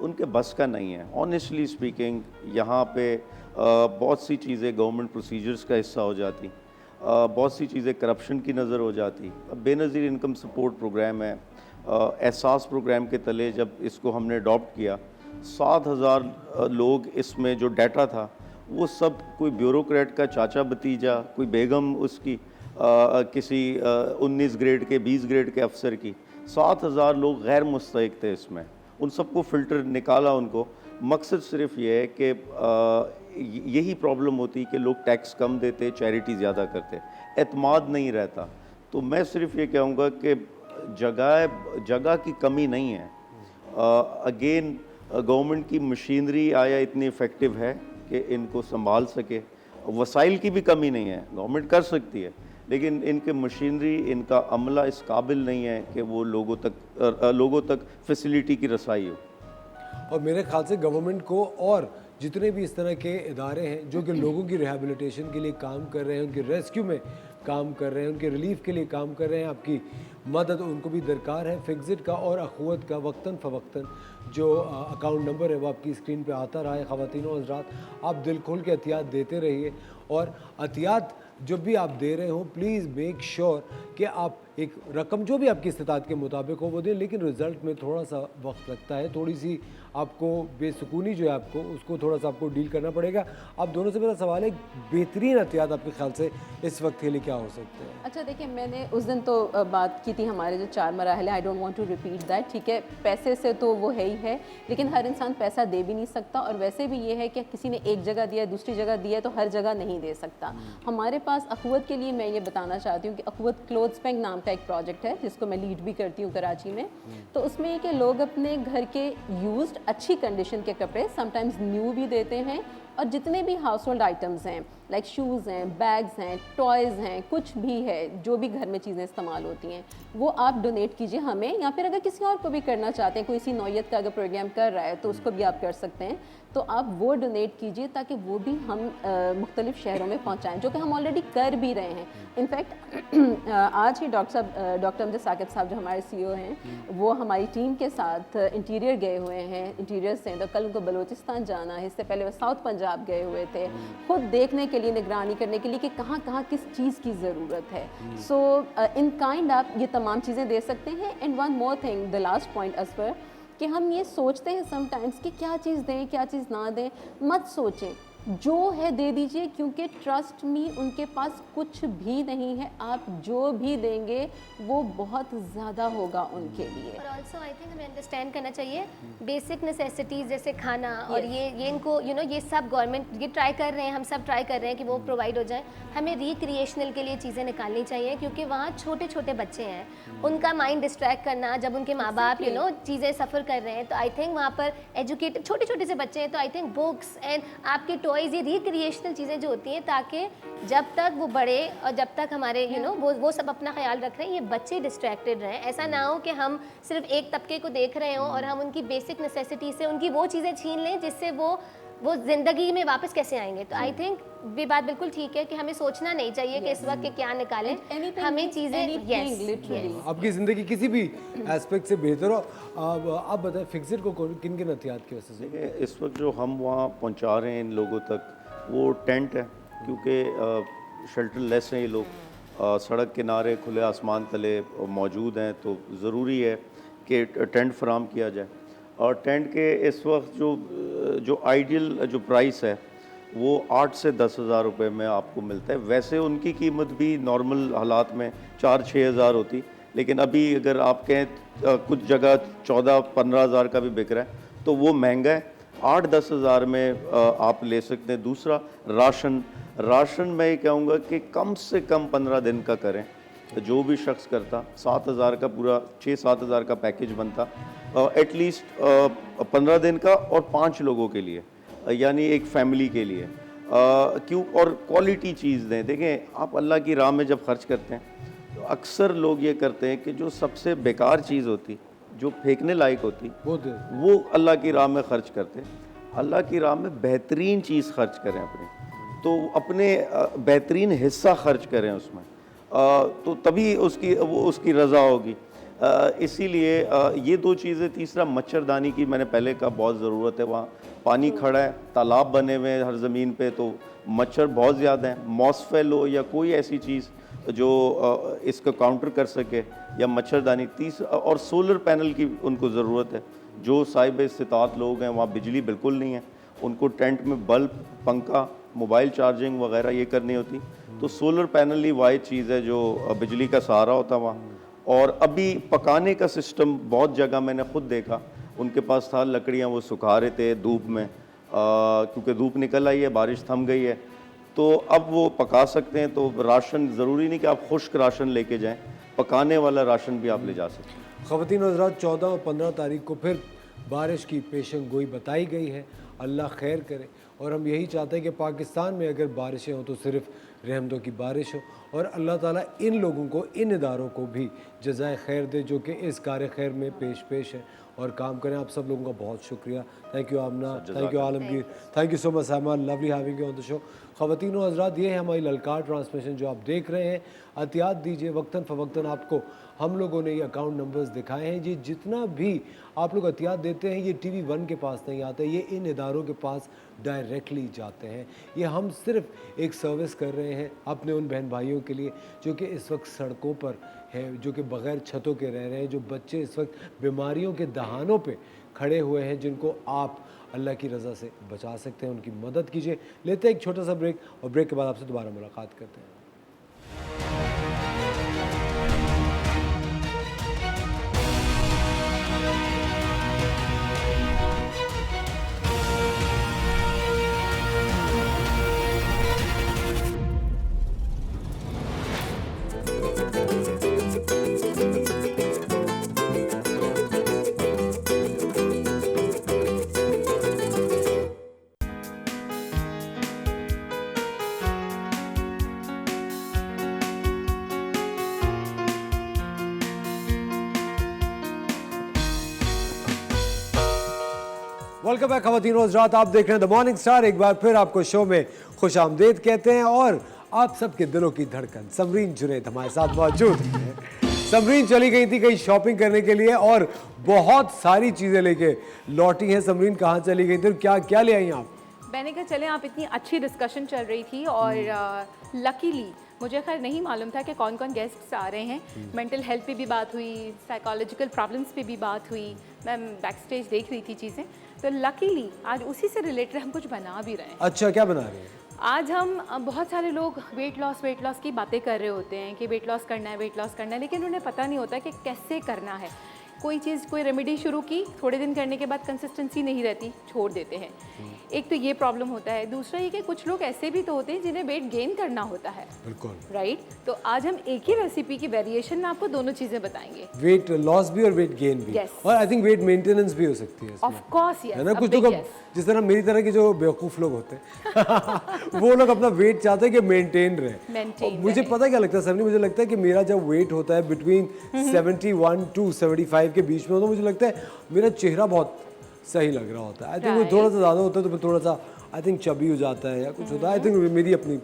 उनके बस का नहीं है। ऑनेस्टली स्पीकिंग, यहाँ पे बहुत सी चीज़ें गवर्नमेंट प्रोसीजर्स का हिस्सा हो जाती, बहुत सी चीज़ें करप्शन की नज़र हो जाती। बेनज़ीर इनकम सपोर्ट प्रोग्राम है, एहसास प्रोग्राम के तले जब इसको हमने अडॉप्ट किया, 7,000 लोग इसमें जो डाटा था वो सब कोई ब्यूरोक्रेट का चाचा भतीजा, कोई बेगम उसकी किसी 19 ग्रेड के 20 ग्रेड के अफसर की, 7,000 लोग गैर मुस्तहिक थे इसमें। उन सबको फ़िल्टर निकाला उनको। मकसद सिर्फ ये है कि यही प्रॉब्लम होती कि लोग टैक्स कम देते, चैरिटी ज़्यादा करते, एतमाद नहीं रहता। तो मैं सिर्फ ये कहूँगा कि जगह की कमी नहीं है। अगेन गवर्नमेंट की मशीनरी आया इतनी इफ़ेक्टिव है कि इनको संभाल सके। वसाइल की भी कमी नहीं है, गवर्नमेंट कर सकती है, लेकिन इनके मशीनरी, इनका अमला इस काबिल नहीं है कि वो लोगों तक फैसिलिटी की रसाई हो। और मेरे ख्याल से गवर्नमेंट को और जितने भी इस तरह के इदारे हैं जो कि लोगों की रिहैबिलिटेशन के लिए काम कर रहे हैं, उनके रेस्क्यू में काम कर रहे हैं, उनके रिलीफ के लिए काम कर रहे हैं, आपकी मदद उनको भी दरकार है। फिक्सिट का और अखुवत का वक्तन फ़वक्तन जो अकाउंट नंबर है वो आपकी स्क्रीन पे आता रहा है। ख़वातीनो और हज़रात, आप दिल खोल के अतियात देते रहिए, और अतियात जब भी आप दे रहे हो प्लीज़ मेक श्योर कि आप एक रकम जो भी आपकी इस्तिताअत के मुताबिक हो वो दें, लेकिन रिज़ल्ट में थोड़ा सा वक्त लगता है, थोड़ी सी आपको बेसुकूनी जो है आपको उसको थोड़ा सा आपको डील करना पड़ेगा। आप दोनों से मेरा सवाल है, बेहतरीन एहतियात आपके ख्याल से इस वक्त के लिए क्या हो सकते हैं? अच्छा देखिए, मैंने उस दिन तो बात की थी हमारे जो 4 मराहल, I don't want to repeat that. ठीक है, पैसे से तो वो है ही है, लेकिन हर इंसान पैसा दे भी नहीं सकता, और वैसे भी ये है कि किसी ने एक जगह दिया, दूसरी जगह दिया, तो हर जगह नहीं दे सकता। हमारे पास अखुवत के लिए मैं ये बताना चाहती हूँ कि अखुवत क्लोथ्स बैंक नाम का एक प्रोजेक्ट है जिसको मैं लीड भी करती हूँ कराची में। तो उसमें ये कि लोग अपने घर के यूज्ड अच्छी कंडीशन के कपड़े समटाइम्स न्यू भी देते हैं, और जितने भी हाउस होल्ड आइटम्स हैं लाइक शूज़ हैं, बैग्स हैं, टॉयज़ हैं, कुछ भी है जो भी घर में चीज़ें इस्तेमाल होती हैं वो आप डोनेट कीजिए हमें, या फिर अगर किसी और को भी करना चाहते हैं, कोई इसी नौयत का अगर प्रोग्राम कर रहा है तो उसको भी आप कर सकते हैं। तो आप वो डोनेट कीजिए ताकि वो भी हम मुख्तलिफ शहरों में पहुंचाएं, जो कि हम ऑलरेडी कर भी रहे हैं। इनफैक्ट आज ही डॉक्टर अमजद साकिब साहब जो हमारे CEO हैं वो हमारी टीम के साथ इंटीरियर गए हुए हैं, इंटीरियर से तो कल उनको बलूचिस्तान जाना है, इससे पहले वो साउथ पंजाब गए हुए थे खुद देखने के लिए, निगरानी करने के लिए कि कहाँ कहाँ किस चीज़ की ज़रूरत है। सो इन काइंड आप ये तमाम चीज़ें दे सकते हैं। And one more thing, the last point Asfar, कि हम ये सोचते हैं समटाइम्स कि क्या चीज़ दें क्या चीज़ ना दें। मत सोचें, जो है दे दीजिए, क्योंकि ट्रस्ट मी उनके पास कुछ भी नहीं है। आप जो भी देंगे वो बहुत ज़्यादा होगा उनके लिए। और ऑल्सो आई थिंक हमें अंडरस्टैंड करना चाहिए बेसिक नेसेसिटीज़ जैसे खाना और ये इनको ये सब गवर्नमेंट ये ट्राई कर रहे हैं, हम सब ट्राई कर रहे हैं कि वो प्रोवाइड हो जाए। हमें रिक्रिएशनल के लिए चीज़ें निकालनी चाहिए, क्योंकि वहाँ छोटे छोटे बच्चे हैं, उनका माइंड डिस्ट्रैक्ट करना, जब उनके माँ बाप चीज़ें सफ़र कर रहे हैं, तो आई थिंक वहाँ पर एजुकेटेड छोटे छोटे से बच्चे हैं, तो आई थिंक बुक्स एंड आपके टॉयज़, ये रिक्रिएशनल चीज़ें जो होती हैं, ताकि जब तक वो बड़े और जब तक हमारे वो सब अपना ख्याल रख रहे हैं, ये बच्चे डिस्ट्रैक्टेड रहें। ऐसा ना हो कि हम सिर्फ एक तबके को देख रहे हों और हम उनकी बेसिक नेसेसिटी से उनकी वो चीज़ें छीन लें जिससे वो ज़िंदगी में वापस कैसे आएंगे। तो आई थिंक ये बात बिल्कुल ठीक है कि हमें सोचना नहीं चाहिए कि इस वक्त के क्या निकालें, हमें चीज़ें आपकी ज़िंदगी किसी भी एस्पेक्ट से बेहतर हो। आप बताएं, फिक्सिट को किन किन एहतियात की वजह से? इस वक्त जो हम वहाँ पहुँचा रहे हैं इन लोगों तक वो टेंट है, क्योंकि शेल्टर लेस हैं ये लोग, सड़क किनारे खुले आसमान तले मौजूद हैं, तो ज़रूरी है कि टेंट फराम किया जाए। और टेंट के इस वक्त जो आइडियल जो प्राइस है वो 8 से 10 हज़ार रुपये में आपको मिलता है। वैसे उनकी कीमत भी नॉर्मल हालात में 4-6 हज़ार होती, लेकिन अभी अगर आप कहें कुछ जगह 14-15 हज़ार का भी बिक रहा है तो वो महंगा है। 8-10 हज़ार में आप ले सकते हैं। दूसरा राशन मैं ये कहूँगा कि कम से कम 15 दिन का करें। तो जो भी शख्स करता 7 हज़ार का पूरा 6-7 हज़ार का पैकेज बनता एटलीस्ट 15 दिन का और 5 लोगों के लिए, यानी एक फैमिली के लिए। क्यों? और क्वालिटी चीज़ दें। देखें, आप अल्लाह की राह में जब खर्च करते हैं तो अक्सर लोग ये करते हैं कि जो सबसे बेकार चीज़ होती, जो फेंकने लायक होती, वो अल्लाह की राह में खर्च करते हैं। अल्लाह की राह में बेहतरीन चीज़ खर्च करें अपनी, तो अपने बेहतरीन हिस्सा खर्च करें उसमें, तो तभी उसकी रज़ा होगी। इसीलिए ये 2 चीज़ें। तीसरा, मच्छरदानी की मैंने पहले कहा बहुत ज़रूरत है। वहाँ पानी खड़ा है, तालाब बने हुए हैं हर ज़मीन पे, तो मच्छर बहुत ज़्यादा हैं। मॉस्फेल हो या कोई ऐसी चीज़ जो इसको काउंटर कर सके, या मच्छरदानी। तीसरा, और सोलर पैनल की उनको ज़रूरत है। जो साहिब इस्तिताअत लोग हैं, वहाँ बिजली बिल्कुल नहीं है, उनको टेंट में बल्ब, पंखा, मोबाइल चार्जिंग वगैरह ये करनी होती, तो सोलर पैनल ही वाहिद चीज़ है जो बिजली का सहारा होता वहाँ। और अभी पकाने का सिस्टम बहुत जगह मैंने ख़ुद देखा, उनके पास था लकड़ियाँ, वो सुखा रहे थे धूप में, क्योंकि धूप निकल आई है, बारिश थम गई है, तो अब वो पका सकते हैं। तो राशन ज़रूरी नहीं कि आप खुश्क राशन लेके जाएं, पकाने वाला राशन भी आप ले जा सकते हैं। ख़वातीन और हज़रात, 14 और 15 तारीख को फिर बारिश की पेशन गोई बताई गई है। अल्लाह खैर करे, और हम यही चाहते हैं कि पाकिस्तान में अगर बारिशें हों तो सिर्फ़ रहमतों की बारिश हो, और अल्लाह ताला इन लोगों को, इन इदारों को भी जज़ाए खैर दे जो कि इस कार्य खैर में पेश है और काम करें। आप सब लोगों का बहुत शुक्रिया। Thank you Amna, thank you Alamgir, thank you so much Saman, lovely having you on the show. ख़वातीन और हज़रात, ये है हमारी ललकार ट्रांसमिशन जो आप देख रहे हैं। एहतियात दीजिए, वक्तन फ़वक्तन आपको हम लोगों ने ये अकाउंट नंबर्स दिखाए हैं। ये जितना भी आप लोग एहतियात देते हैं, ये TV 1 के पास नहीं आते, ये इन इदारों के पास डायरेक्टली जाते हैं। ये हम सिर्फ एक सर्विस कर रहे हैं अपने उन बहन भाइयों के लिए जो कि इस वक्त सड़कों पर हैं, जो कि बग़ैर छतों के रह रहे हैं, जो बच्चे इस वक्त बीमारियों के दहानों पे खड़े हुए हैं, जिनको आप अल्लाह की रज़ा से बचा सकते हैं। उनकी मदद कीजिए। लेते हैं एक छोटा सा ब्रेक, और ब्रेक के बाद आपसे दोबारा मुलाकात करते हैं। वेलकम बैक ख़वातीन और हज़रात, आप देख रहे हैं द मॉर्निंग स्टार। एक बार फिर आपको शो में खुश आमदीद कहते हैं, और आप सबके दिलों की धड़कन समरीन जुनैद हमारे साथ मौजूद है। समरीन चली गई थी कहीं शॉपिंग करने के लिए और बहुत सारी चीज़ें लेके लौटी हैं। समरीन कहाँ चली गई थी और क्या क्या ले आई आप? मैंने कहा चले, आप इतनी अच्छी डिस्कशन चल रही थी और लकीली मुझे खैर नहीं मालूम था कि कौन कौन गेस्ट्स आ रहे हैं। मेंटल हेल्थ पे भी बात हुई, साइकोलॉजिकल प्रॉब्लम्स पे भी बात हुई, मैं बैक स्टेज देख रही थी चीज़ें, तो लकीली आज उसी से रिलेटेड हम कुछ बना भी रहे हैं। अच्छा, क्या बना रहे हैं? आज हम बहुत सारे लोग वेट लॉस की बातें कर रहे होते हैं कि वेट लॉस करना है, लेकिन उन्हें पता नहीं होता कि कैसे करना है। कोई चीज़, कोई रेमेडी शुरू की, थोड़े दिन करने के बाद कंसिस्टेंसी नहीं रहती, छोड़ देते हैं। एक तो ये प्रॉब्लम होता है। दूसरा ये कि कुछ लोग ऐसे भी तो होते हैं जिन्हें वेट गेन करना होता है। बिल्कुल राइट। तो आज हम एक ही रेसिपी की वेरिएशन में आपको दोनों चीज़ें बताएंगे, वेट लॉस भी और वेट गेन भी। और आई थिंक वेट मेंटेनेंस भी हो सकती है ऑफ कोर्स। है ना? कुछ लोग जिस तरह मेरी तरह के जो बेवकूफ़ लोग होते हैं वो लोग अपना वेट चाहते हैं कि मेंटेन रहे। मुझे पता क्या लगता है सर, मुझे लगता है कि मेरा जब वेट होता है बिटवीन 71 to 75 के बीच में, तो मुझे लगता है मेरा चेहरा बहुत सही लग रहा होता है। आई थिंक वो थोड़ा सा ज़्यादा होता है तो फिर थोड़ा सा आई थिंक चबी हो जाता है या कुछ होता है। आई थिंक मेरी अपनी।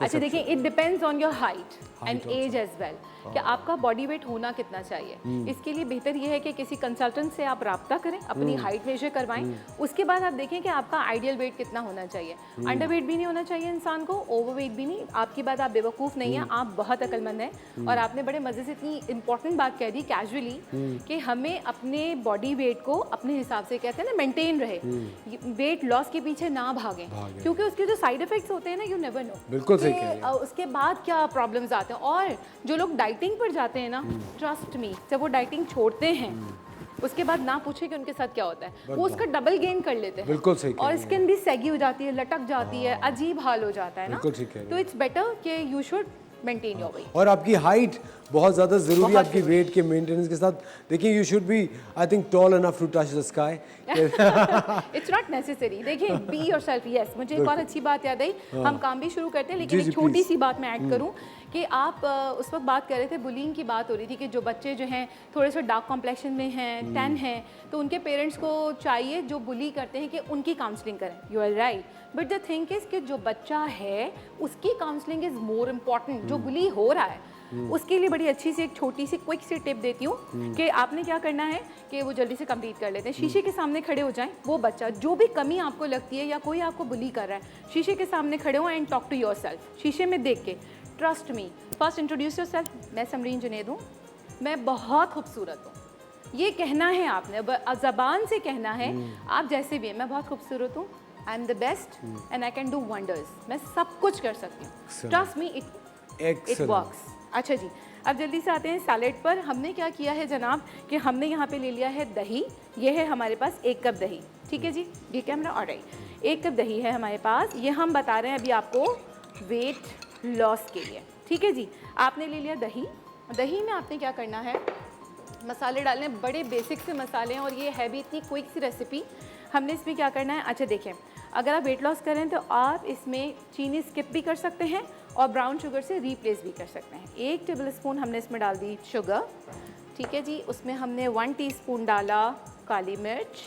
अच्छा देखिए, it depends on your height. And as as well, कि आपका बॉडी वेट होना कितना चाहिए। इसके लिए बेहतर ये है कि किसी कंसल्टेंट से आप राब्ता करें, अपनी हाइट मेजर करवाएं, उसके बाद आप देखें कि आपका आइडियल वेट कितना होना चाहिए। अंडर वेट भी नहीं होना चाहिए इंसान को, ओवर वेट भी नहीं। आपकी बात, आप बेवकूफ़ नहीं है, आप बहुत अक्लमंद हैं। और आपने बड़े मज़े से इतनी इंपॉर्टेंट बात कह दी कैजुअली, कि हमें अपने बॉडी वेट को अपने हिसाब से, कहते हैं ना, मेंटेन रहे, वेट लॉस के पीछे ना भागें, क्योंकि उसके जो साइड इफेक्ट्स होते हैं ना, यू नेवर नो, बिल्कुल सही कह रहे हैं। उसके बाद क्या प्रॉब्लम्स आते हैं। और जो लोग डाइटिंग पर जाते हैं ना, ट्रस्ट मी, जब वो डाइटिंग छोड़ते हैं उसके बाद ना पूछे कि उनके साथ क्या होता है, वो उसका डबल गेन कर लेते हैं। बिल्कुल सही कह और रही हैं। स्किन भी सैगी हो जाती है, लटक जाती है, अजीब हाल हो जाता है ना। बिल्कुल ठीक कह रही तो इट्स बेटर कि you should maintain your weight. और आपकी हाइट बहुत ज़्यादा ज़रूरी है आपकी वेट के मेंटेनेंस के साथ। देखिए, you should be, I think, tall enough to touch the sky. It's not necessary. देखिए, बी योरसेल्फ। यस, मुझे एक और अच्छी बात याद आई, हम काम भी शुरू करते हैं, लेकिन एक छोटी सी बात मैं ऐड करूं कि आप उस वक्त बात कर रहे थे, बुलिंग की बात हो रही थी, कि जो बच्चे जो हैं थोड़े से डार्क कॉम्प्लेक्शन में हैं, टैन हैं, तो उनके पेरेंट्स को चाहिए जो बुली करते हैं कि उनकी काउंसलिंग करें। You are right, but the thing is कि जो बच्चा है उसकी काउंसलिंग इज़ मोर इम्पॉर्टेंट। जो बुली हो रहा है उसके लिए बड़ी अच्छी सी एक छोटी सी क्विक सी टिप देती हूँ कि आपने क्या करना है कि वो जल्दी से कंप्लीट कर लेते हैं। शीशे के सामने खड़े हो जाएं, वो बच्चा जो भी कमी आपको लगती है या कोई आपको बुली कर रहा है, शीशे के सामने खड़े हो एंड टॉक टू योरसेल्फ, शीशे में देख के। Trust me, first introduce yourself, मैं समरीन जुनैद हूँ, मैं बहुत खूबसूरत हूँ। ये कहना है आपने, ज़बान से कहना है, आप जैसे भी हैं, मैं बहुत खूबसूरत हूँ, I am the best and I can do wonders, मैं सब कुछ कर सकती हूँ। Trust me, it works. अच्छा जी, अब जल्दी से आते हैं सैलेड पर। हमने क्या किया है जनाब कि हमने यहाँ पे ले लिया है दही। ये है हमारे पास 1 कप दही, ठीक है जी, ये कैमरा ऑलराइट। 1 कप दही है हमारे पास। ये हम बता रहे हैं अभी आपको वेट लॉस के लिए, ठीक है जी। आपने ले लिया दही। दही में आपने क्या करना है, मसाले डालने, बड़े बेसिक से मसाले हैं और ये है भी इतनी क्विक सी रेसिपी। हमने इसमें क्या करना है, अच्छा देखें, अगर आप वेट लॉस करें तो आप इसमें चीनी स्किप भी कर सकते हैं और ब्राउन शुगर से रिप्लेस भी कर सकते हैं। 1 टेबलस्पून हमने इसमें डाल दी शुगर, ठीक है जी। उसमें हमने 1 टीस्पून डाला काली मिर्च,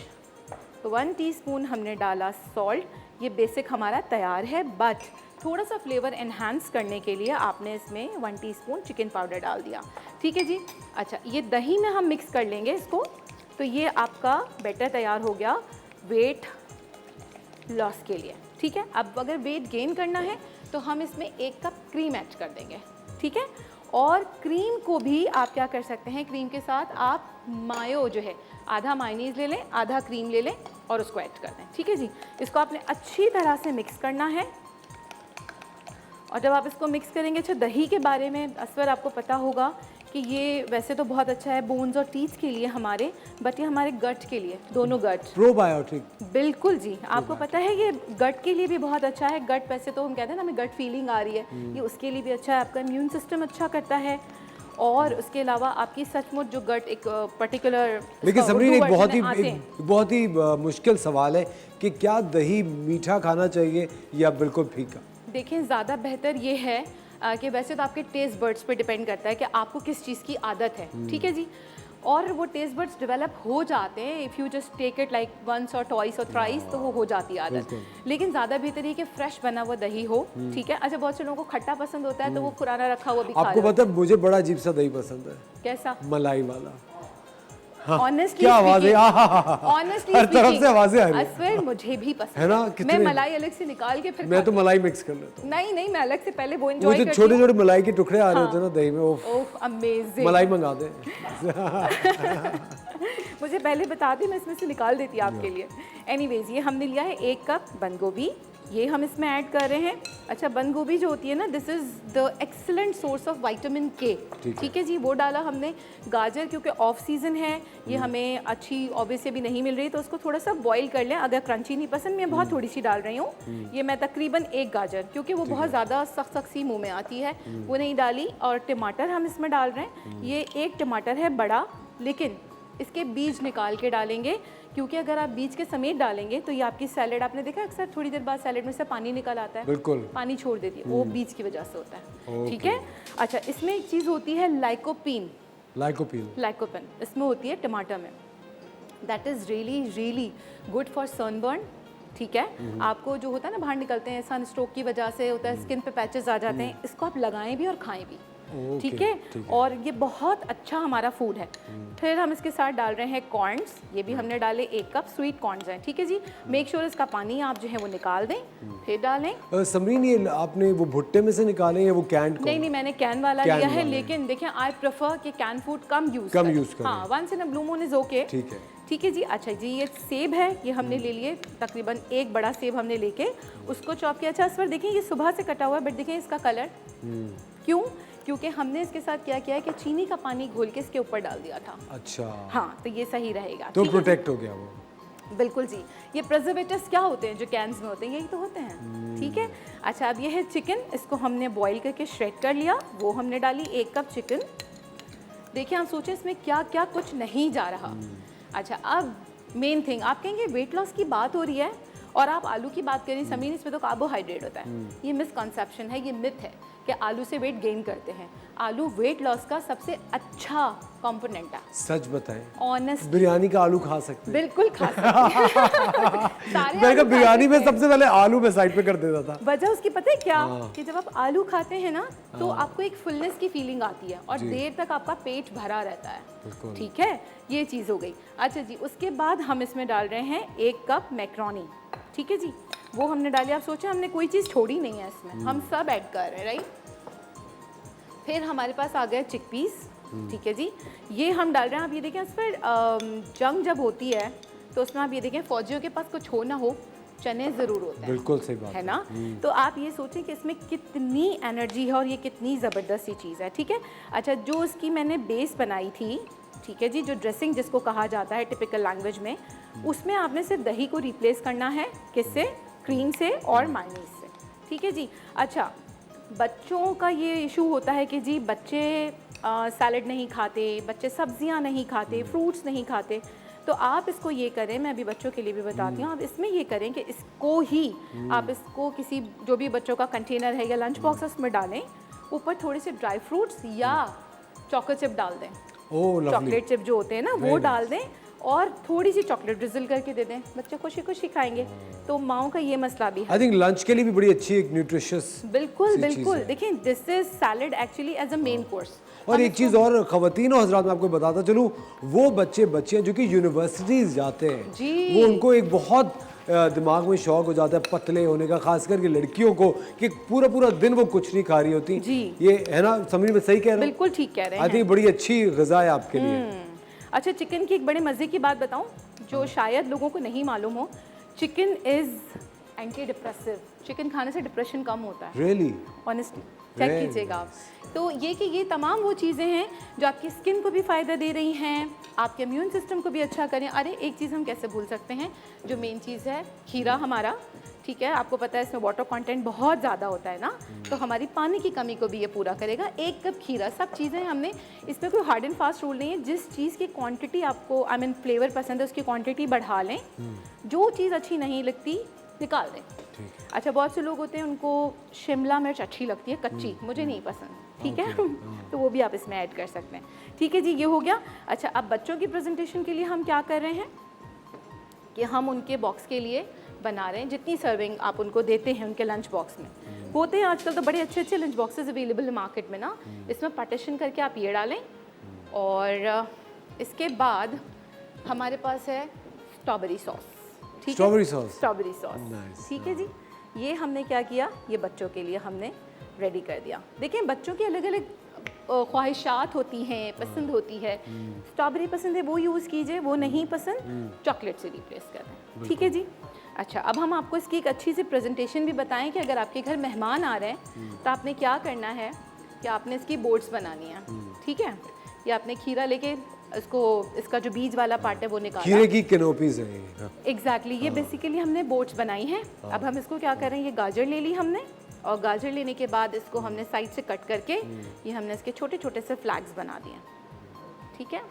1 टीस्पून हमने डाला सॉल्ट। ये बेसिक हमारा तैयार है, बट थोड़ा सा फ्लेवर एनहांस करने के लिए आपने इसमें 1 टीस्पून चिकन पाउडर डाल दिया, ठीक है जी। अच्छा, ये दही में हम मिक्स कर लेंगे इसको, तो ये आपका बैटर तैयार हो गया वेट लॉस के लिए, ठीक है। अब अगर वेट गेन करना है तो हम इसमें 1 कप क्रीम ऐड कर देंगे, ठीक है। और क्रीम को भी आप क्या कर सकते हैं, क्रीम के साथ आप मायो जो है, आधा मायोनीज ले लें, आधा क्रीम ले लें और उसको ऐड कर दें, ठीक है जी। इसको आपने अच्छी तरह से मिक्स करना है। और जब आप इसको मिक्स करेंगे, अच्छा दही के बारे में असवर आपको पता होगा कि ये वैसे तो बहुत अच्छा है बोन्स और टीथ के लिए हमारे, बट ये हमारे गट के लिए, दोनों गट, प्रोबायोटिक। बिल्कुल जी, आपको पता है ये गट के लिए भी बहुत अच्छा है। गट वैसे तो हम कहते हैं ना, हमें गट फीलिंग आ रही है, ये उसके लिए भी अच्छा है, आपका इम्यून सिस्टम अच्छा करता है। और उसके अलावा आपकी सचमुच जो गट एक पर्टिकुलर, लेकिन समरीन एक बहुत ही मुश्किल सवाल है कि क्या दही मीठा खाना चाहिए या बिल्कुल फीका? देखें, ज़्यादा बेहतर ये है कि वैसे तो आपके टेस्ट बर्ड्स पे डिपेंड करता है कि आपको किस चीज़ की आदत है, ठीक है जी। और वो टेस्ट बर्ड्स डेवलप हो जाते हैं if you just take it like once और ट्वाइस और थ्राइस, तो वो हो जाती है आदत। लेकिन ज़्यादा बेहतर है कि फ्रेश बना हुआ दही हो, ठीक है। अच्छा, बहुत से लोगों को खट्टा पसंद होता है तो वो पुराना रखा हुआ भी खा आपको पता है मुझे बड़ा अजीब सा दही पसंद है। कैसा? मलाई वाला। Honestly क्या आवाज़ है, Honestly हर तरफ से आवाज़ें आ रही हैं। असवर मुझे भी पसंद है ना, मैं मलाई अलग से निकाल के फिर मैं तो मलाई मिक्स कर लेता हूँ। नहीं, मैं अलग से पहले वो एंजॉय करती हूँ। छोटे छोटे मलाई के टुकड़े आ रहे होते हैं ना दही में, ओह अमेजिंग, मलाई मंगा दे। मुझे पहले बता दें, मैं इसमें से निकाल देती आपके लिए। एनीवेज, ये हमने लिया है 1 कप बंद गोभी, ये हम इसमें ऐड कर रहे हैं। अच्छा, बंद गोभी जो होती है ना, this is the excellent source of vitamin के, ठीक है जी, वो डाला हमने। गाजर क्योंकि ऑफ सीज़न है, ये हमें अच्छी ऑब्वियसली भी नहीं मिल रही, तो उसको थोड़ा सा बॉईल कर लें। अगर क्रंची नहीं पसंद, मैं बहुत थोड़ी सी डाल रही हूँ। ये मैं तकरीबन 1 गाजर, क्योंकि वो बहुत ज़्यादा सख्त सी मुँह में आती है, वो नहीं डाली। और टमाटर हम इसमें डाल रहे हैं। ये 1 टमाटर है बड़ा, लेकिन इसके बीज निकाल के डालेंगे, क्योंकि अगर आप बीज के समेत डालेंगे तो ये आपकी सैलेड, आपने देखा अक्सर थोड़ी देर बाद सैलेड में से पानी निकल आता है, बिल्कुल पानी छोड़ देती है, वो बीज की वजह से होता है, ठीक है। अच्छा, इसमें एक चीज़ होती है लाइकोपीन, इसमें होती है टमाटर में, that is really good for sunburn, ठीक है। आपको जो होता है ना, बाहर निकलते हैं सन स्ट्रोक की वजह से होता है, स्किन पे पैचेस आ जाते हैं, इसको आप लगाएं भी और खाएं भी, ठीक है, और ये बहुत अच्छा हमारा फूड है। फिर हम इसके साथ डाल रहे हैं कॉर्न्स, ये भी हमने डाले 1 कप स्वीट कॉर्न्स हैं, ठीक है जी। मेक श्योर इसका पानी आप जो है वो निकाल दें, फिर डालें। समरीन, ये आपने वो भुट्टे में से निकाले या वो कैन? नहीं, मैंने कैन वाला लिया है, लेकिन देखें आई प्रेफर कि कैन फूड कम यूज करें। हाँ, once in a blue moon is okay. ठीक है जी। अच्छा जी, ये सेब है, ये हमने ले लिए, तकरीबन 1 बड़ा सेब हमने लेके उसको चॉप किया। अच्छा असफर, देखें ये सुबह से कटा हुआ है, बट देखें इसका कलर, क्यों? क्योंकि हमने इसके साथ क्या किया है कि चीनी का पानी घोल के इसके ऊपर डाल दिया था। अच्छा, हाँ, तो ये सही रहेगा, तो प्रोटेक्ट हो गया वो। बिल्कुल जी। ये प्रिजर्वेटिव्स क्या होते हैं जो कैन्स में होते हैं, यही तो होते हैं, ठीक है। अच्छा, अब ये है चिकन, इसको हमने बॉईल करके श्रेड कर लिया, वो हमने डाली 1 कप चिकन। देखिए, आप सोचें इसमें क्या क्या कुछ नहीं जा रहा। अच्छा, अब मेन थिंग, आप कहेंगे वेट लॉस की बात हो रही है और आप आलू की बात करें, समीन इसमें तो कार्बोहाइड्रेट होता है। ये मिसकंसेप्शन है, ये मिथ है कि आलू से वेट गेन करते हैं। आलू वेट लॉस का सबसे अच्छा कंपोनेंट है। सच बताएं, ऑनेस्ट, बिरयानी का आलू खा सकते हैं? बिल्कुल खा सकते हैं। मैं कहा बिरयानी में सबसे पहले आलू में साइड पे कर देता था। वजह उसकी पता है क्या, कि जब आप आलू खाते हैं ना तो आपको एक फुलनेस की फीलिंग आती है और देर तक आपका पेट भरा रहता है, ठीक है। ये चीज़ हो गई। अच्छा जी, उसके बाद हम इसमें डाल रहे हैं 1 कप मैक्रोनी, ठीक है जी। वो हमने डाली, आप सोचें हमने कोई चीज़ छोड़ी नहीं है इसमें, हम सब ऐड कर रहे हैं, राइट। फिर हमारे पास आ गया चिकपीस, ठीक है जी। ये हम डाल रहे हैं, आप ये देखें, इस पर जंग जब होती है तो उसमें आप ये देखें, फौजियों के पास कुछ हो ना हो, चने ज़रूर होते हैं। बिल्कुल सही बात है ना। तो आप ये सोचें कि इसमें कितनी एनर्जी है और ये कितनी ज़बरदस्त सी चीज़ है, ठीक है। अच्छा, जो उसकी मैंने बेस बनाई थी, ठीक है जी, जो ड्रेसिंग जिसको कहा जाता है टिपिकल लैंग्वेज में, उसमें आपने सिर्फ दही को रिप्लेस करना है, किससे? क्रीम से और मायोनीज से, ठीक है जी। अच्छा, बच्चों का ये इशू होता है कि जी बच्चे सैलड नहीं खाते, बच्चे सब्जियां नहीं खाते, फ्रूट्स नहीं खाते, तो आप इसको ये करें, मैं अभी बच्चों के लिए भी बताती हूँ, आप इसमें ये करें कि इसको ही आप इसको किसी जो भी बच्चों का कंटेनर है या लंच बॉक्स उसमें डालें, ऊपर थोड़े से ड्राई फ्रूट्स या चॉकलेट चिप डाल दें। चॉकलेट चिप जो होते हैं ना वो डाल दें और थोड़ी सी चॉकलेट ड्रिजल करके दे दें, बच्चे खुशी खुशी खाएंगे। तो माओ का ये मसला भी है। आई थिंक लंच के लिए भी बड़ी अच्छी एक न्यूट्रिशियस, बिल्कुल बिल्कुल। देखिए, this is salad actually as a main course. और एक चीज़ और ख़वातीन और हज़रात, मैं आपको बताता चलूँ, वो बच्चियाँ जो कि यूनिवर्सिटीज़ जाते हैं, वो उनको एक बहुत दिमाग में शौक हो जाता है पतले होने का, खास करके लड़कियों को, कि पूरा दिन वो कुछ नहीं खा रही होती जी। ये है ना समझ में सही कह रहे हैं? बिल्कुल ठीक कह रहे हैं। आई थिंक बड़ी अच्छी ग़िज़ा है आपके लिए। अच्छा, चिकन की एक बड़े मज़े की बात बताऊं जो शायद लोगों को नहीं मालूम हो, chicken is anti depressive. Chicken खाने से डिप्रेशन कम होता है। रियली? ऑनेस्टली चेक कीजिएगा आप। तो ये कि ये तमाम वो चीज़ें हैं जो आपकी स्किन को भी फ़ायदा दे रही हैं, आपके इम्यून सिस्टम को भी अच्छा करें। अरे एक चीज़ हम कैसे भूल सकते हैं, जो मेन चीज़ है खीरा हमारा, ठीक है, आपको पता है इसमें वाटर कंटेंट बहुत ज़्यादा होता है ना, तो हमारी पानी की कमी को भी ये पूरा करेगा। 1 कप खीरा, सब चीज़ें हमने, इसमें कोई हार्ड एंड फास्ट रूल नहीं है, जिस चीज़ की क्वांटिटी आपको आई मीन फ्लेवर पसंद है उसकी क्वांटिटी बढ़ा लें, जो चीज़ अच्छी नहीं लगती निकाल दें। अच्छा, बहुत से लोग होते हैं उनको शिमला मिर्च अच्छी लगती है कच्ची, मुझे नहीं पसंद, ठीक है, तो वो भी आप इसमें ऐड कर सकते हैं, ठीक है जी। ये हो गया। अच्छा, अब बच्चों की प्रेजेंटेशन के लिए हम क्या कर रहे हैं कि हम उनके बॉक्स के लिए बना रहे हैं, जितनी सर्विंग आप उनको देते हैं उनके लंच बॉक्स में होते हैं आजकल तो बड़े अच्छे अच्छे लंच बॉक्सेस अवेलेबल है मार्केट में ना, इसमें पार्टीशन करके आप ये डालें। और इसके बाद हमारे पास है स्ट्रॉबेरी सॉस, ठीक है, स्ट्रॉबेरी सॉस, ठीक है जी। ये हमने क्या किया, ये बच्चों के लिए हमने रेडी कर दिया। देखिए, बच्चों की अलग अलग ख्वाहिशात होती हैं, पसंद होती है, स्ट्रॉबेरी पसंद है वो यूज़ कीजिए, वो नहीं पसंद चॉकलेट से रिप्लेस कर दें, ठीक है जी। अच्छा, अब हम आपको इसकी एक अच्छी सी प्रेजेंटेशन भी बताएं कि अगर आपके घर मेहमान आ रहे हैं तो आपने क्या करना है कि आपने इसकी बोर्ड्स बनानी है, ठीक है। ये आपने खीरा लेके इसको, इसका जो बीज वाला पार्ट है वो निकाला, खीरे की कैनोपीज है एग्जैक्टली, ये बेसिकली हमने बोर्ड्स बनाई हैं। अब हम इसको क्या करें, ये गाजर ले ली हमने, और गाजर लेने के बाद इसको हमने साइड से कट करके ये हमने इसके छोटे छोटे से फ्लैग्स बना दिए, ठीक है।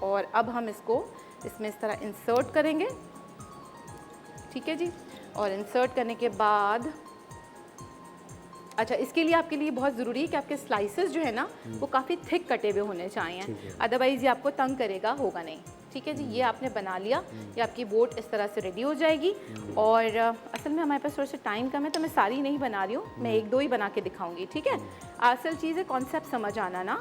और अब हम इसको इसमें इस तरह इंसर्ट करेंगे, ठीक है जी। और इंसर्ट करने के बाद, अच्छा, इसके लिए आपके लिए बहुत ज़रूरी है कि आपके स्लाइसेस जो है ना वो काफ़ी थिक कटे हुए होने चाहिए, अदरवाइज़ ये आपको तंग करेगा, होगा नहीं, ठीक ठीक है जी, ये आपने बना लिया, ये आपकी बोट इस तरह से रेडी हो जाएगी। और असल में हमारे पास थोड़ा सा टाइम कम है तो मैं सारी नहीं बना रही हूँ, मैं एक दो ही बना के दिखाऊंगी, ठीक है। असल चीज़ है कॉन्सेप्ट समझ आना ना,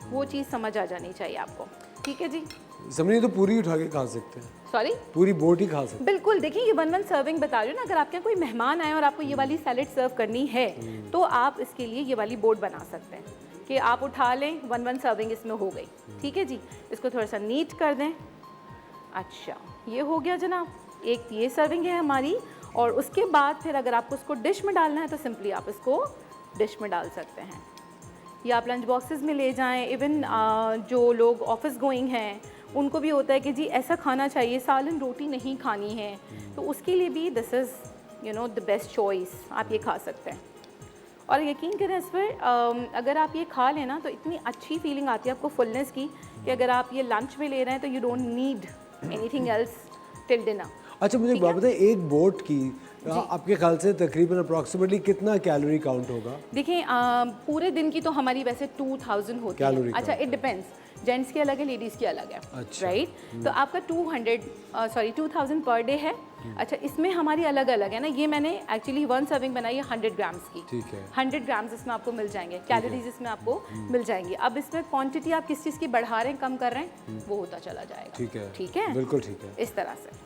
वो चीज़ समझ आ जानी चाहिए आपको, ठीक है जी। समझिए तो पूरी उठा के खा सकते हैं, सॉरी पूरी बोट ही खा सकते हैं। बिल्कुल, देखिए ये 1-1 सर्विंग बता रही हूँ ना, अगर आपके यहाँ कोई मेहमान आए और आपको ये वाली सैलेड सर्व करनी है तो आप इसके लिए ये वाली बोट बना सकते हैं कि आप उठा लें, 1-1 सर्विंग इसमें हो गई, ठीक है जी। इसको थोड़ा सा नीट कर दें। अच्छा, ये हो गया जनाब, एक ये सर्विंग है हमारी। और उसके बाद फिर अगर आपको उसको डिश में डालना है तो सिंपली आप इसको डिश में डाल सकते हैं, या आप लंच बॉक्सेस में ले जाएं। इवन जो लोग ऑफिस गोइंग हैं उनको भी होता है कि जी ऐसा खाना चाहिए, सालन रोटी नहीं खानी है, तो उसके लिए भी this is you know the best choice, आप ये खा सकते हैं। और यकीन करें इस पर अगर आप ये खा लेना तो इतनी अच्छी फीलिंग आती है आपको फुलनेस की कि अगर आप ये लंच में ले रहे हैं तो you don't need anything else till dinner. अच्छा मुझे एक बात बताइए, एक बोट की आपके ख्याल से तकरीबन अप्रॉक्सीमेटली कितना कैलोरी काउंट होगा? देखिए पूरे दिन की तो हमारी वैसे 2000 होती है। अच्छा, इट डिपेंड्स, जेंट्स की अलग है, लेडीज़ की अलग है, अच्छा। राइट। तो आपका 2000 पर डे है। अच्छा, इसमें हमारी अलग अलग है ना, ये मैंने एक्चुअली 1 सर्विंग बनाई है 100 ग्राम्स की, ठीक है। 100 ग्राम्स इसमें आपको मिल जाएंगे, कैलोरीज इसमें आपको मिल जाएंगी। अब इसमें क्वांटिटी आप किस चीज़ की बढ़ा रहे हैं, कम कर रहे हैं, वो होता चला जाएगा, ठीक है, ठीक है, बिल्कुल ठीक है। इस तरह से।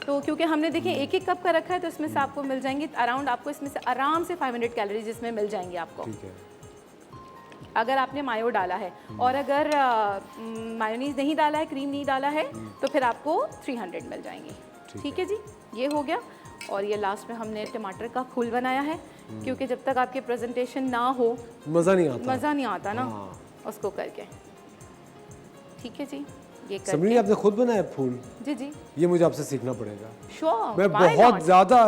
तो क्योंकि हमने देखिए एक एक कप का रखा है तो इसमें से आपको मिल जाएंगे अराउंड, आपको इसमें से आराम से 500 कैलोरीज इसमें मिल जाएंगी आपको, ठीक है। अगर आपने मायो डाला है। और अगर मायोनीज नहीं डाला है, क्रीम नहीं डाला है, तो फिर आपको 300 मिल जाएंगी, ठीक है जी। ये हो गया। और ये लास्ट में हमने टमाटर का फूल बनाया है, क्योंकि जब तक आपकी प्रेजेंटेशन ना हो मज़ा नहीं आता ना उसको करके, ठीक है जी। ये समझिए आपने खुद बनाया फूल? जी जी, ये मुझे आपसे सीखना पड़ेगा। श्योर, मैं बहुत ज़्यादा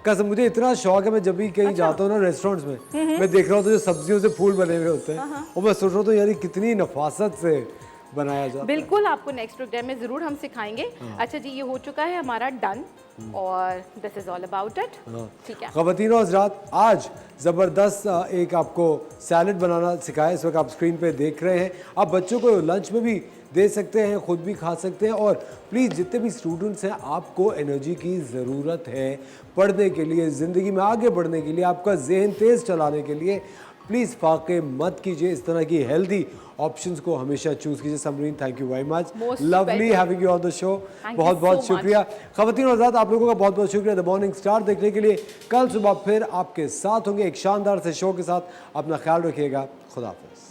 कसम, मुझे इतना शौक है, मैं जब भी कहीं जाता हूँ ना रेस्टोरेंट्स में, मैं देख रहा हूँ तो जो सब्जियों से फूल बने हुए होते हैं और मैं सोच रहा हूँ तो यार कितनी नफासत से बनाया जाता है। बिल्कुल, आपको नेक्स्ट प्रोग्राम में ज़रूर हम सिखाएंगे। अच्छा जी, ये हो चुका है हमारा डन, और this is all about it, ठीक है। ख़वातीन और हज़रात, आज ज़बरदस्त एक आपको सैलड बनाना सिखाया, इस वक्त आप स्क्रीन पे देख रहे हैं। आप बच्चों को लंच में भी दे सकते हैं, ख़ुद भी खा सकते हैं। और प्लीज़ जितने भी स्टूडेंट्स हैं, आपको एनर्जी की ज़रूरत है पढ़ने के लिए, ज़िंदगी में आगे बढ़ने के लिए, आपका जहन तेज़ चलाने के लिए। प्लीज़ फाके मत कीजिए, इस तरह की हेल्दी ऑप्शंस को हमेशा चूज़ कीजिए। Samreen, thank you very much, lovely having you on the show, बहुत बहुत शुक्रिया। ख़वातीन और हज़रात, आप लोगों का बहुत बहुत शुक्रिया द मॉर्निंग स्टार देखने के लिए। कल सुबह फिर आपके साथ होंगे एक शानदार से शो के साथ। अपना ख्याल रखिएगा, खुदा हाफ़िज़।